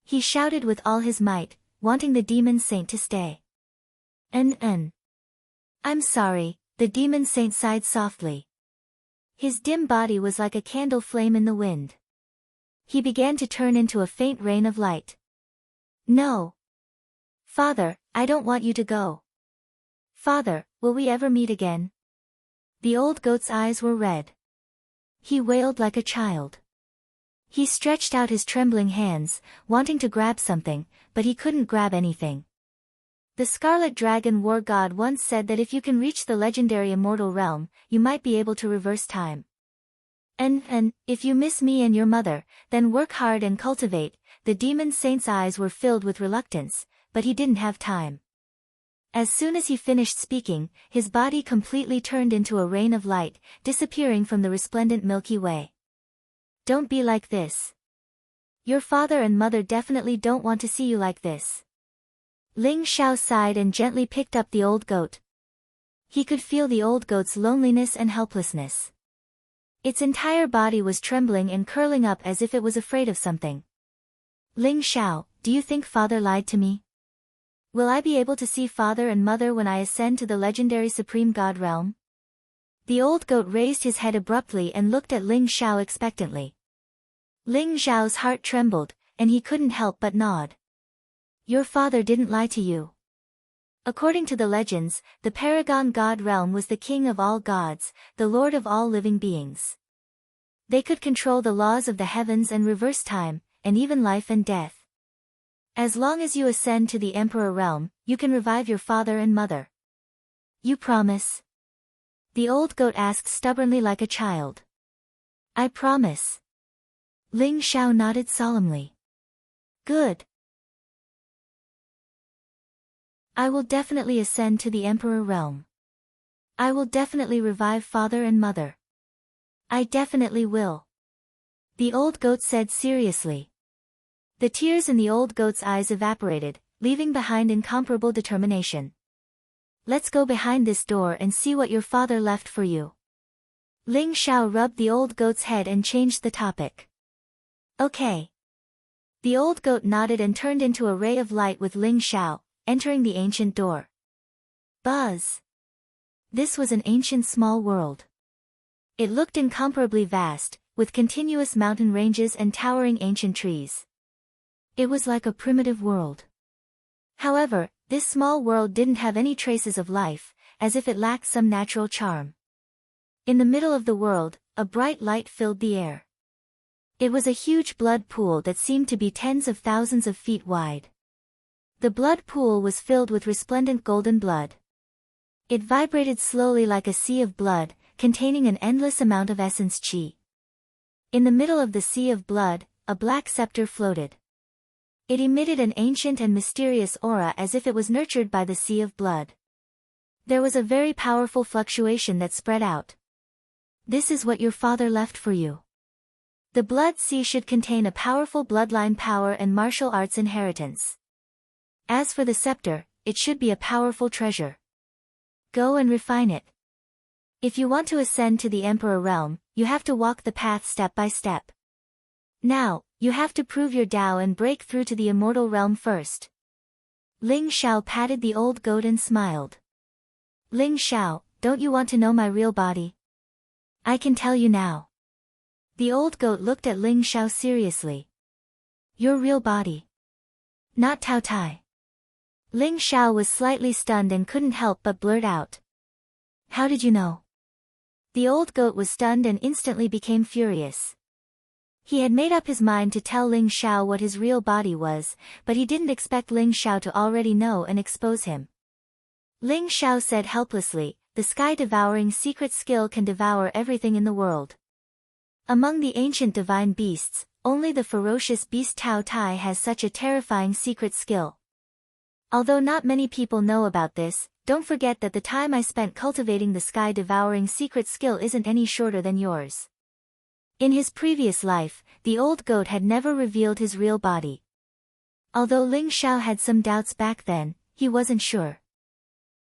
He shouted with all his might, wanting the demon saint to stay. I'm sorry, the demon saint sighed softly. His dim body was like a candle flame in the wind. He began to turn into a faint rain of light. No. Father, I don't want you to go. Father, will we ever meet again? The old goat's eyes were red. He wailed like a child. He stretched out his trembling hands, wanting to grab something, but he couldn't grab anything. The Scarlet Dragon war god once said that if you can reach the legendary immortal realm, you might be able to reverse time. And, if you miss me and your mother, then work hard and cultivate. The demon saint's eyes were filled with reluctance, but he didn't have time. As soon as he finished speaking, his body completely turned into a rain of light, disappearing from the resplendent Milky Way. Don't be like this. Your father and mother definitely don't want to see you like this. Ling Xiao sighed and gently picked up the old goat. He could feel the old goat's loneliness and helplessness. Its entire body was trembling and curling up as if it was afraid of something. Ling Xiao, do you think father lied to me? Will I be able to see father and mother when I ascend to the legendary Supreme God realm? The old goat raised his head abruptly and looked at Ling Xiao expectantly. Ling Xiao's heart trembled, and he couldn't help but nod. Your father didn't lie to you. According to the legends, the Paragon God realm was the king of all gods, the lord of all living beings. They could control the laws of the heavens and reverse time, and even life and death. As long as you ascend to the Emperor realm, you can revive your father and mother. You promise? The old goat asked stubbornly like a child. I promise. Ling Xiao nodded solemnly. Good. I will definitely ascend to the Emperor realm. I will definitely revive father and mother. I definitely will. The old goat said seriously. The tears in the old goat's eyes evaporated, leaving behind incomparable determination. Let's go behind this door and see what your father left for you. Ling Xiao rubbed the old goat's head and changed the topic. Okay. The old goat nodded and turned into a ray of light with Ling Xiao, entering the ancient door. Buzz! This was an ancient small world. It looked incomparably vast, with continuous mountain ranges and towering ancient trees. It was like a primitive world. However, this small world didn't have any traces of life, as if it lacked some natural charm. In the middle of the world, a bright light filled the air. It was a huge blood pool that seemed to be tens of thousands of feet wide. The blood pool was filled with resplendent golden blood. It vibrated slowly like a sea of blood, containing an endless amount of essence qi. In the middle of the sea of blood, a black scepter floated. It emitted an ancient and mysterious aura as if it was nurtured by the sea of blood. There was a very powerful fluctuation that spread out. This is what your father left for you. The blood sea should contain a powerful bloodline power and martial arts inheritance. As for the scepter, it should be a powerful treasure. Go and refine it. If you want to ascend to the Emperor realm, you have to walk the path step by step. Now, you have to prove your Tao and break through to the immortal realm first. Ling Xiao patted the old goat and smiled. Ling Xiao, don't you want to know my real body? I can tell you now. The old goat looked at Ling Xiao seriously. Your real body. Not Tao Tai. Ling Xiao was slightly stunned and couldn't help but blurt out. How did you know? The old goat was stunned and instantly became furious. He had made up his mind to tell Ling Xiao what his real body was, but he didn't expect Ling Xiao to already know and expose him. Ling Xiao said helplessly, the sky-devouring secret skill can devour everything in the world. Among the ancient divine beasts, only the ferocious beast Tao Tai has such a terrifying secret skill. Although not many people know about this, don't forget that the time I spent cultivating the sky-devouring secret skill isn't any shorter than yours. In his previous life, the old goat had never revealed his real body. Although Ling Xiao had some doubts back then, he wasn't sure.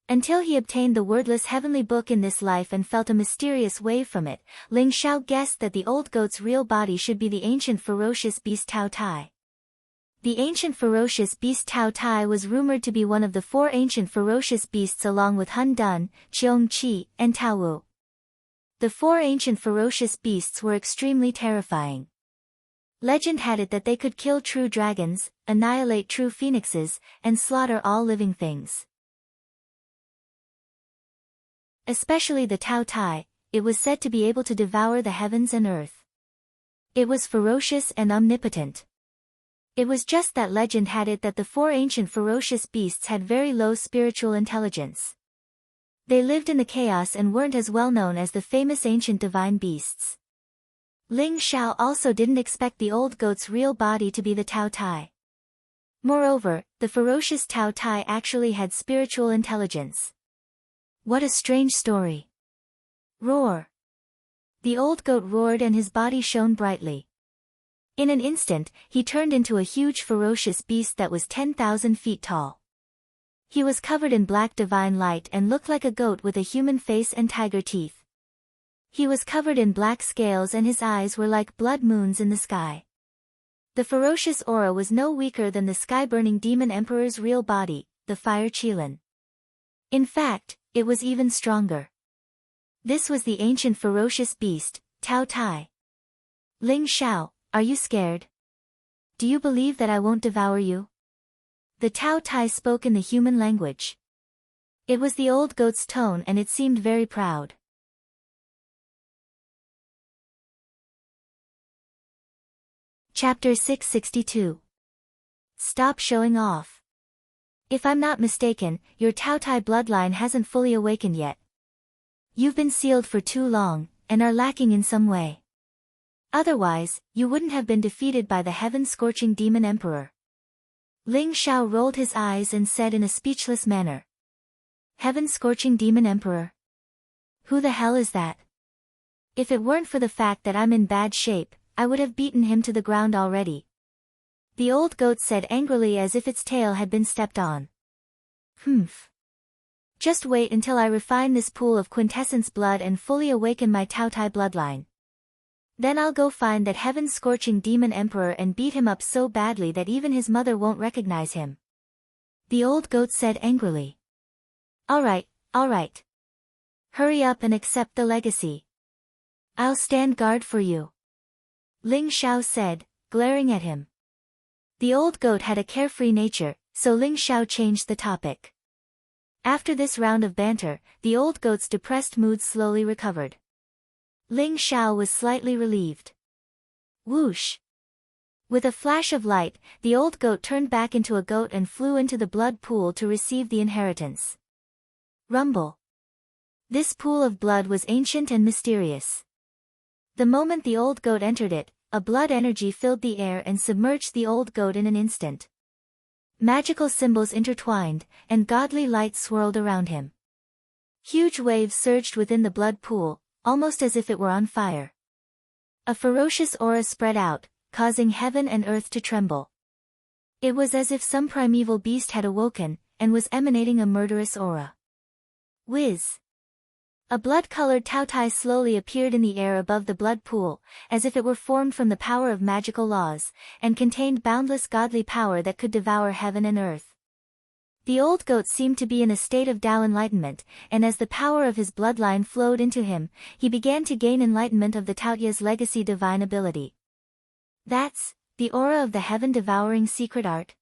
Until he obtained the wordless heavenly book in this life and felt a mysterious wave from it, Ling Xiao guessed that the old goat's real body should be the ancient ferocious beast Tao Tai. The ancient ferocious beast Tao Tai was rumored to be one of the 4 ancient ferocious beasts along with Hun Dun, Cheong Qi, and Tao Wu. The 4 ancient ferocious beasts were extremely terrifying. Legend had it that they could kill true dragons, annihilate true phoenixes, and slaughter all living things. Especially the Tao Tai, it was said to be able to devour the heavens and earth. It was ferocious and omnipotent. It was just that legend had it that the 4 ancient ferocious beasts had very low spiritual intelligence. They lived in the chaos and weren't as well known as the famous ancient divine beasts. Ling Xiao also didn't expect the old goat's real body to be the Tao Tai. Moreover, the ferocious Tao Tai actually had spiritual intelligence. What a strange story. Roar! The old goat roared and his body shone brightly. In an instant, he turned into a huge ferocious beast that was 10,000 feet tall. He was covered in black divine light and looked like a goat with a human face and tiger teeth. He was covered in black scales and his eyes were like blood moons in the sky. The ferocious aura was no weaker than the sky-burning demon emperor's real body, the fire Qilin. In fact, it was even stronger. This was the ancient ferocious beast, Tao Tai. Ling Xiao, are you scared? Do you believe that I won't devour you? The Tao Tai spoke in the human language. It was the old goat's tone and it seemed very proud. Chapter 662. Stop showing off. If I'm not mistaken, your Tao Tai bloodline hasn't fully awakened yet. You've been sealed for too long, and are lacking in some way. Otherwise, you wouldn't have been defeated by the heaven-scorching demon emperor. Ling Xiao rolled his eyes and said in a speechless manner. Heaven-scorching demon emperor? Who the hell is that? If it weren't for the fact that I'm in bad shape, I would have beaten him to the ground already. The old goat said angrily as if its tail had been stepped on. Humph. Just wait until I refine this pool of quintessence blood and fully awaken my Tao Tai bloodline. Then I'll go find that heaven-scorching demon emperor and beat him up so badly that even his mother won't recognize him. The old goat said angrily. All right. Hurry up and accept the legacy. I'll stand guard for you. Ling Xiao said, glaring at him. The old goat had a carefree nature, so Ling Xiao changed the topic. After this round of banter, the old goat's depressed mood slowly recovered. Ling Xiao was slightly relieved. Whoosh! With a flash of light, the old goat turned back into a goat and flew into the blood pool to receive the inheritance. Rumble! This pool of blood was ancient and mysterious. The moment the old goat entered it, a blood energy filled the air and submerged the old goat in an instant. Magical symbols intertwined, and godly light swirled around him. Huge waves surged within the blood pool, almost as if it were on fire. A ferocious aura spread out, causing heaven and earth to tremble. It was as if some primeval beast had awoken, and was emanating a murderous aura. Whiz! A blood-colored Tao Tai slowly appeared in the air above the blood pool, as if it were formed from the power of magical laws, and contained boundless godly power that could devour heaven and earth. The old goat seemed to be in a state of Tao enlightenment, and as the power of his bloodline flowed into him, he began to gain enlightenment of the Taoya's legacy divine ability. That's the aura of the heaven-devouring secret art.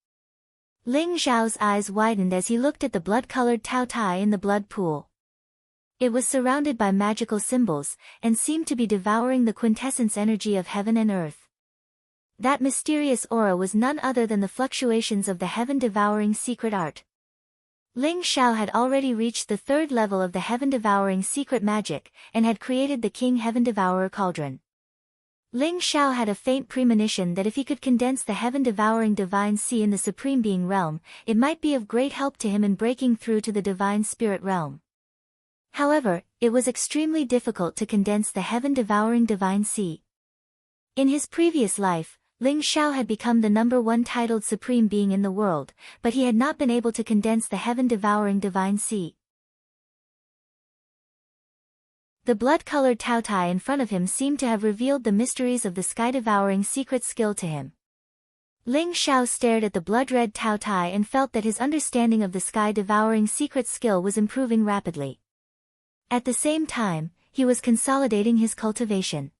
Ling Xiao's eyes widened as he looked at the blood-colored Tao Tai in the blood pool. It was surrounded by magical symbols, and seemed to be devouring the quintessence energy of heaven and earth. That mysterious aura was none other than the fluctuations of the heaven-devouring secret art. Ling Xiao had already reached the third level of the heaven-devouring secret magic, and had created the King Heaven-Devourer Cauldron. Ling Xiao had a faint premonition that if he could condense the heaven-devouring divine sea in the Supreme Being realm, it might be of great help to him in breaking through to the divine spirit realm. However, it was extremely difficult to condense the heaven-devouring divine sea. In his previous life, Ling Xiao had become the #1 titled Supreme Being in the world, but he had not been able to condense the heaven-devouring divine sea. The blood-colored Tao Tai in front of him seemed to have revealed the mysteries of the sky-devouring secret skill to him. Ling Xiao stared at the blood-red Tao Tai and felt that his understanding of the sky-devouring secret skill was improving rapidly. At the same time, he was consolidating his cultivation.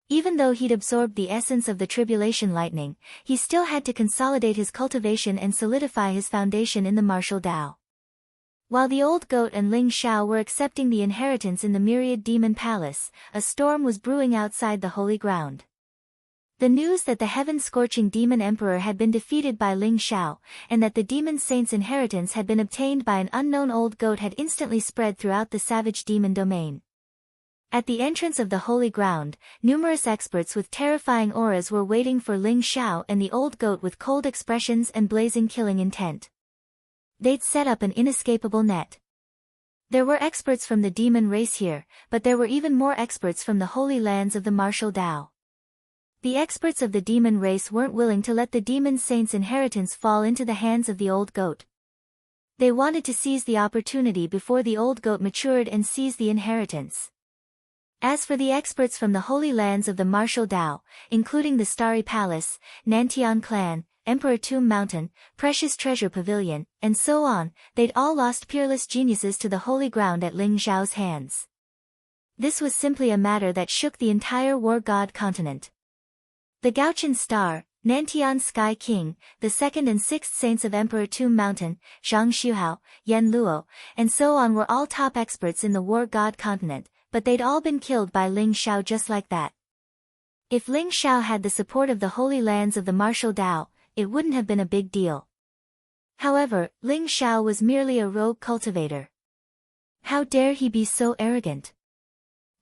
Even though he'd absorbed the essence of the tribulation lightning, he still had to consolidate his cultivation and solidify his foundation in the martial Tao. While the old goat and Ling Xiao were accepting the inheritance in the myriad demon palace, a storm was brewing outside the holy ground. The news that the heaven-scorching demon emperor had been defeated by Ling Xiao, and that the demon saint's inheritance had been obtained by an unknown old goat had instantly spread throughout the savage demon domain. At the entrance of the holy ground, numerous experts with terrifying auras were waiting for Ling Xiao and the old goat with cold expressions and blazing killing intent. They'd set up an inescapable net. There were experts from the demon race here, but there were even more experts from the holy lands of the martial Tao. The experts of the demon race weren't willing to let the demon saint's inheritance fall into the hands of the old goat. They wanted to seize the opportunity before the old goat matured and seize the inheritance. As for the experts from the holy lands of the martial Tao, including the Starry Palace, Nantian Clan, Emperor Tomb Mountain, Precious Treasure Pavilion, and so on, they'd all lost peerless geniuses to the holy ground at Ling Xiao's hands. This was simply a matter that shook the entire war god continent. The Gaochen Star, Nantian Sky King, the 2nd and 6th saints of Emperor Tomb Mountain, Zhang Xuhao, Yan Luo, and so on were all top experts in the war god continent, but they'd all been killed by Ling Xiao just like that. If Ling Xiao had the support of the holy lands of the martial Tao, it wouldn't have been a big deal. However, Ling Xiao was merely a rogue cultivator. How dare he be so arrogant?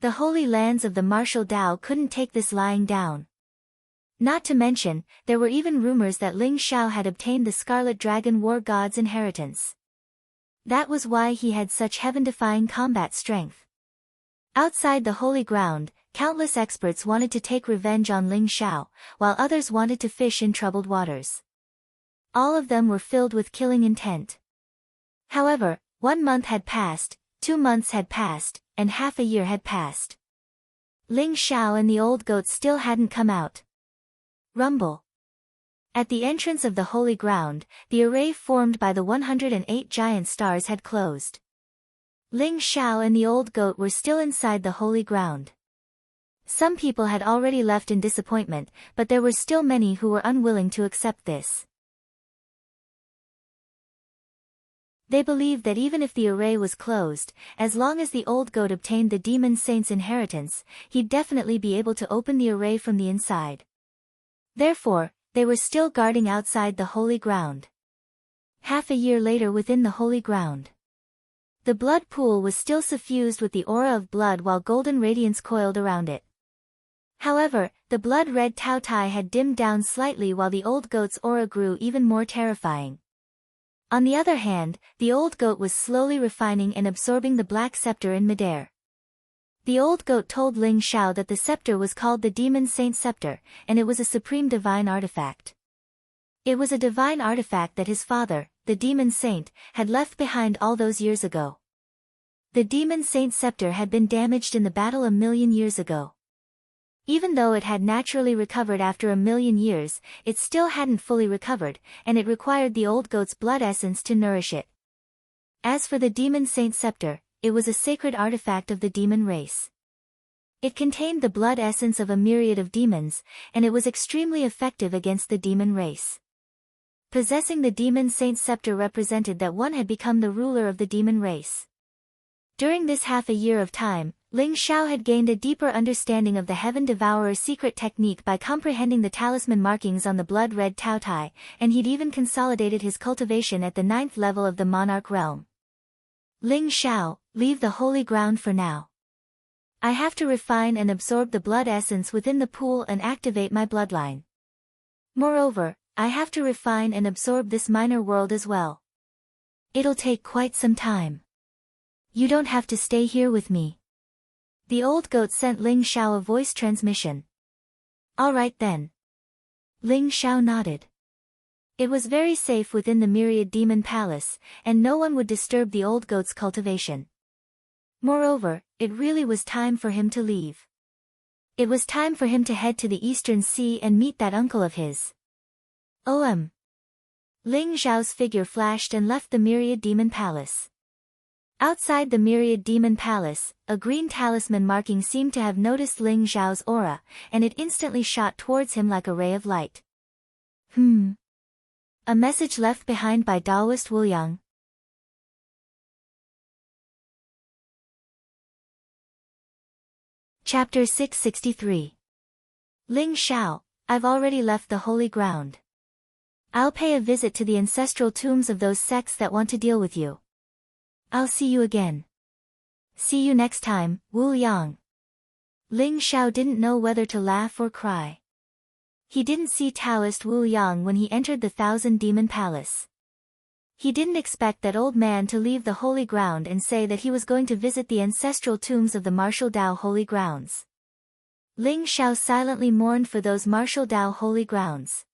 The holy lands of the martial Tao couldn't take this lying down. Not to mention, there were even rumors that Ling Xiao had obtained the Scarlet Dragon War God's inheritance. That was why he had such heaven-defying combat strength. Outside the holy ground, countless experts wanted to take revenge on Ling Xiao, while others wanted to fish in troubled waters. All of them were filled with killing intent. However, 1 month had passed, 2 months had passed, and half a year had passed. Ling Xiao and the old goat still hadn't come out. Rumble. At the entrance of the holy ground, the array formed by the 108 giant stars had closed. Ling Xiao and the old goat were still inside the holy ground. Some people had already left in disappointment, but there were still many who were unwilling to accept this. They believed that even if the array was closed, as long as the old goat obtained the demon saint's inheritance, he'd definitely be able to open the array from the inside. Therefore, they were still guarding outside the holy ground. Half a year later within the holy ground, the blood pool was still suffused with the aura of blood while golden radiance coiled around it. However, the blood-red Tao Tai had dimmed down slightly while the old goat's aura grew even more terrifying. On the other hand, the old goat was slowly refining and absorbing the black scepter in midair. The old goat told Ling Xiao that the scepter was called the Demon Saint Scepter, and it was a supreme divine artifact. It was a divine artifact that his father, the Demon Saint, had left behind all those years ago. The Demon Saint Scepter had been damaged in the battle 1,000,000 years ago. Even though it had naturally recovered after 1,000,000 years, it still hadn't fully recovered, and it required the old goat's blood essence to nourish it. As for the Demon Saint Scepter, it was a sacred artifact of the demon race. It contained the blood essence of a myriad of demons, and it was extremely effective against the demon race. Possessing the Demon Saint Scepter represented that one had become the ruler of the demon race. During this half a year of time, Ling Xiao had gained a deeper understanding of the Heaven Devourer's secret technique by comprehending the talisman markings on the blood-red Tao Tai, and he'd even consolidated his cultivation at the 9th level of the monarch realm. Ling Xiao, leave the holy ground for now. I have to refine and absorb the blood essence within the pool and activate my bloodline. Moreover, I have to refine and absorb this minor world as well. It'll take quite some time. You don't have to stay here with me. The old goat sent Ling Xiao a voice transmission. All right then. Ling Xiao nodded. It was very safe within the myriad demon palace, and no one would disturb the old goat's cultivation. Moreover, it really was time for him to leave. It was time for him to head to the Eastern Sea and meet that uncle of his. Ling Xiao's figure flashed and left the myriad demon palace. Outside the myriad demon palace, a green talisman marking seemed to have noticed Ling Xiao's aura, and it instantly shot towards him like a ray of light. A message left behind by Taoist Wu Yang. Chapter 663. Ling Xiao, I've already left the holy ground. I'll pay a visit to the ancestral tombs of those sects that want to deal with you. I'll see you again. See you next time, Wu Yang. Ling Xiao didn't know whether to laugh or cry. He didn't see Taoist Wu Yang when he entered the Thousand Demon Palace. He didn't expect that old man to leave the holy ground and say that he was going to visit the ancestral tombs of the martial Dao holy grounds. Ling Xiao silently mourned for those martial Dao holy grounds.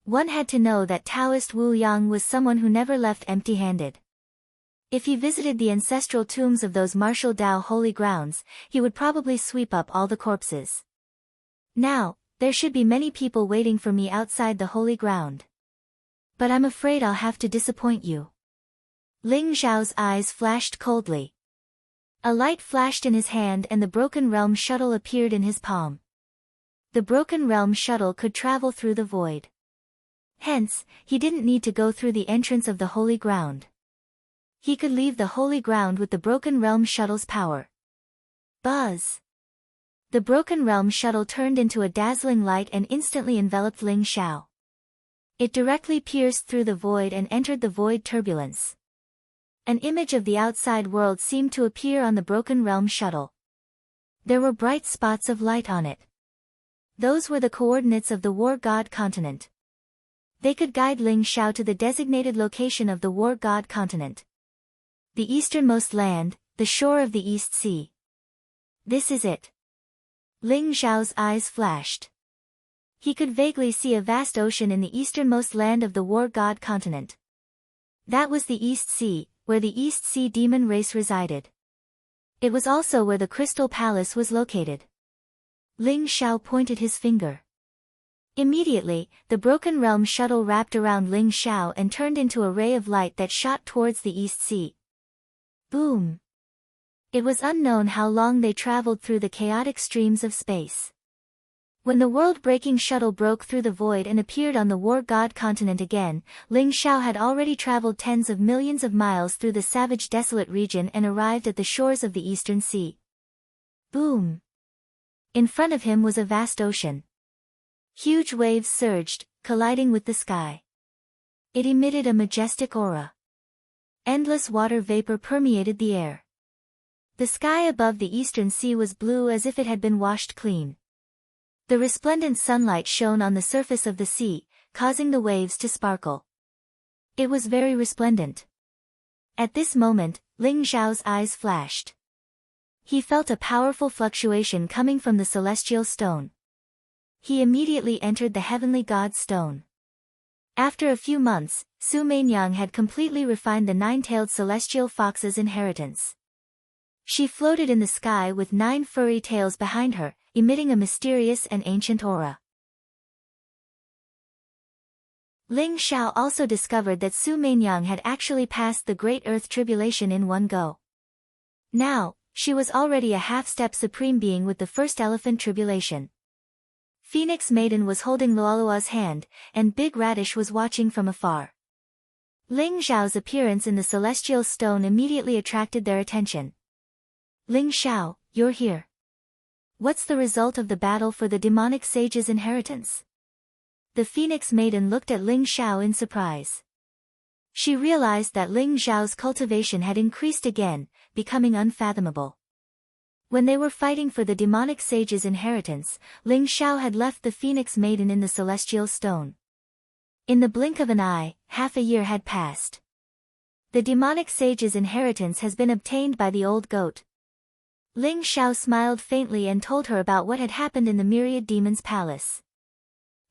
One had to know that Taoist Wu Yang was someone who never left empty-handed. If he visited the ancestral tombs of those martial Dao holy grounds, he would probably sweep up all the corpses. Now, there should be many people waiting for me outside the holy ground. But I'm afraid I'll have to disappoint you. Ling Xiao's eyes flashed coldly. A light flashed in his hand and the Broken Realm shuttle appeared in his palm. The Broken Realm shuttle could travel through the void. Hence, he didn't need to go through the entrance of the holy ground. He could leave the holy ground with the Broken Realm shuttle's power. Buzz! The Broken Realm shuttle turned into a dazzling light and instantly enveloped Ling Xiao. It directly pierced through the void and entered the void turbulence. An image of the outside world seemed to appear on the Broken Realm shuttle. There were bright spots of light on it. Those were the coordinates of the War God continent. They could guide Ling Xiao to the designated location of the War God continent. The easternmost land, the shore of the East Sea. This is it. Ling Xiao's eyes flashed. He could vaguely see a vast ocean in the easternmost land of the War God continent. That was the East Sea, where the East Sea demon race resided. It was also where the Crystal Palace was located. Ling Xiao pointed his finger. Immediately, the Broken Realm shuttle wrapped around Ling Xiao and turned into a ray of light that shot towards the East Sea. Boom! It was unknown how long they traveled through the chaotic streams of space. When the world-breaking shuttle broke through the void and appeared on the War God continent again, Ling Xiao had already traveled tens of millions of miles through the savage desolate region and arrived at the shores of the Eastern Sea. Boom! In front of him was a vast ocean. Huge waves surged, colliding with the sky. It emitted a majestic aura. Endless water vapor permeated the air. The sky above the Eastern Sea was blue as if it had been washed clean. The resplendent sunlight shone on the surface of the sea, causing the waves to sparkle. It was very resplendent. At this moment, Ling Xiao's eyes flashed. He felt a powerful fluctuation coming from the celestial stone. He immediately entered the heavenly god stone. After a few months, Su Mainyang had completely refined the nine-tailed celestial fox's inheritance. She floated in the sky with 9 furry tails behind her, emitting a mysterious and ancient aura. Ling Xiao also discovered that Su Mainyang had actually passed the Great Earth Tribulation in one go. Now, she was already a half-step supreme being with the First Elephant Tribulation. Phoenix Maiden was holding Luolua's hand, and Big Radish was watching from afar. Ling Xiao's appearance in the celestial stone immediately attracted their attention. Ling Xiao, you're here. What's the result of the battle for the demonic sage's inheritance? The Phoenix Maiden looked at Ling Xiao in surprise. She realized that Ling Xiao's cultivation had increased again, becoming unfathomable. When they were fighting for the demonic sage's inheritance, Ling Xiao had left the Phoenix Maiden in the celestial stone. In the blink of an eye, half a year had passed. The demonic sage's inheritance has been obtained by the old goat. Ling Xiao smiled faintly and told her about what had happened in the Myriad Demon's palace.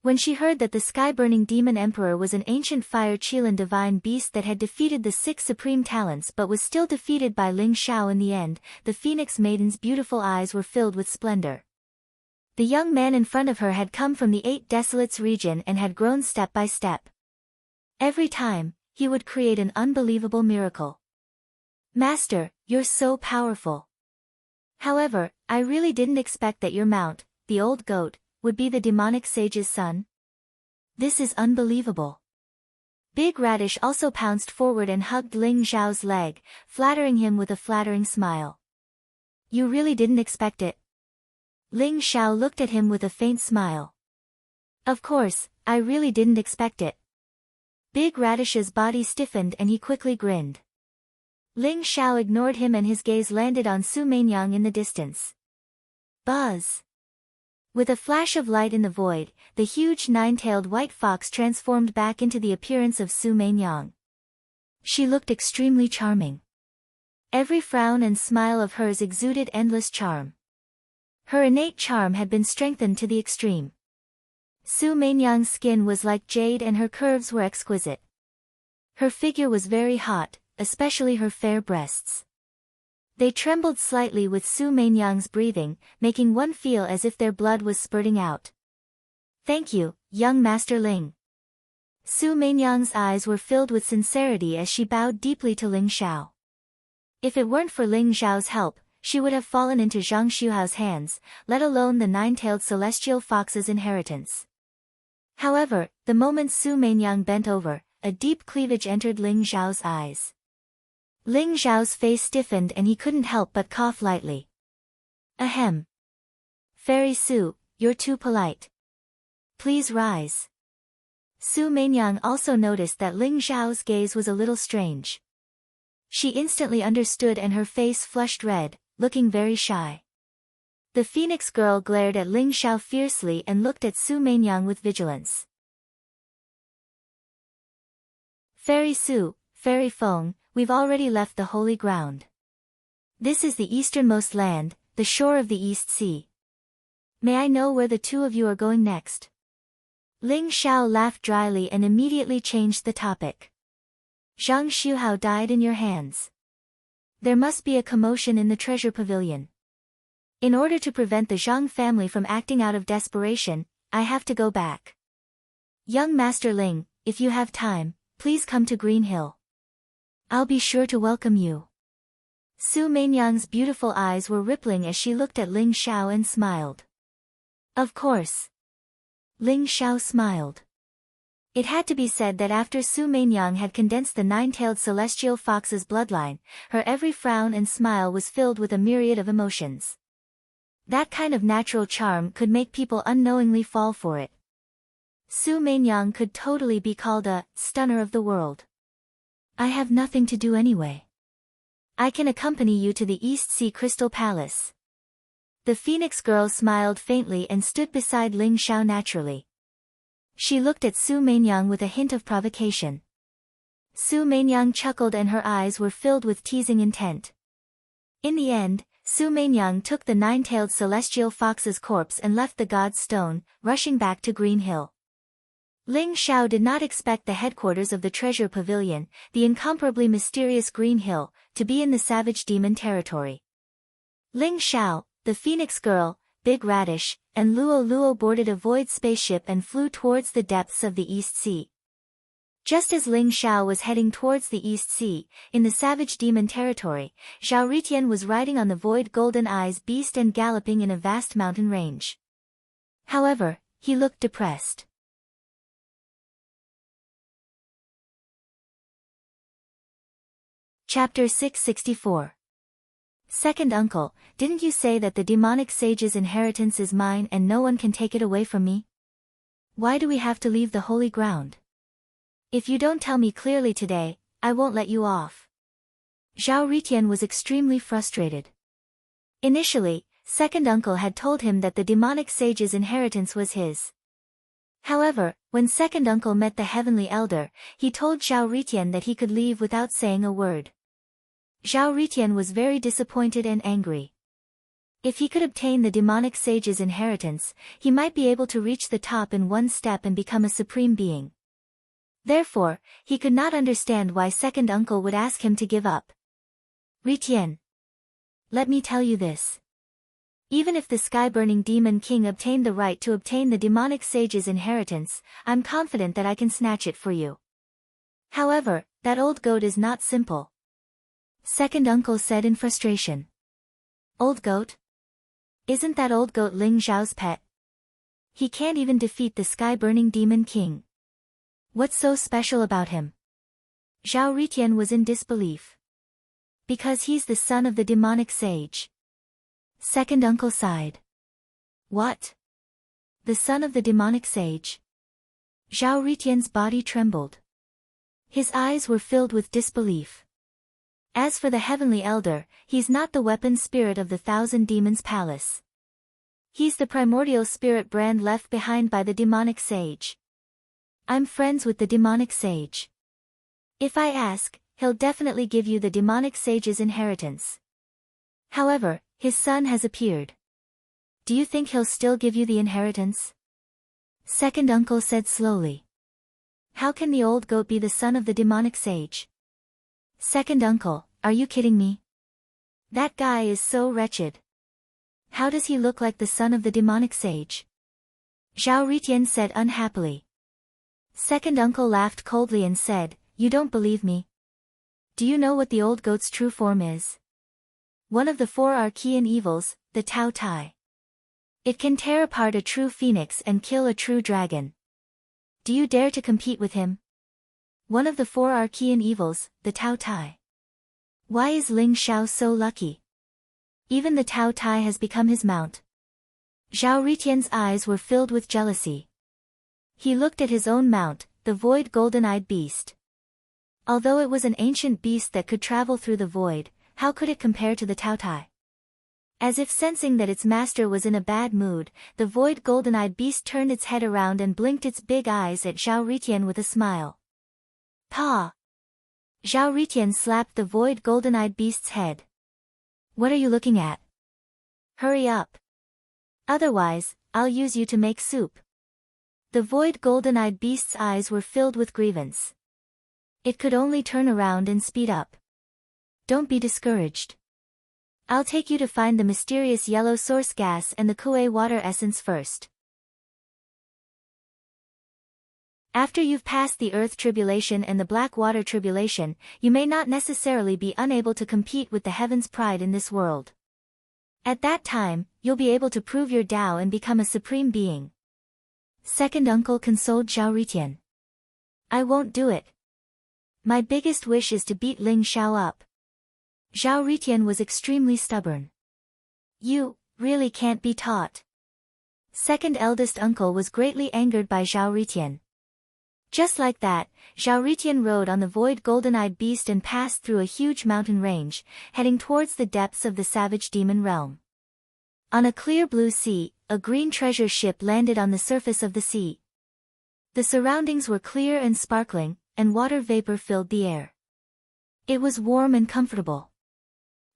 When she heard that the sky-burning demon emperor was an ancient fire Qilin divine beast that had defeated the 6 supreme talents but was still defeated by Ling Xiao in the end, the Phoenix Maiden's beautiful eyes were filled with splendor. The young man in front of her had come from the 8 Desolates region and had grown step by step. Every time, he would create an unbelievable miracle. Master, you're so powerful. However, I really didn't expect that your mount, the old goat, would be the demonic sage's son. This is unbelievable. Big Radish also pounced forward and hugged Ling Xiao's leg, flattering him with a flattering smile. You really didn't expect it? Ling Xiao looked at him with a faint smile. Of course, I really didn't expect it. Big Radish's body stiffened and he quickly grinned. Ling Xiao ignored him and his gaze landed on Su Mainyang in the distance. Buzz! With a flash of light in the void, the huge nine-tailed white fox transformed back into the appearance of Su Meinyang. She looked extremely charming. Every frown and smile of hers exuded endless charm. Her innate charm had been strengthened to the extreme. Su Meinyang's skin was like jade and her curves were exquisite. Her figure was very hot, especially her fair breasts. They trembled slightly with Su Meinyang's breathing, making one feel as if their blood was spurting out. "Thank you, young Master Ling." Su Meinyang's eyes were filled with sincerity as she bowed deeply to Ling Xiao. If it weren't for Ling Xiao's help, she would have fallen into Zhang Xuhao's hands, let alone the nine-tailed celestial fox's inheritance. However, the moment Su Meinyang bent over, a deep cleavage entered Ling Xiao's eyes. Ling Xiao's face stiffened and he couldn't help but cough lightly. "Ahem. Fairy Su, you're too polite. Please rise." Su Meinyang also noticed that Ling Xiao's gaze was a little strange. She instantly understood and her face flushed red, looking very shy. The Phoenix girl glared at Ling Xiao fiercely and looked at Su Meinyang with vigilance. "Fairy Su, Fairy Feng, we've already left the holy ground. This is the easternmost land, the shore of the East Sea. May I know where the two of you are going next?" Ling Xiao laughed dryly and immediately changed the topic. "Zhang Xuhao died in your hands. There must be a commotion in the treasure pavilion. In order to prevent the Zhang family from acting out of desperation, I have to go back. Young Master Ling, if you have time, please come to Green Hill. I'll be sure to welcome you." Su Meinyang's beautiful eyes were rippling as she looked at Ling Xiao and smiled. "Of course." Ling Xiao smiled. It had to be said that after Su Meinyang had condensed the nine-tailed celestial fox's bloodline, her every frown and smile was filled with a myriad of emotions. That kind of natural charm could make people unknowingly fall for it. Su Meinyang could totally be called a stunner of the world. "I have nothing to do anyway. I can accompany you to the East Sea Crystal Palace." The Phoenix girl smiled faintly and stood beside Ling Xiao naturally. She looked at Su Meinyang with a hint of provocation. Su Meinyang chuckled and her eyes were filled with teasing intent. In the end, Su Meinyang took the nine-tailed celestial fox's corpse and left the God's Stone, rushing back to Green Hill. Ling Xiao did not expect the headquarters of the treasure pavilion, the incomparably mysterious Green Hill, to be in the savage demon territory. Ling Xiao, the Phoenix girl, Big Radish, and Luo Luo boarded a void spaceship and flew towards the depths of the East Sea. Just as Ling Xiao was heading towards the East Sea, in the savage demon territory, Zhao Ritian was riding on the void golden eyes beast and galloping in a vast mountain range. However, he looked depressed. Chapter 664. Second uncle, didn't you say that the demonic sage's inheritance is mine and no one can take it away from me? Why do we have to leave the holy ground? If you don't tell me clearly today, I won't let you off. Zhao Ritian was extremely frustrated. Initially, second uncle had told him that the demonic sage's inheritance was his. However, when second uncle met the heavenly elder, he told Zhao Ritian that he could leave without saying a word. Zhao Ritian was very disappointed and angry. If he could obtain the demonic sage's inheritance, he might be able to reach the top in one step and become a supreme being. Therefore, he could not understand why second uncle would ask him to give up. "Ritian, let me tell you this. Even if the sky-burning demon king obtained the right to obtain the demonic sage's inheritance, I'm confident that I can snatch it for you. However, that old goat is not simple," second uncle said in frustration. "Old goat? Isn't that old goat Ling Xiao's pet? He can't even defeat the sky-burning demon king. What's so special about him?" Zhao Ritian was in disbelief. "Because he's the son of the demonic sage." Second uncle sighed. "What? The son of the demonic sage?" Zhao Ritian's body trembled. His eyes were filled with disbelief. As for the heavenly elder, he's not the weapon spirit of the Thousand Demons Palace. He's the primordial spirit brand left behind by the demonic sage. I'm friends with the demonic sage. If I ask, he'll definitely give you the demonic sage's inheritance. However, his son has appeared. Do you think he'll still give you the inheritance? Second uncle said slowly. How can the old goat be the son of the demonic sage? Second uncle, are you kidding me? That guy is so wretched. How does he look like the son of the demonic sage? Zhao Ritian said unhappily. Second uncle laughed coldly and said, You don't believe me? Do you know what the old goat's true form is? One of the 4 archean evils, the Tao Tai. It can tear apart a true phoenix and kill a true dragon. Do you dare to compete with him? One of the 4 archean evils, the Tao Tai. Why is Ling Xiao so lucky? Even the Tao Tai has become his mount. Zhao Ritian's eyes were filled with jealousy. He looked at his own mount, the void golden-eyed beast. Although it was an ancient beast that could travel through the void, how could it compare to the Tao Tai? As if sensing that its master was in a bad mood, the void golden-eyed beast turned its head around and blinked its big eyes at Zhao Ritian with a smile. Pa! Zhao Ritian slapped the void golden-eyed beast's head. What are you looking at? Hurry up. Otherwise, I'll use you to make soup. The void golden-eyed beast's eyes were filled with grievance. It could only turn around and speed up. Don't be discouraged. I'll take you to find the mysterious yellow source gas and the Kuei water essence first. After you've passed the earth tribulation and the black water tribulation, you may not necessarily be unable to compete with the heaven's pride in this world. At that time, you'll be able to prove your Tao and become a supreme being. Second uncle consoled Zhao Ritian. I won't do it. My biggest wish is to beat Ling Xiao up. Zhao Ritian was extremely stubborn. You, really can't be taught. Second eldest uncle was greatly angered by Zhao Ritian. Just like that, Zhao Ritian rode on the void golden-eyed beast and passed through a huge mountain range, heading towards the depths of the savage demon realm. On a clear blue sea, a green treasure ship landed on the surface of the sea. The surroundings were clear and sparkling, and water vapor filled the air. It was warm and comfortable.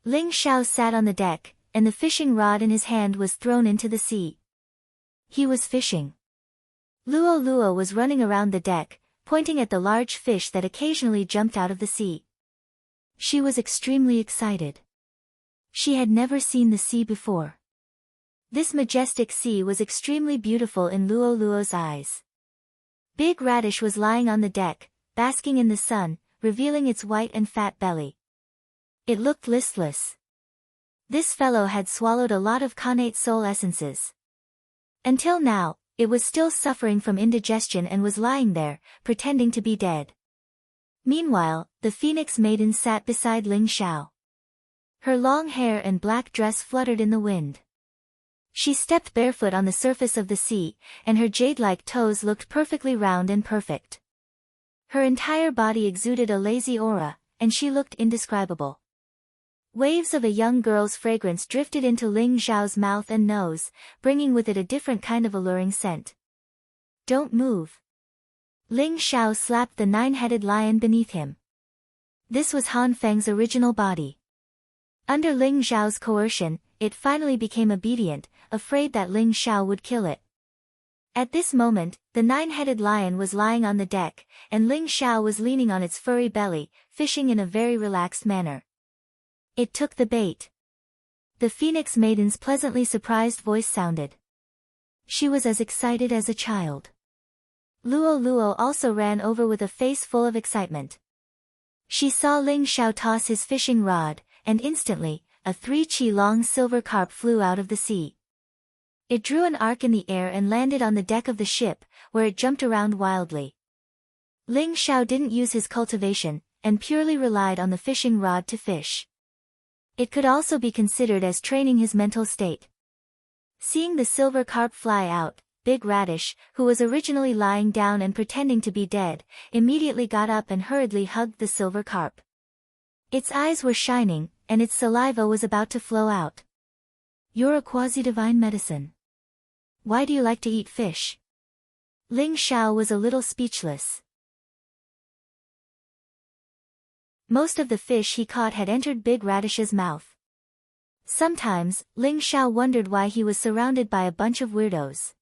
Ling Xiao sat on the deck, and the fishing rod in his hand was thrown into the sea. He was fishing. Luo Luo was running around the deck, pointing at the large fish that occasionally jumped out of the sea. She was extremely excited. She had never seen the sea before. This majestic sea was extremely beautiful in Luo Luo's eyes. Big Radish was lying on the deck, basking in the sun, revealing its white and fat belly. It looked listless. This fellow had swallowed a lot of connate soul essences. Until now, it was still suffering from indigestion and was lying there, pretending to be dead. Meanwhile, the Phoenix Maiden sat beside Ling Xiao. Her long hair and black dress fluttered in the wind. She stepped barefoot on the surface of the sea, and her jade-like toes looked perfectly round and perfect. Her entire body exuded a lazy aura, and she looked indescribable. Waves of a young girl's fragrance drifted into Ling Xiao's mouth and nose, bringing with it a different kind of alluring scent. Don't move. Ling Xiao slapped the 9-headed lion beneath him. This was Han Feng's original body. Under Ling Xiao's coercion, it finally became obedient, afraid that Ling Xiao would kill it. At this moment, the 9-headed lion was lying on the deck, and Ling Xiao was leaning on its furry belly, fishing in a very relaxed manner. It took the bait. The Phoenix Maiden's pleasantly surprised voice sounded. She was as excited as a child. Luo Luo also ran over with a face full of excitement. She saw Ling Xiao toss his fishing rod, and instantly, a 3-chi-long silver carp flew out of the sea. It drew an arc in the air and landed on the deck of the ship, where it jumped around wildly. Ling Xiao didn't use his cultivation, and purely relied on the fishing rod to fish. It could also be considered as training his mental state. Seeing the silver carp fly out, Big Radish, who was originally lying down and pretending to be dead, immediately got up and hurriedly hugged the silver carp. Its eyes were shining, and its saliva was about to flow out. You're a quasi-divine medicine. why do you like to eat fish? Ling Xiao was a little speechless. Most of the fish he caught had entered Big Radish's mouth. Sometimes, Ling Xiao wondered why he was surrounded by a bunch of weirdos.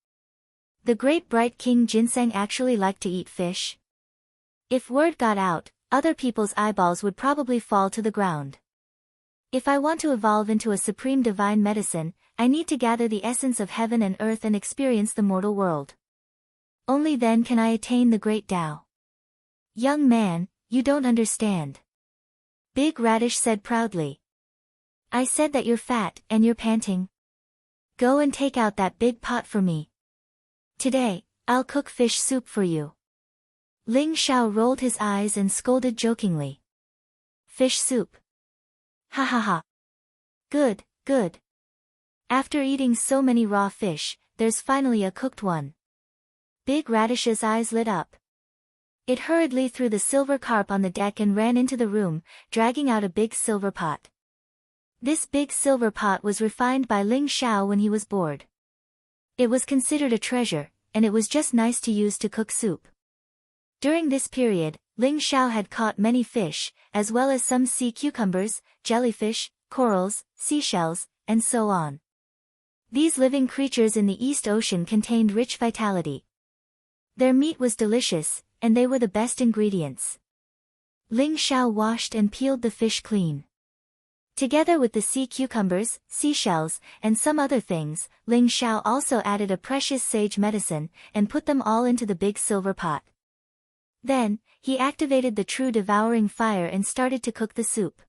The great bright King Ginseng actually liked to eat fish? If word got out, other people's eyeballs would probably fall to the ground. If I want to evolve into a supreme divine medicine, I need to gather the essence of heaven and earth and experience the mortal world. Only then can I attain the great Tao. Young man, you don't understand. Big Radish said proudly. I said that you're fat and you're panting. Go and take out that big pot for me. Today, I'll cook fish soup for you. Ling Xiao rolled his eyes and scolded jokingly. Fish soup. Ha ha ha. Good, good. After eating so many raw fish, there's finally a cooked one. Big Radish's eyes lit up. It hurriedly threw the silver carp on the deck and ran into the room, dragging out a big silver pot. This big silver pot was refined by Ling Xiao when he was bored. It was considered a treasure, and it was just nice to use to cook soup. During this period, Ling Xiao had caught many fish, as well as some sea cucumbers, jellyfish, corals, seashells, and so on. These living creatures in the East Ocean contained rich vitality. Their meat was delicious, and they were the best ingredients. Ling Xiao washed and peeled the fish clean. Together with the sea cucumbers, seashells, and some other things, Ling Xiao also added a precious sage medicine, and put them all into the big silver pot. Then, he activated the true devouring fire and started to cook the soup.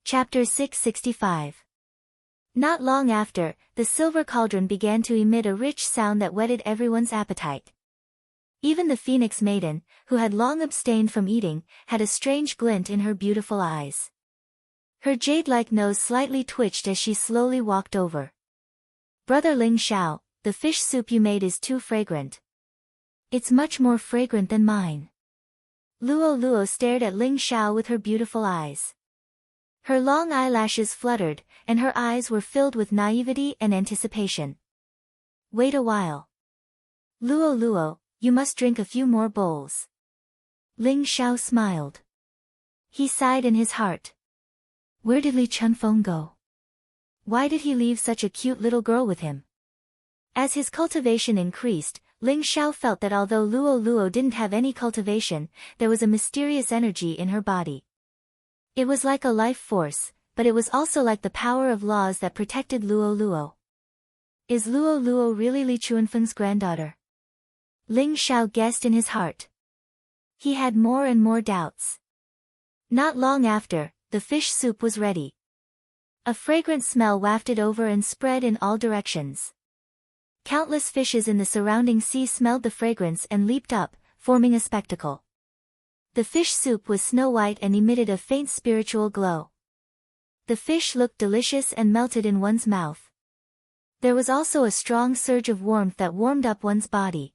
Chapter 665. Not long after, the silver cauldron began to emit a rich sound that whetted everyone's appetite. Even the Phoenix Maiden, who had long abstained from eating, had a strange glint in her beautiful eyes. Her jade-like nose slightly twitched as she slowly walked over. Brother Ling Xiao, the fish soup you made is too fragrant. It's much more fragrant than mine. Luo Luo stared at Ling Xiao with her beautiful eyes. Her long eyelashes fluttered, and her eyes were filled with naivety and anticipation. Wait a while. Luo Luo, you must drink a few more bowls. Ling Xiao smiled. He sighed in his heart. Where did Li Chunfeng go? Why did he leave such a cute little girl with him? As his cultivation increased, Ling Xiao felt that although Luo Luo didn't have any cultivation, there was a mysterious energy in her body. It was like a life force, but it was also like the power of laws that protected Luo Luo. Is Luo Luo really Li Chunfeng's granddaughter? Ling Xiao guessed in his heart. He had more and more doubts. Not long after, the fish soup was ready. A fragrant smell wafted over and spread in all directions. Countless fishes in the surrounding sea smelled the fragrance and leaped up, forming a spectacle. The fish soup was snow-white and emitted a faint spiritual glow. The fish looked delicious and melted in one's mouth. There was also a strong surge of warmth that warmed up one's body.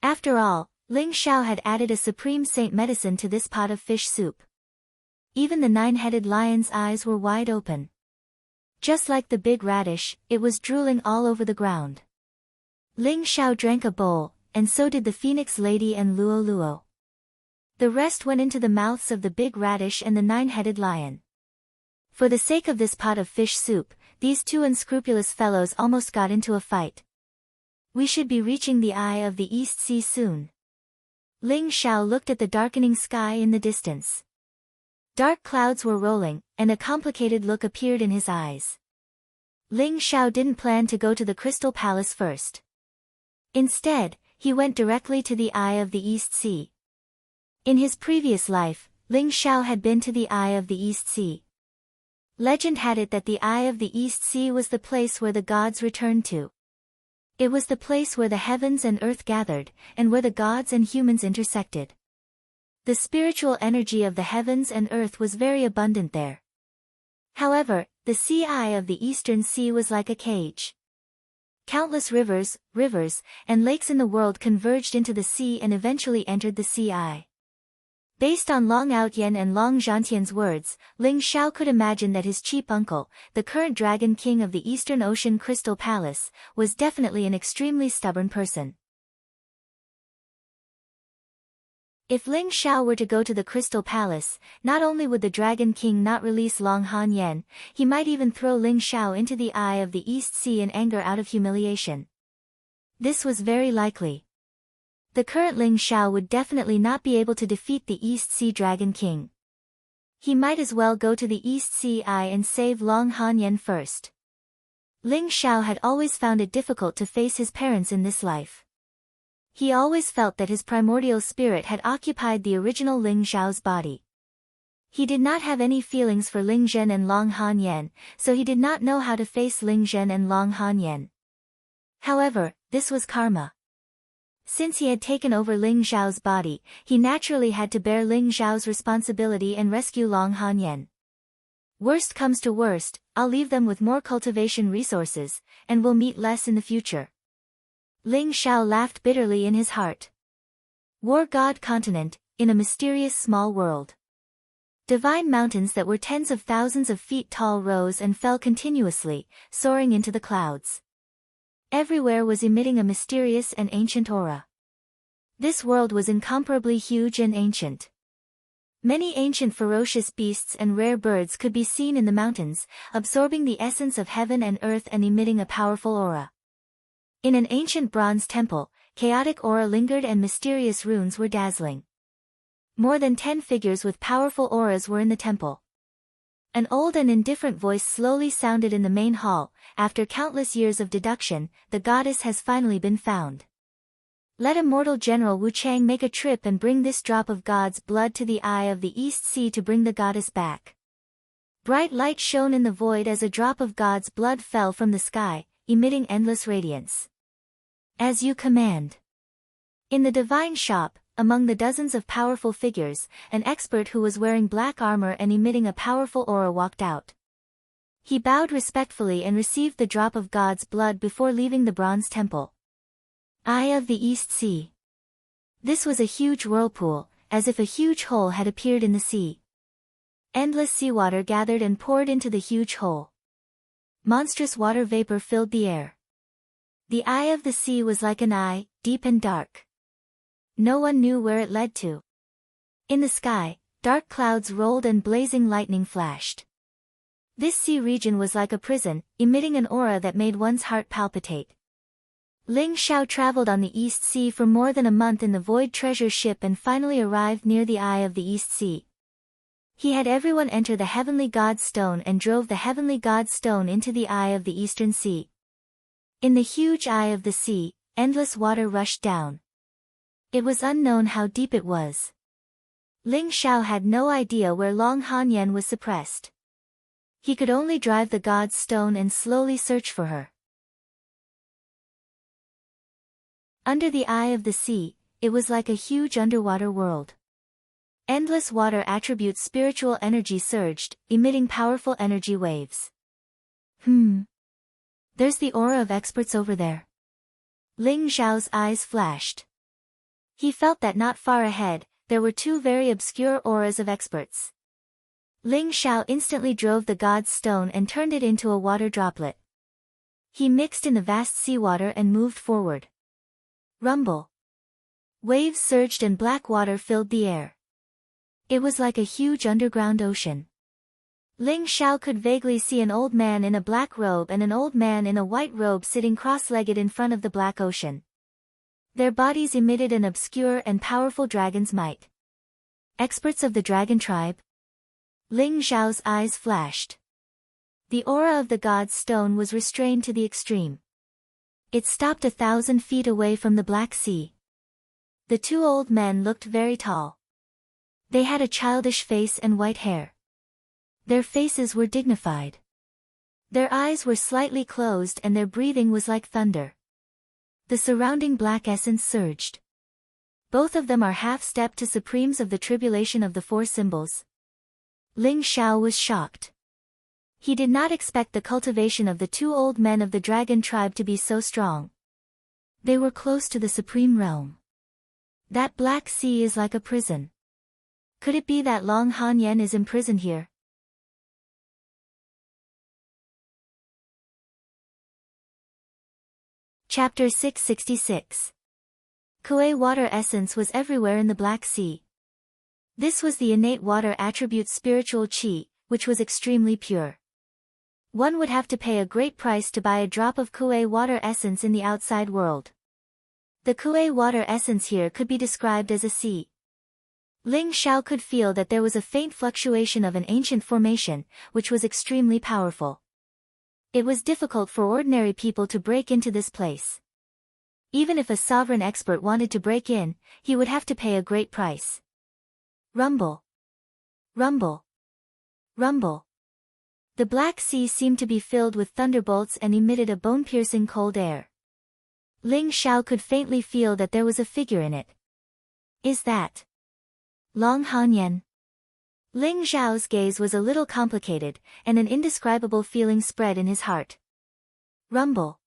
After all, Ling Xiao had added a supreme saint medicine to this pot of fish soup. Even the nine-headed lion's eyes were wide open. Just like the big radish, it was drooling all over the ground. Ling Xiao drank a bowl, and so did the Phoenix Lady and Luo Luo. The rest went into the mouths of the big radish and the nine-headed lion. For the sake of this pot of fish soup, these two unscrupulous fellows almost got into a fight. We should be reaching the eye of the East Sea soon. Ling Xiao looked at the darkening sky in the distance. Dark clouds were rolling, and a complicated look appeared in his eyes. Ling Xiao didn't plan to go to the Crystal Palace first. Instead, he went directly to the eye of the East Sea. In his previous life, Ling Xiao had been to the eye of the East Sea. Legend had it that the eye of the East Sea was the place where the gods returned to. It was the place where the heavens and earth gathered, and where the gods and humans intersected. The spiritual energy of the heavens and earth was very abundant there. However, the sea eye of the Eastern Sea was like a cage. Countless rivers, and lakes in the world converged into the sea and eventually entered the sea eye. Based on Long Outyen and Long Zhantian's words, Ling Xiao could imagine that his chief uncle, the current Dragon King of the Eastern Ocean Crystal Palace, was definitely an extremely stubborn person. If Ling Xiao were to go to the Crystal Palace, not only would the Dragon King not release Long Hanyan, he might even throw Ling Xiao into the eye of the East Sea in anger out of humiliation. This was very likely. The current Ling Xiao would definitely not be able to defeat the East Sea Dragon King. He might as well go to the East Sea Eye and save Long Hanyan first. Ling Xiao had always found it difficult to face his parents in this life. He always felt that his primordial spirit had occupied the original Ling Xiao's body. He did not have any feelings for Ling Zhen and Long Hanyan, so he did not know how to face Ling Zhen and Long Hanyan. However, this was karma. Since he had taken over Ling Xiao's body, he naturally had to bear Ling Xiao's responsibility and rescue Long Hanyan. Worst comes to worst, I'll leave them with more cultivation resources, and we'll meet less in the future. Ling Xiao laughed bitterly in his heart. War God Continent, in a mysterious small world. Divine mountains that were tens of thousands of feet tall rose and fell continuously, soaring into the clouds. Everywhere was emitting a mysterious and ancient aura. This world was incomparably huge and ancient. Many ancient ferocious beasts and rare birds could be seen in the mountains, absorbing the essence of heaven and earth and emitting a powerful aura. In an ancient bronze temple, chaotic aura lingered and mysterious runes were dazzling. More than 10 figures with powerful auras were in the temple. An old and indifferent voice slowly sounded in the main hall. After countless years of deduction, the goddess has finally been found. Let immortal General Wu Chang make a trip and bring this drop of God's blood to the eye of the East Sea to bring the goddess back. Bright light shone in the void as a drop of God's blood fell from the sky, emitting endless radiance. As you command. In the divine shop, among the dozens of powerful figures, an expert who was wearing black armor and emitting a powerful aura walked out. He bowed respectfully and received the drop of God's blood before leaving the bronze temple. Eye of the East Sea. This was a huge whirlpool, as if a huge hole had appeared in the sea. Endless seawater gathered and poured into the huge hole. Monstrous water vapor filled the air. The eye of the sea was like an eye, deep and dark. No one knew where it led to. In the sky, dark clouds rolled and blazing lightning flashed. This sea region was like a prison, emitting an aura that made one's heart palpitate. Ling Xiao traveled on the East Sea for more than a month in the Void Treasure ship and finally arrived near the eye of the East Sea. He had everyone enter the Heavenly God Stone and drove the Heavenly God Stone into the eye of the Eastern Sea. In the huge eye of the sea, endless water rushed down. It was unknown how deep it was. Ling Xiao had no idea where Long Hanyan was suppressed. He could only drive the God's Stone and slowly search for her. Under the eye of the sea, it was like a huge underwater world. Endless water attributes spiritual energy surged, emitting powerful energy waves. There's the aura of experts over there. Ling Xiao's eyes flashed. He felt that not far ahead, there were two very obscure auras of experts. Ling Xiao instantly drove the God's Stone and turned it into a water droplet. He mixed in the vast seawater and moved forward. Rumble. Waves surged and black water filled the air. It was like a huge underground ocean. Ling Xiao could vaguely see an old man in a black robe and an old man in a white robe sitting cross-legged in front of the black ocean. Their bodies emitted an obscure and powerful dragon's might. Experts of the dragon tribe? Ling Xiao's eyes flashed. The aura of the God's Stone was restrained to the extreme. It stopped 1,000 feet away from the Black Sea. The two old men looked very tall. They had a childish face and white hair. Their faces were dignified. Their eyes were slightly closed and their breathing was like thunder. The surrounding black essence surged. Both of them are half-step to supremes of the tribulation of the four symbols. Ling Xiao was shocked. He did not expect the cultivation of the two old men of the dragon tribe to be so strong. They were close to the supreme realm. That Black Sea is like a prison. Could it be that Long Han Yen is imprisoned here? Chapter 666. Kuei water essence was everywhere in the Black Sea. This was the innate water attribute spiritual qi, which was extremely pure. One would have to pay a great price to buy a drop of Kuei water essence in the outside world. The Kuei water essence here could be described as a sea. Ling Xiao could feel that there was a faint fluctuation of an ancient formation, which was extremely powerful. It was difficult for ordinary people to break into this place. Even if a sovereign expert wanted to break in, he would have to pay a great price. Rumble. Rumble. Rumble. The Black Sea seemed to be filled with thunderbolts and emitted a bone-piercing cold air. Ling Xiao could faintly feel that there was a figure in it. Is that Long Han Yen? Ling Xiao's gaze was a little complicated, and an indescribable feeling spread in his heart. Rumble.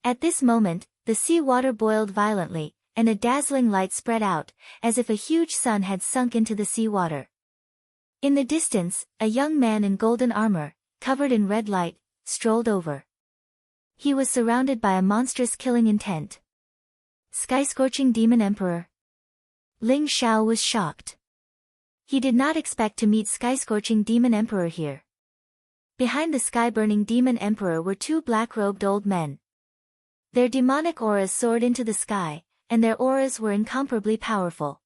At this moment, the sea water boiled violently, and a dazzling light spread out, as if a huge sun had sunk into the sea water. In the distance, a young man in golden armor, covered in red light, strolled over. He was surrounded by a monstrous killing intent. Sky-scorching demon emperor. Ling Xiao was shocked. He did not expect to meet sky-scorching demon emperor here. Behind the sky-burning demon emperor were two black-robed old men. Their demonic auras soared into the sky, and their auras were incomparably powerful.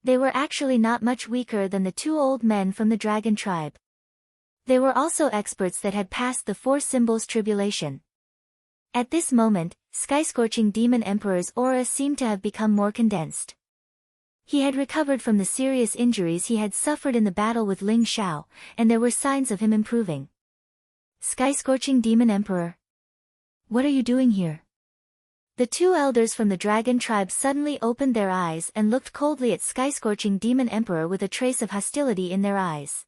They were actually not much weaker than the two old men from the dragon tribe. They were also experts that had passed the four symbols tribulation. At this moment, sky-scorching demon emperor's aura seemed to have become more condensed. He had recovered from the serious injuries he had suffered in the battle with Ling Xiao, and there were signs of him improving. Sky-scorching demon emperor. What are you doing here? The two elders from the dragon tribe suddenly opened their eyes and looked coldly at sky-scorching demon emperor with a trace of hostility in their eyes.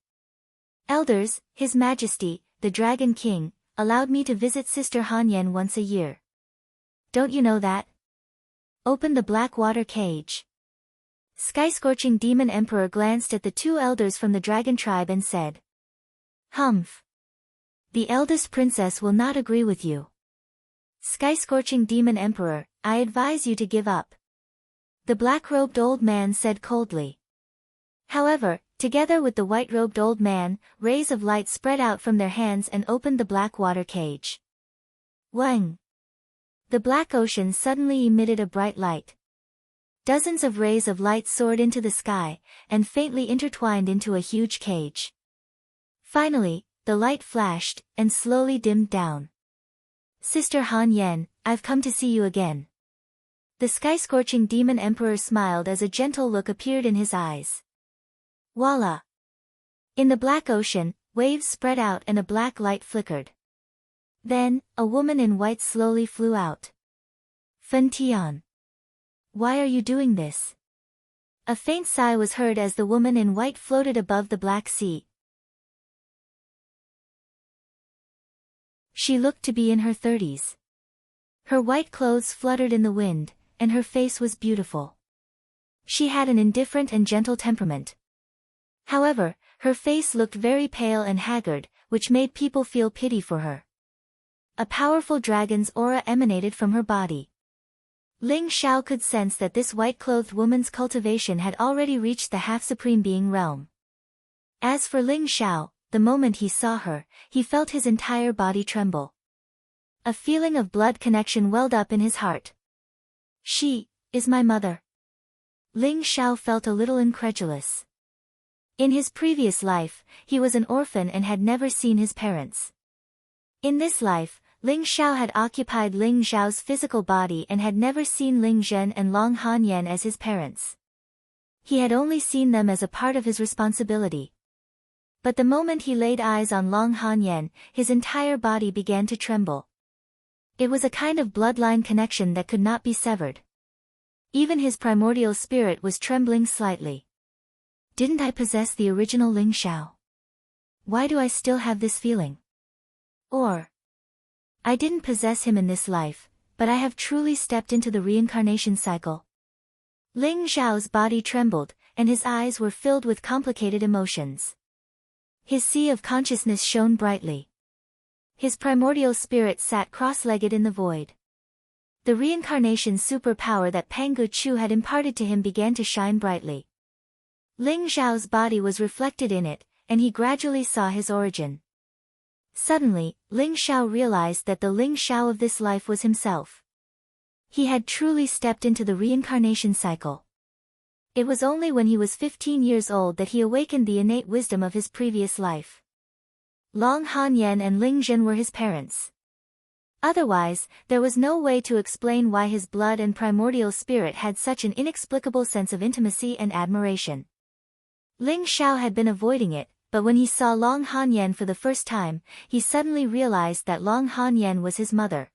Elders, His Majesty, the Dragon King, allowed me to visit Sister Han Yen once a year. Don't you know that? Open the black water cage. Sky-scorching demon emperor glanced at the two elders from the dragon tribe and said, Humph. The eldest princess will not agree with you. Sky-scorching demon emperor, I advise you to give up. The black-robed old man said coldly. However, together with the white-robed old man, rays of light spread out from their hands and opened the black water cage. Wang! The black ocean suddenly emitted a bright light. Dozens of rays of light soared into the sky, and faintly intertwined into a huge cage. Finally, the light flashed, and slowly dimmed down. Sister Han Yen, I've come to see you again. The sky-scorching demon emperor smiled as a gentle look appeared in his eyes. Voila! In the black ocean, waves spread out and a black light flickered. Then, a woman in white slowly flew out. Fen Tian. Why are you doing this? A faint sigh was heard as the woman in white floated above the Black Sea. She looked to be in her 30s. Her white clothes fluttered in the wind, and her face was beautiful. She had an indifferent and gentle temperament. However, her face looked very pale and haggard, which made people feel pity for her. A powerful dragon's aura emanated from her body. Ling Xiao could sense that this white-clothed woman's cultivation had already reached the half-supreme being realm. As for Ling Xiao, the moment he saw her, he felt his entire body tremble. A feeling of blood connection welled up in his heart. She is my mother. Ling Xiao felt a little incredulous. In his previous life, he was an orphan and had never seen his parents. In this life, Ling Xiao had occupied Ling Zhao's physical body and had never seen Ling Zhen and Long Han Yen as his parents. He had only seen them as a part of his responsibility. But the moment he laid eyes on Long Han Yen, his entire body began to tremble. It was a kind of bloodline connection that could not be severed. Even his primordial spirit was trembling slightly. Didn't I possess the original Ling Xiao? Why do I still have this feeling? Or, I didn't possess him in this life, but I have truly stepped into the reincarnation cycle. Ling Zhao's body trembled, and his eyes were filled with complicated emotions. His sea of consciousness shone brightly. His primordial spirit sat cross-legged in the void. The reincarnation superpower that Pangu Chu had imparted to him began to shine brightly. Ling Zhao's body was reflected in it, and he gradually saw his origin. Suddenly, Ling Xiao realized that the Ling Xiao of this life was himself. He had truly stepped into the reincarnation cycle. It was only when he was 15 years old that he awakened the innate wisdom of his previous life. Long Han Yen and Ling Zhen were his parents. Otherwise, there was no way to explain why his blood and primordial spirit had such an inexplicable sense of intimacy and admiration. Ling Xiao had been avoiding it, but when he saw Long Han Yen for the first time, he suddenly realized that Long Han Yen was his mother.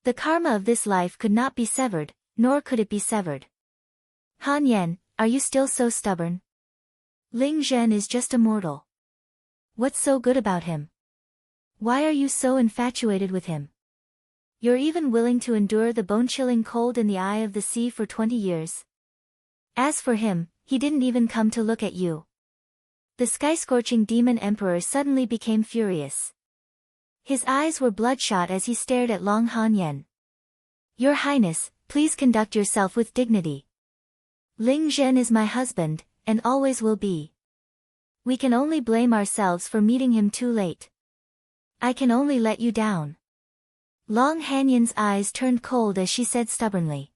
The karma of this life could not be severed, nor could it be severed. Han Yen, are you still so stubborn? Ling Zhen is just a mortal. What's so good about him? Why are you so infatuated with him? You're even willing to endure the bone-chilling cold in the eye of the sea for 20 years. As for him, he didn't even come to look at you. The sky-scorching demon emperor suddenly became furious. His eyes were bloodshot as he stared at Long Han Yen. Your Highness, please conduct yourself with dignity. Ling Zhen is my husband, and always will be. We can only blame ourselves for meeting him too late. I can only let you down. Long Han Yen's eyes turned cold as she said stubbornly.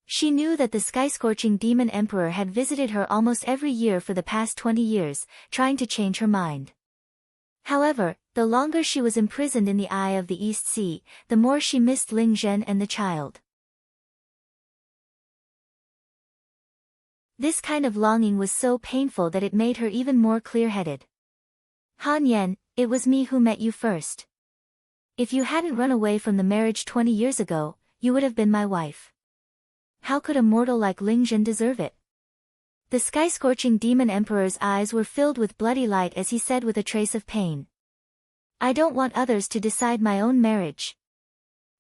She knew that the sky-scorching demon emperor had visited her almost every year for the past 20 years, trying to change her mind. However, the longer she was imprisoned in the eye of the East Sea, the more she missed Ling Zhen and the child. This kind of longing was so painful that it made her even more clear-headed. Han Yen, it was me who met you first. If you hadn't run away from the marriage 20 years ago, you would have been my wife. How could a mortal like Ling Zhen deserve it? The sky-scorching demon emperor's eyes were filled with bloody light as he said with a trace of pain. I don't want others to decide my own marriage.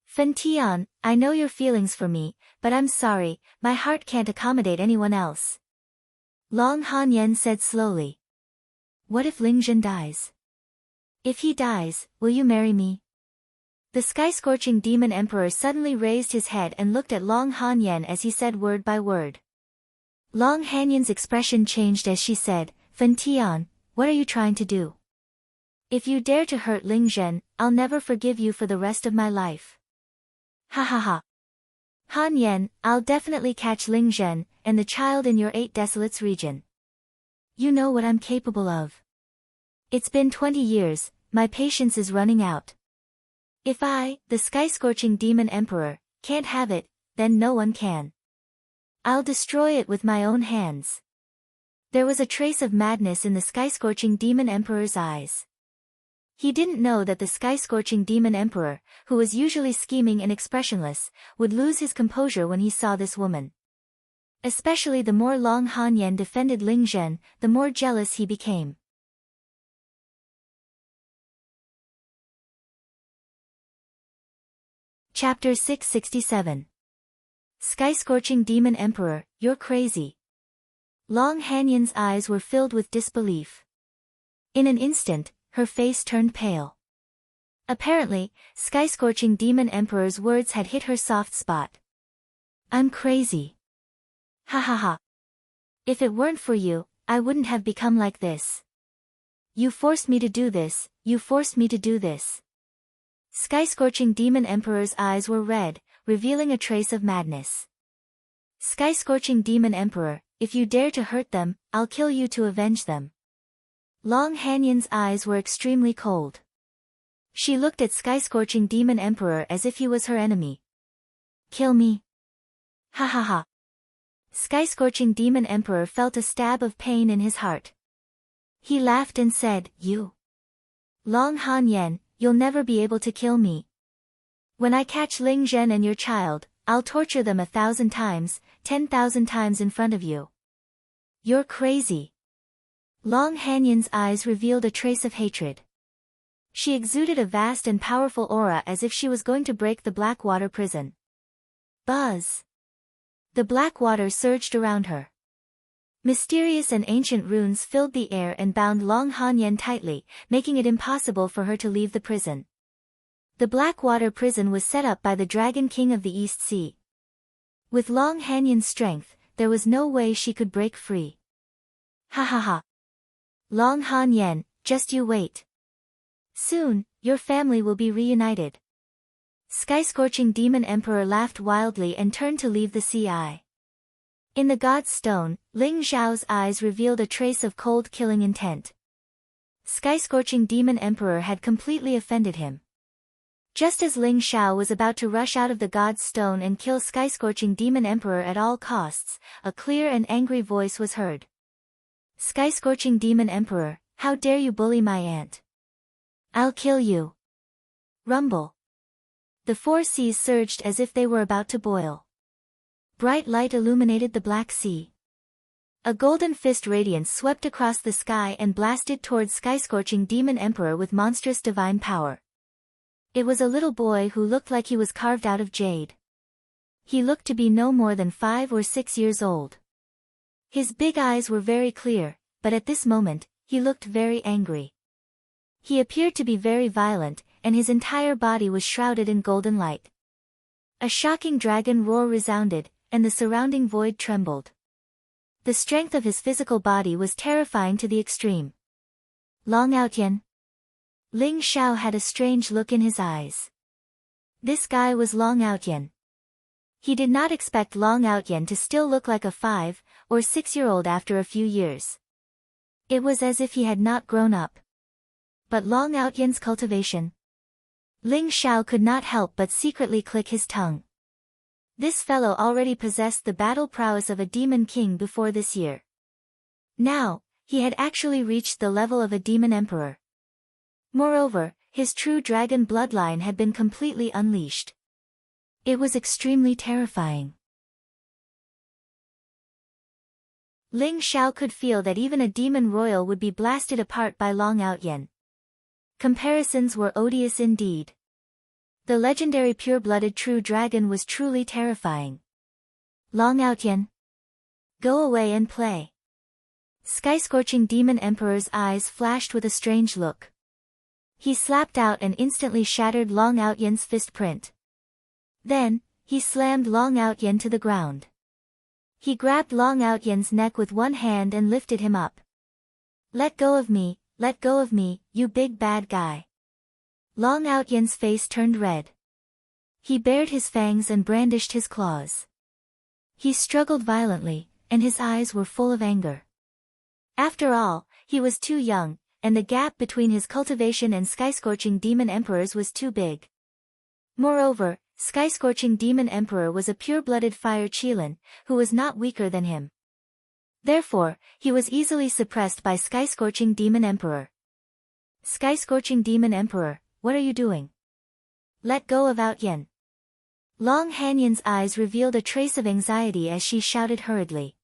Fen Tian, I know your feelings for me, but I'm sorry, my heart can't accommodate anyone else. Long Han Yen said slowly. What if Ling Zhen dies? If he dies, will you marry me? The sky-scorching demon emperor suddenly raised his head and looked at Long Han Yen as he said word by word. Long Han Yen's expression changed as she said, Fen Tian, what are you trying to do? If you dare to hurt Ling Zhen, I'll never forgive you for the rest of my life. Ha ha ha. Han Yen, I'll definitely catch Ling Zhen, and the child in your 8 Desolates region. You know what I'm capable of. It's been 20 years, my patience is running out. If I, the sky-scorching demon emperor, can't have it, then no one can. I'll destroy it with my own hands. There was a trace of madness in the sky-scorching demon emperor's eyes. He didn't know that the sky-scorching demon emperor, who was usually scheming and expressionless, would lose his composure when he saw this woman. Especially the more Long Han Yen defended Ling Zhen, the more jealous he became. Chapter 667. Sky-scorching demon emperor, you're crazy. Long Han Yen's eyes were filled with disbelief. In an instant, her face turned pale. Apparently, sky-scorching demon emperor's words had hit her soft spot. I'm crazy. Ha ha ha. If it weren't for you, I wouldn't have become like this. You forced me to do this, you forced me to do this. Sky-scorching demon emperor's eyes were red, revealing a trace of madness. Sky-scorching demon emperor, if you dare to hurt them, I'll kill you to avenge them. Long Han Yen's eyes were extremely cold. She looked at sky-scorching demon emperor as if he was her enemy. Kill me. Ha ha ha. Sky-scorching demon emperor felt a stab of pain in his heart. He laughed and said, You. Long Han Yen, you'll never be able to kill me. When I catch Ling Zhen and your child, I'll torture them 1,000 times, 10,000 times in front of you. You're crazy. Long Han Yen's eyes revealed a trace of hatred. She exuded a vast and powerful aura as if she was going to break the black water prison. Buzz. The black water surged around her. Mysterious and ancient runes filled the air and bound Long Hanyan tightly, making it impossible for her to leave the prison. The Blackwater prison was set up by the Dragon King of the East Sea. With Long Hanyan's strength, there was no way she could break free. Ha ha ha. Long Hanyan, just you wait. Soon, your family will be reunited. Sky-scorching Demon Emperor laughed wildly and turned to leave the CI. In the God's Stone, Ling Xiao's eyes revealed a trace of cold killing intent. Sky-scorching Demon Emperor had completely offended him. Just as Ling Xiao was about to rush out of the God's Stone and kill Sky-scorching Demon Emperor at all costs, a clear and angry voice was heard. Sky-scorching Demon Emperor, how dare you bully my aunt? I'll kill you. Rumble. The four seas surged as if they were about to boil. Bright light illuminated the Black Sea. A golden fist radiance swept across the sky and blasted towards Sky-scorching Demon Emperor with monstrous divine power. It was a little boy who looked like he was carved out of jade. He looked to be no more than 5 or 6 years old. His big eyes were very clear, but at this moment, he looked very angry. He appeared to be very violent, and his entire body was shrouded in golden light. A shocking dragon roar resounded, and the surrounding void trembled. The strength of his physical body was terrifying to the extreme. Long Outyan. Ling Xiao had a strange look in his eyes. This guy was Long Outyan. He did not expect Long Outyan to still look like a 5 or 6-year-old after a few years. It was as if he had not grown up. But Long Outyan's cultivation. Ling Xiao could not help but secretly click his tongue. This fellow already possessed the battle prowess of a demon king before this year. Now, he had actually reached the level of a demon emperor. Moreover, his true dragon bloodline had been completely unleashed. It was extremely terrifying. Ling Xiao could feel that even a demon royal would be blasted apart by Long Outyan. Comparisons were odious indeed. The legendary pure-blooded true dragon was truly terrifying. Long Outyan. Go away and play. Sky-scorching Demon Emperor's eyes flashed with a strange look. He slapped out and instantly shattered Long Outyan's fist print. Then, he slammed Long Outyan to the ground. He grabbed Long Outyan's neck with one hand and lifted him up. Let go of me, you big bad guy. Long Outyan's face turned red. He bared his fangs and brandished his claws. He struggled violently, and his eyes were full of anger. After all, he was too young, and the gap between his cultivation and Sky-scorching Demon Emperor's was too big. Moreover, Sky-scorching Demon Emperor was a pure-blooded fire Qilin, who was not weaker than him. Therefore, he was easily suppressed by Sky-scorching Demon Emperor. Sky-scorching Demon Emperor, what are you doing? Let go of Outyan. Long Hanyan's eyes revealed a trace of anxiety as she shouted hurriedly.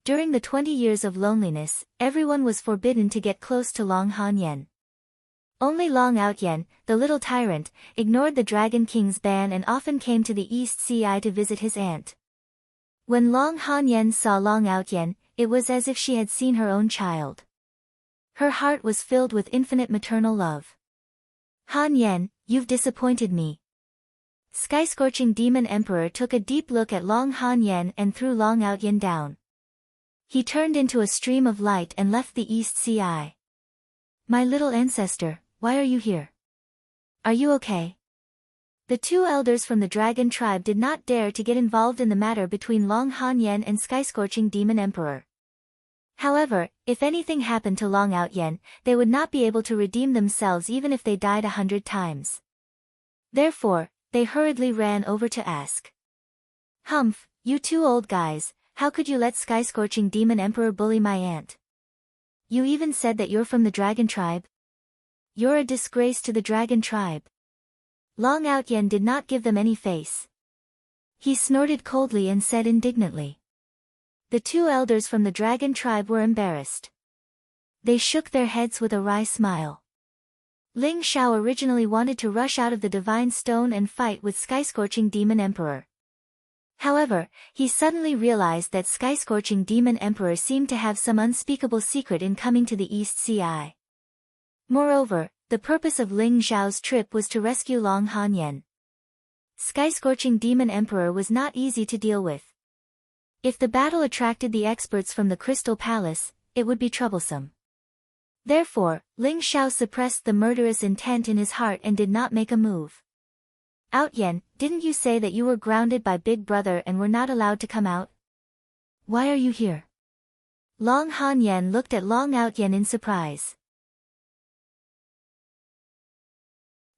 During the 20 years of loneliness, everyone was forbidden to get close to Long Hanyan. Only Long Outyan, the little tyrant, ignored the Dragon King's ban and often came to the East Sea to visit his aunt. When Long Hanyan saw Long Outyan, it was as if she had seen her own child. Her heart was filled with infinite maternal love. Hanyan, you've disappointed me. Sky-scorching Demon Emperor took a deep look at Long Hanyan and threw Long Outyan down. He turned into a stream of light and left the East Sea. My little ancestor, why are you here? Are you okay? The two elders from the dragon tribe did not dare to get involved in the matter between Long Hanyan and Sky-scorching Demon Emperor. However, if anything happened to Long Outyan, they would not be able to redeem themselves even if they died 100 times. Therefore, they hurriedly ran over to ask. Humph, you two old guys, how could you let Sky-scorching Demon Emperor bully my aunt? You even said that you're from the dragon tribe? You're a disgrace to the dragon tribe. Long Outyan did not give them any face. He snorted coldly and said indignantly. The two elders from the dragon tribe were embarrassed. They shook their heads with a wry smile. Ling Xiao originally wanted to rush out of the Divine Stone and fight with Sky-scorching Demon Emperor. However, he suddenly realized that sky-scorching demon emperor seemed to have some unspeakable secret in coming to the East Sea. Moreover, the purpose of Ling Xiao's trip was to rescue Long Hanyan. Sky-scorching demon emperor was not easy to deal with. If the battle attracted the experts from the Crystal Palace, it would be troublesome. Therefore, Ling Xiao suppressed the murderous intent in his heart and did not make a move. Outyan, didn't you say that you were grounded by Big Brother and were not allowed to come out? Why are you here? Long Hanyan looked at Long Outyan in surprise.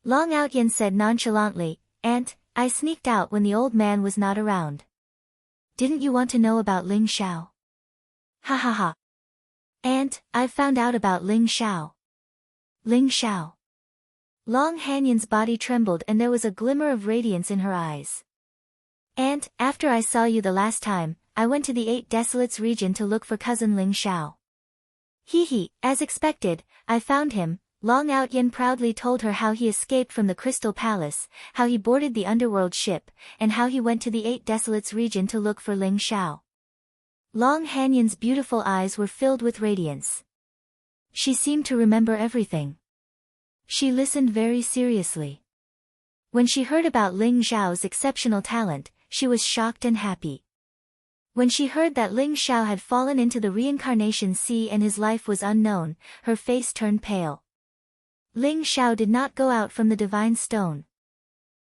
Long Outyan said nonchalantly, "Aunt, I sneaked out when the old man was not around." Didn't you want to know about Ling Xiao? Ha ha ha. Aunt, I've found out about Ling Xiao. Ling Xiao. Long Hanyan's body trembled and there was a glimmer of radiance in her eyes. Aunt, after I saw you the last time, I went to the 8 Desolates region to look for cousin Ling Xiao. As expected, I found him. Long Outyan proudly told her how he escaped from the Crystal Palace, how he boarded the underworld ship, and how he went to the 8 Desolates region to look for Ling Xiao. Long Hanyan's beautiful eyes were filled with radiance. She seemed to remember everything. She listened very seriously. When she heard about Ling Xiao's exceptional talent, she was shocked and happy. When she heard that Ling Xiao had fallen into the reincarnation sea and his life was unknown, her face turned pale. Ling Xiao did not go out from the divine stone.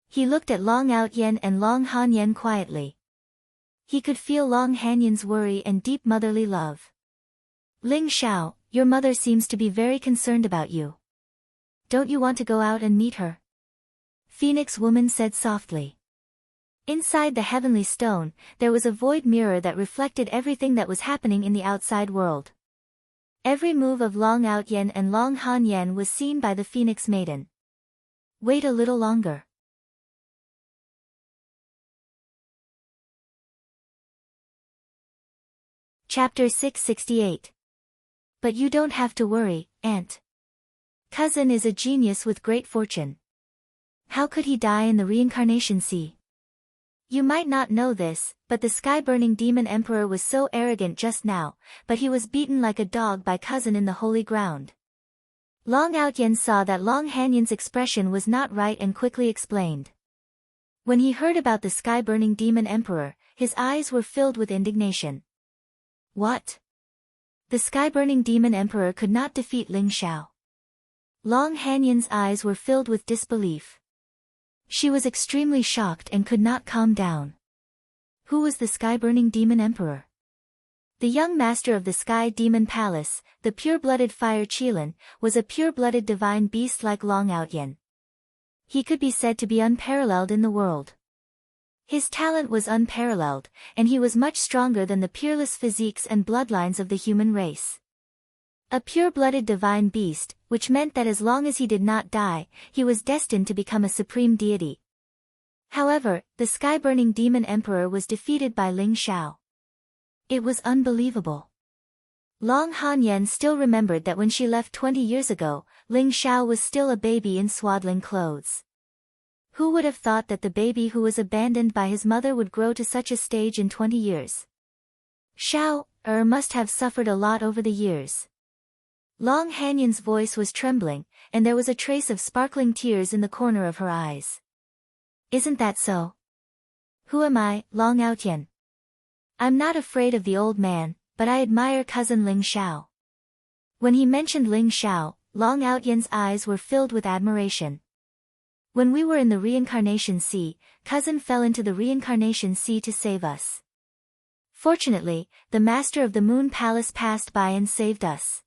He looked at Long Outyan and Long Hanyan quietly. He could feel Long Hanyan's worry and deep motherly love. Ling Xiao, your mother seems to be very concerned about you. Don't you want to go out and meet her? Phoenix Woman said softly. Inside the heavenly stone, there was a void mirror that reflected everything that was happening in the outside world. Every move of Long Outyan and Long Hanyan was seen by the Phoenix Maiden. Wait a little longer. Chapter 668. But you don't have to worry, Aunt. Cousin is a genius with great fortune. How could he die in the reincarnation sea? You might not know this, but the sky-burning demon emperor was so arrogant just now, but he was beaten like a dog by cousin in the holy ground. Long Outyan saw that Long Hanyan's expression was not right and quickly explained. When he heard about the sky-burning demon emperor, his eyes were filled with indignation. What? The sky-burning demon emperor could not defeat Ling Xiao. Long Hanyan's eyes were filled with disbelief. She was extremely shocked and could not calm down. Who was the sky-burning demon emperor? The young master of the Sky Demon Palace, the pure-blooded Fire Qilin, was a pure-blooded divine beast like Long Outyan. He could be said to be unparalleled in the world. His talent was unparalleled, and he was much stronger than the peerless physiques and bloodlines of the human race. A pure-blooded divine beast, which meant that as long as he did not die, he was destined to become a supreme deity. However, the sky-burning demon emperor was defeated by Ling Xiao. It was unbelievable. Long Hanyan still remembered that when she left 20 years ago, Ling Xiao was still a baby in swaddling clothes. Who would have thought that the baby who was abandoned by his mother would grow to such a stage in 20 years? Xiao must have suffered a lot over the years. Long Hanyan's voice was trembling, and there was a trace of sparkling tears in the corner of her eyes. Isn't that so? Who am I, Long Outyan? I'm not afraid of the old man, but I admire cousin Ling Xiao. When he mentioned Ling Xiao, Long Outyan's eyes were filled with admiration. When we were in the reincarnation sea, cousin fell into the reincarnation sea to save us. Fortunately, the master of the Moon Palace passed by and saved us.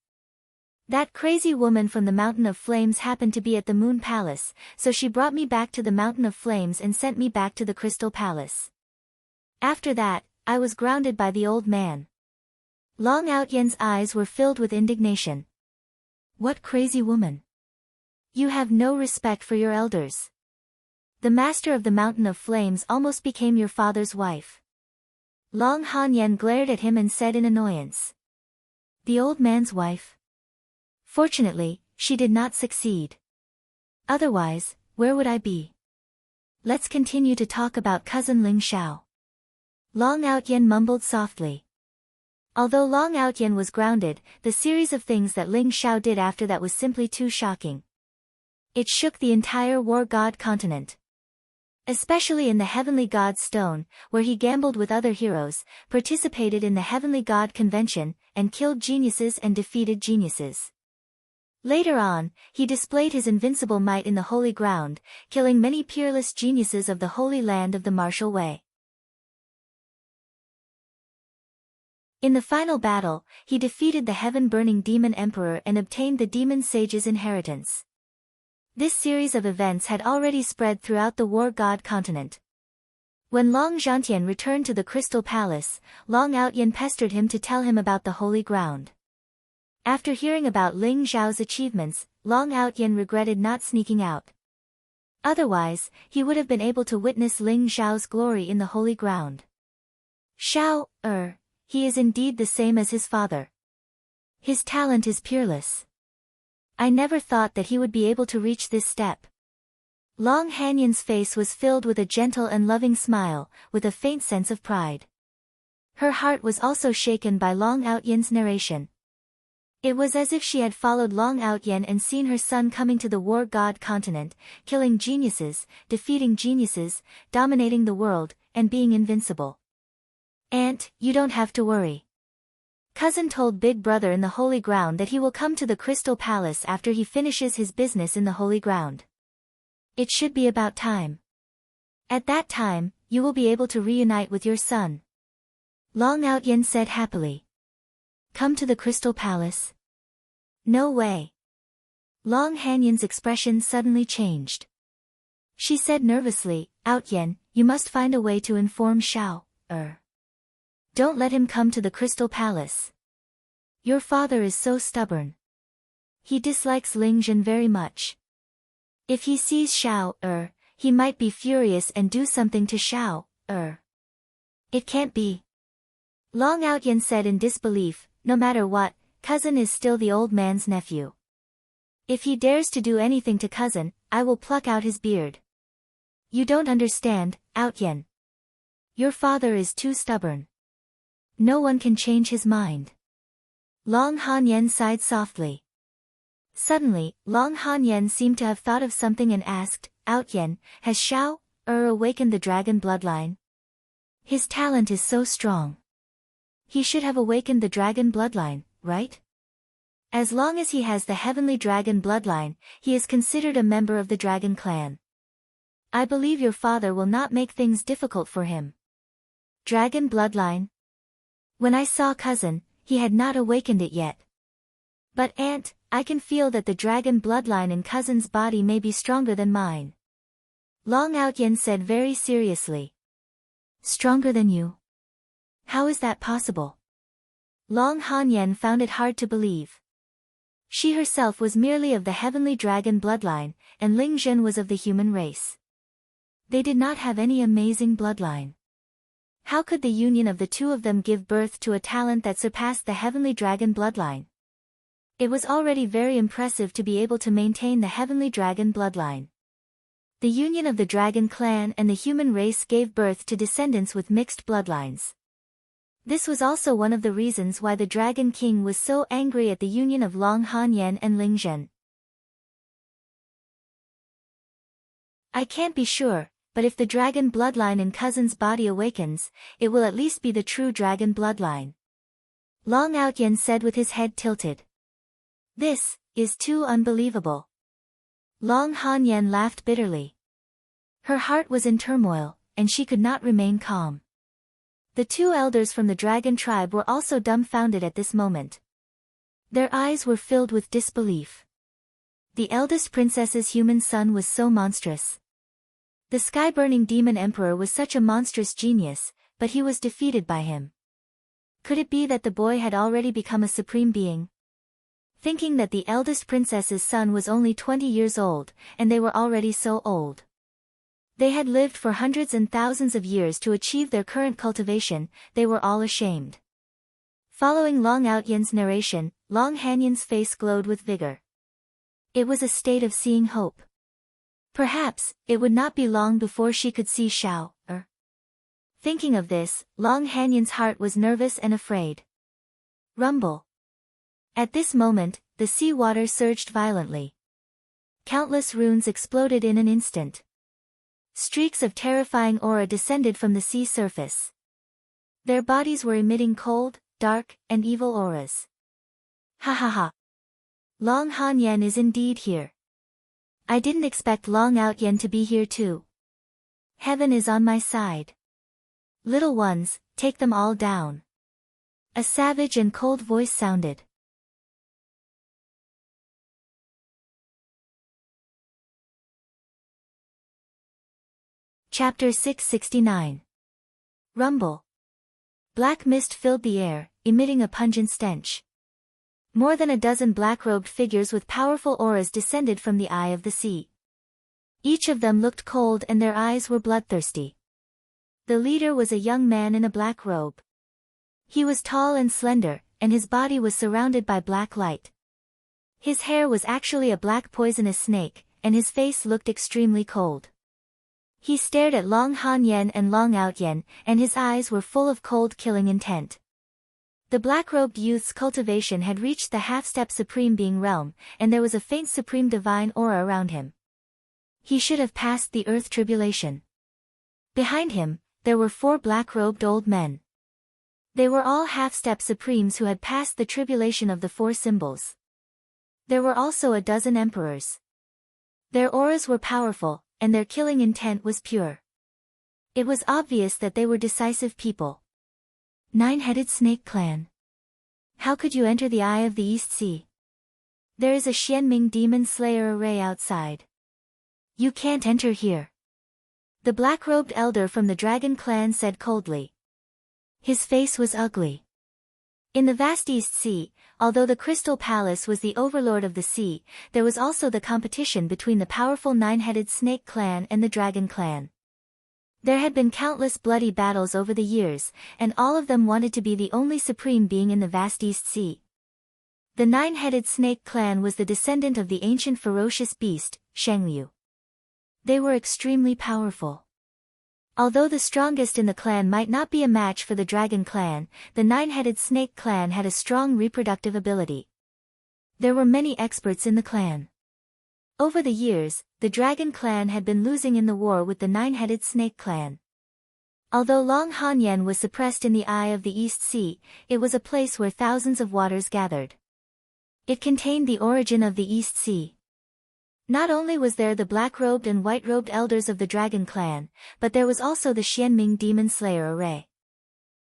That crazy woman from the Mountain of Flames happened to be at the Moon Palace, so she brought me back to the Mountain of Flames and sent me back to the Crystal Palace. After that, I was grounded by the old man. Long Outyan's eyes were filled with indignation. What crazy woman? You have no respect for your elders. The master of the Mountain of Flames almost became your father's wife. Long Hanyan glared at him and said in annoyance. The old man's wife? Fortunately, she did not succeed. Otherwise, where would I be? Let's continue to talk about cousin Ling Xiao. Long Outyen mumbled softly. Although Long Outyen was grounded, the series of things that Ling Xiao did after that was simply too shocking. It shook the entire war god continent. Especially in the Heavenly God Stone, where he gambled with other heroes, participated in the Heavenly God Convention, and killed geniuses and defeated geniuses. Later on, he displayed his invincible might in the Holy Ground, killing many peerless geniuses of the Holy Land of the Martial Way. In the final battle, he defeated the heaven-burning demon emperor and obtained the demon sage's inheritance. This series of events had already spread throughout the war god continent. When Long Zhantian returned to the Crystal Palace, Long Outyen pestered him to tell him about the Holy Ground. After hearing about Ling Zhao's achievements, Long Outyen regretted not sneaking out. Otherwise, he would have been able to witness Ling Zhao's glory in the Holy Ground. Xiao, he is indeed the same as his father. His talent is peerless. I never thought that he would be able to reach this step. Long Hanyan's face was filled with a gentle and loving smile, with a faint sense of pride. Her heart was also shaken by Long Outyen's narration. It was as if she had followed Long Outyen and seen her son coming to the war god continent, killing geniuses, defeating geniuses, dominating the world, and being invincible. Aunt, you don't have to worry. Cousin told Big Brother in the Holy Ground that he will come to the Crystal Palace after he finishes his business in the Holy Ground. It should be about time. At that time, you will be able to reunite with your son. Long Outyen said happily. Come to the Crystal Palace? No way. Long Hanyan's expression suddenly changed. She said nervously, Outyen, you must find a way to inform Xiao, Don't let him come to the Crystal Palace. Your father is so stubborn. He dislikes Ling Zhan very much. If he sees Xiao, he might be furious and do something to Xiao, It can't be. Long Outyen said in disbelief, no matter what, cousin is still the old man's nephew. If he dares to do anything to cousin, I will pluck out his beard. You don't understand, Outyen. Your father is too stubborn. No one can change his mind. Long Hanyan sighed softly. Suddenly, Long Hanyan seemed to have thought of something and asked, Outyen, has Xiao, awakened the dragon bloodline? His talent is so strong. He should have awakened the dragon bloodline, right? As long as he has the heavenly dragon bloodline, he is considered a member of the dragon clan. I believe your father will not make things difficult for him. Dragon bloodline? When I saw cousin, he had not awakened it yet. But aunt, I can feel that the dragon bloodline in cousin's body may be stronger than mine. Long Outyen said very seriously. Stronger than you? How is that possible? Long Hanyan found it hard to believe. She herself was merely of the heavenly dragon bloodline, and Ling Zhan was of the human race. They did not have any amazing bloodline. How could the union of the two of them give birth to a talent that surpassed the heavenly dragon bloodline? It was already very impressive to be able to maintain the heavenly dragon bloodline. The union of the dragon clan and the human race gave birth to descendants with mixed bloodlines. This was also one of the reasons why the Dragon King was so angry at the union of Long Hanyan and Ling Zhan. I can't be sure, but if the dragon bloodline in cousin's body awakens, it will at least be the true dragon bloodline. Long Outyen said with his head tilted. This is too unbelievable. Long Hanyan laughed bitterly. Her heart was in turmoil, and she could not remain calm. The two elders from the dragon tribe were also dumbfounded at this moment. Their eyes were filled with disbelief. The eldest princess's human son was so monstrous. The sky-burning demon emperor was such a monstrous genius, but he was defeated by him. Could it be that the boy had already become a supreme being? Thinking that the eldest princess's son was only 20 years old, and they were already so old. They had lived for hundreds and thousands of years to achieve their current cultivation, they were all ashamed. Following Long Outyen's narration, Long Hanyan's face glowed with vigor. It was a state of seeing hope. Perhaps, it would not be long before she could see Xiao, Thinking of this, Long Hanyan's heart was nervous and afraid. Rumble. At this moment, the sea water surged violently. Countless runes exploded in an instant. Streaks of terrifying aura descended from the sea surface. Their bodies were emitting cold, dark, and evil auras. Ha ha ha. Long Hanyan is indeed here. I didn't expect Long Outyen to be here too. Heaven is on my side. Little ones, take them all down. A savage and cold voice sounded. Chapter 669. Rumble. Black mist filled the air, emitting a pungent stench. More than a dozen black-robed figures with powerful auras descended from the eye of the sea. Each of them looked cold and their eyes were bloodthirsty. The leader was a young man in a black robe. He was tall and slender, and his body was surrounded by black light. His hair was actually a black poisonous snake, and his face looked extremely cold. He stared at Long Hanyan and Long Outyen, and his eyes were full of cold killing intent. The black-robed youth's cultivation had reached the half-step Supreme Being realm, and there was a faint Supreme Divine aura around him. He should have passed the Earth Tribulation. Behind him, there were 4 black-robed old men. They were all half-step Supremes who had passed the tribulation of the 4 symbols. There were also a dozen emperors. Their auras were powerful, and their killing intent was pure. It was obvious that they were decisive people. 9-headed snake clan. How could you enter the Eye of the East Sea? There is a Xianming demon slayer array outside. You can't enter here. The black-robed elder from the dragon clan said coldly. His face was ugly. In the vast East Sea, although the Crystal Palace was the overlord of the sea, there was also the competition between the powerful 9-headed snake clan and the dragon clan. There had been countless bloody battles over the years, and all of them wanted to be the only supreme being in the vast East Sea. The 9-headed snake clan was the descendant of the ancient ferocious beast, Shangyu. They were extremely powerful. Although the strongest in the clan might not be a match for the dragon clan, the 9-headed snake clan had a strong reproductive ability. There were many experts in the clan. Over the years, the dragon clan had been losing in the war with the 9-headed snake clan. Although Long Hanyan was suppressed in the Eye of the East Sea, it was a place where thousands of waters gathered. It contained the origin of the East Sea. Not only was there the black-robed and white-robed elders of the dragon clan, but there was also the Xianming demon slayer array.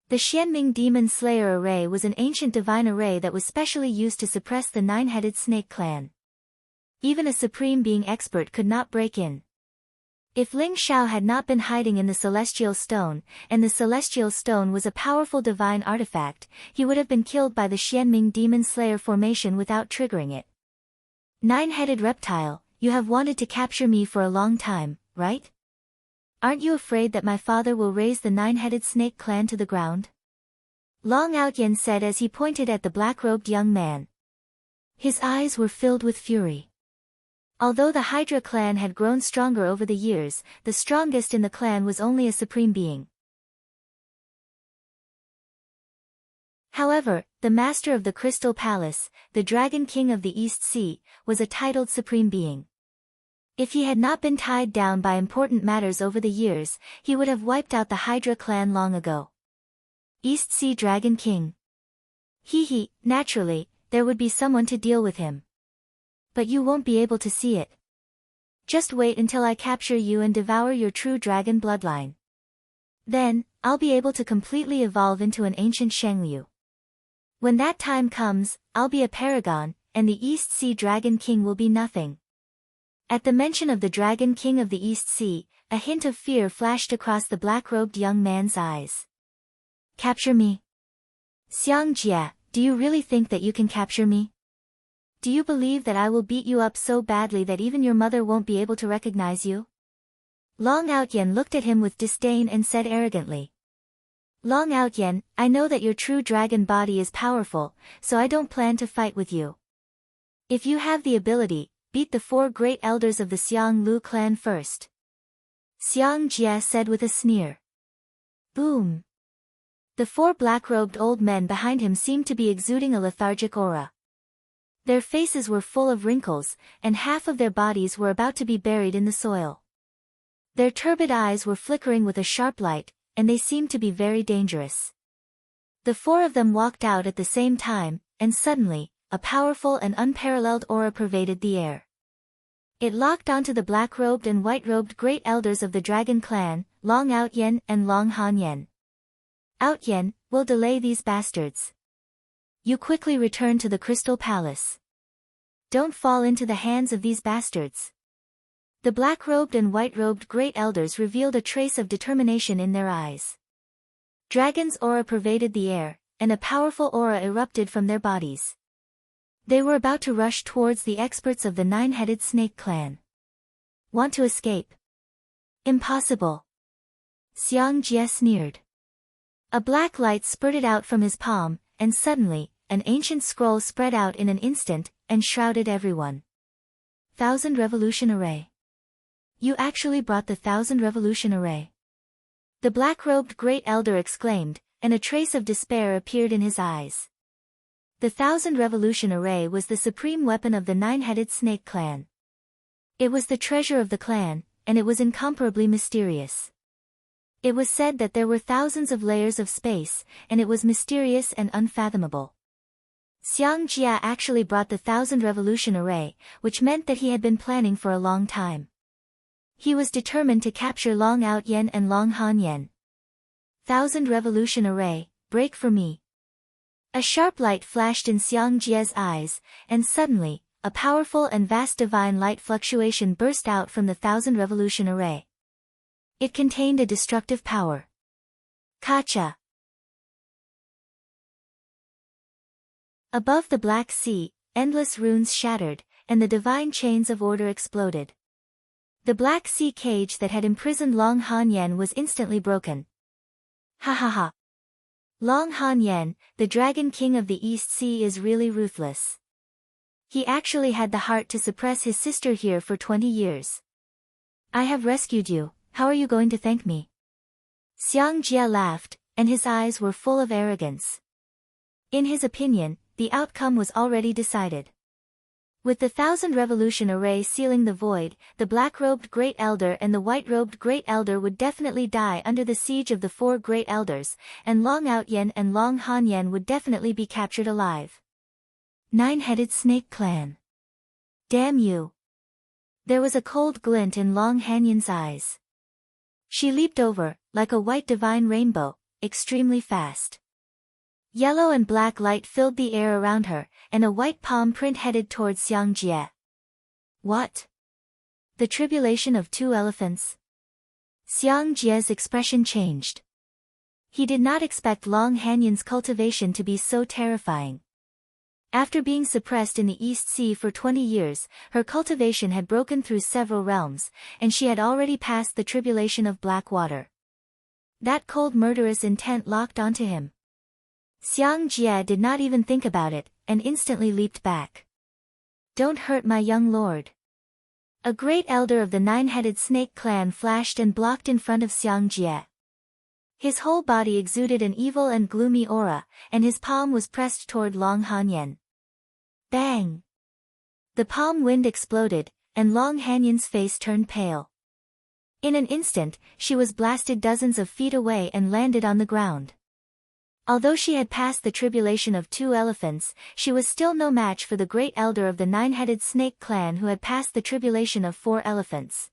The Xianming demon slayer array was an ancient divine array that was specially used to suppress the 9-headed snake clan. Even a supreme being expert could not break in. If Ling Xiao had not been hiding in the Celestial Stone, and the Celestial Stone was a powerful divine artifact, he would have been killed by the Xianming demon slayer formation without triggering it. 9-headed reptile, you have wanted to capture me for a long time, right? Aren't you afraid that my father will raise the 9-headed snake clan to the ground? Long Outyen said as he pointed at the black-robed young man. His eyes were filled with fury. Although the Hydra clan had grown stronger over the years, the strongest in the clan was only a supreme being. However, the master of the Crystal Palace, the Dragon King of the East Sea, was a titled supreme being. If he had not been tied down by important matters over the years, he would have wiped out the Hydra clan long ago. East Sea Dragon King. Naturally, there would be someone to deal with him. But you won't be able to see it. Just wait until I capture you and devour your true dragon bloodline. Then, I'll be able to completely evolve into an ancient Shangyu. When that time comes, I'll be a paragon, and the East Sea Dragon King will be nothing. At the mention of the Dragon King of the East Sea, a hint of fear flashed across the black-robed young man's eyes. Capture me? Xiang Jia, do you really think that you can capture me? Do you believe that I will beat you up so badly that even your mother won't be able to recognize you? Long Outyen looked at him with disdain and said arrogantly. Long Outyen, I know that your true dragon body is powerful, so I don't plan to fight with you. If you have the ability, beat the 4 great elders of the Xiang Lu clan first. Xiang Jia said with a sneer. Boom! The four black-robed old men behind him seemed to be exuding a lethargic aura. Their faces were full of wrinkles, and half of their bodies were about to be buried in the soil. Their turbid eyes were flickering with a sharp light, and they seemed to be very dangerous. The four of them walked out at the same time, and suddenly, a powerful and unparalleled aura pervaded the air. It locked onto the black-robed and white-robed great elders of the dragon clan, Long Outyen and Long Hanyen. Outyen, we'll delay these bastards. You quickly return to the Crystal Palace. Don't fall into the hands of these bastards. The black-robed and white-robed great elders revealed a trace of determination in their eyes. Dragon's aura pervaded the air, and a powerful aura erupted from their bodies. They were about to rush towards the experts of the nine-headed snake clan. Want to escape? Impossible. Xiang Jie sneered. A black light spurted out from his palm, and suddenly, an ancient scroll spread out in an instant, and shrouded everyone. 1000 Revolution Array. You actually brought the 1000 Revolution Array. The black-robed great elder exclaimed, and a trace of despair appeared in his eyes. The 1000 Revolution Array was the supreme weapon of the nine-headed snake clan. It was the treasure of the clan, and it was incomparably mysterious. It was said that there were thousands of layers of space, and it was mysterious and unfathomable. Xiang Jia actually brought the 1000 Revolution Array, which meant that he had been planning for a long time. He was determined to capture Long Outyen and Long Hanyen. 1000 Revolution Array, break for me. A sharp light flashed in Xiang Jia's eyes, and suddenly, a powerful and vast divine light fluctuation burst out from the 1000 Revolution Array. It contained a destructive power. Kacha. Above the Black Sea, endless runes shattered, and the divine chains of order exploded. The Black Sea cage that had imprisoned Long Hanyen was instantly broken. Ha ha ha. Long Hanyen, the Dragon King of the East Sea, is really ruthless. He actually had the heart to suppress his sister here for 20 years. I have rescued you, how are you going to thank me? Xiang Jia laughed, and his eyes were full of arrogance. In his opinion, the outcome was already decided. With the 1000 Revolution Array sealing the void, the black-robed Great Elder and the white-robed Great Elder would definitely die under the siege of the four Great Elders, and Long Outyen and Long Hanyen would definitely be captured alive. Nine-headed Snake Clan. Damn you. There was a cold glint in Long Hanyen's eyes. She leaped over, like a white divine rainbow, extremely fast. Yellow and black light filled the air around her, and a white palm print headed towards Xiang Jie. What? The tribulation of two elephants? Xiang Jie's expression changed. He did not expect Long Hanyen's cultivation to be so terrifying. After being suppressed in the East Sea for 20 years, her cultivation had broken through several realms, and she had already passed the tribulation of black water. That cold murderous intent locked onto him. Xiang Jie did not even think about it, and instantly leaped back. Don't hurt my young lord. A great elder of the nine-headed snake clan flashed and blocked in front of Xiang Jie. His whole body exuded an evil and gloomy aura, and his palm was pressed toward Long Hanyen. Bang! The palm wind exploded, and Long Hanyen's face turned pale. In an instant, she was blasted dozens of feet away and landed on the ground. Although she had passed the tribulation of two elephants, she was still no match for the great elder of the nine-headed snake clan who had passed the tribulation of 4 elephants.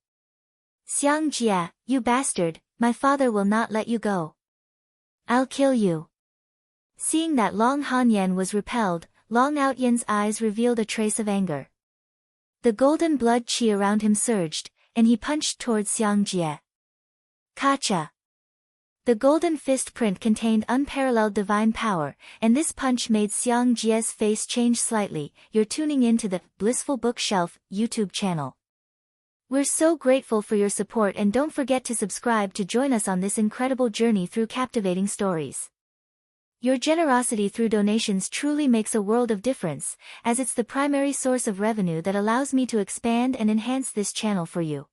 Xiang Jie, you bastard, my father will not let you go. I'll kill you. Seeing that Long Hanyen was repelled, Long Outyen's eyes revealed a trace of anger. The golden blood qi around him surged, and he punched towards Xiang Jie. Kacha! The golden fist print contained unparalleled divine power, and this punch made Xiang Jie's face change slightly. You're tuning in to the Blissful Bookshelf YouTube channel. We're so grateful for your support, and don't forget to subscribe to join us on this incredible journey through captivating stories. Your generosity through donations truly makes a world of difference, as it's the primary source of revenue that allows me to expand and enhance this channel for you.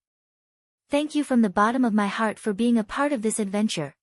Thank you from the bottom of my heart for being a part of this adventure.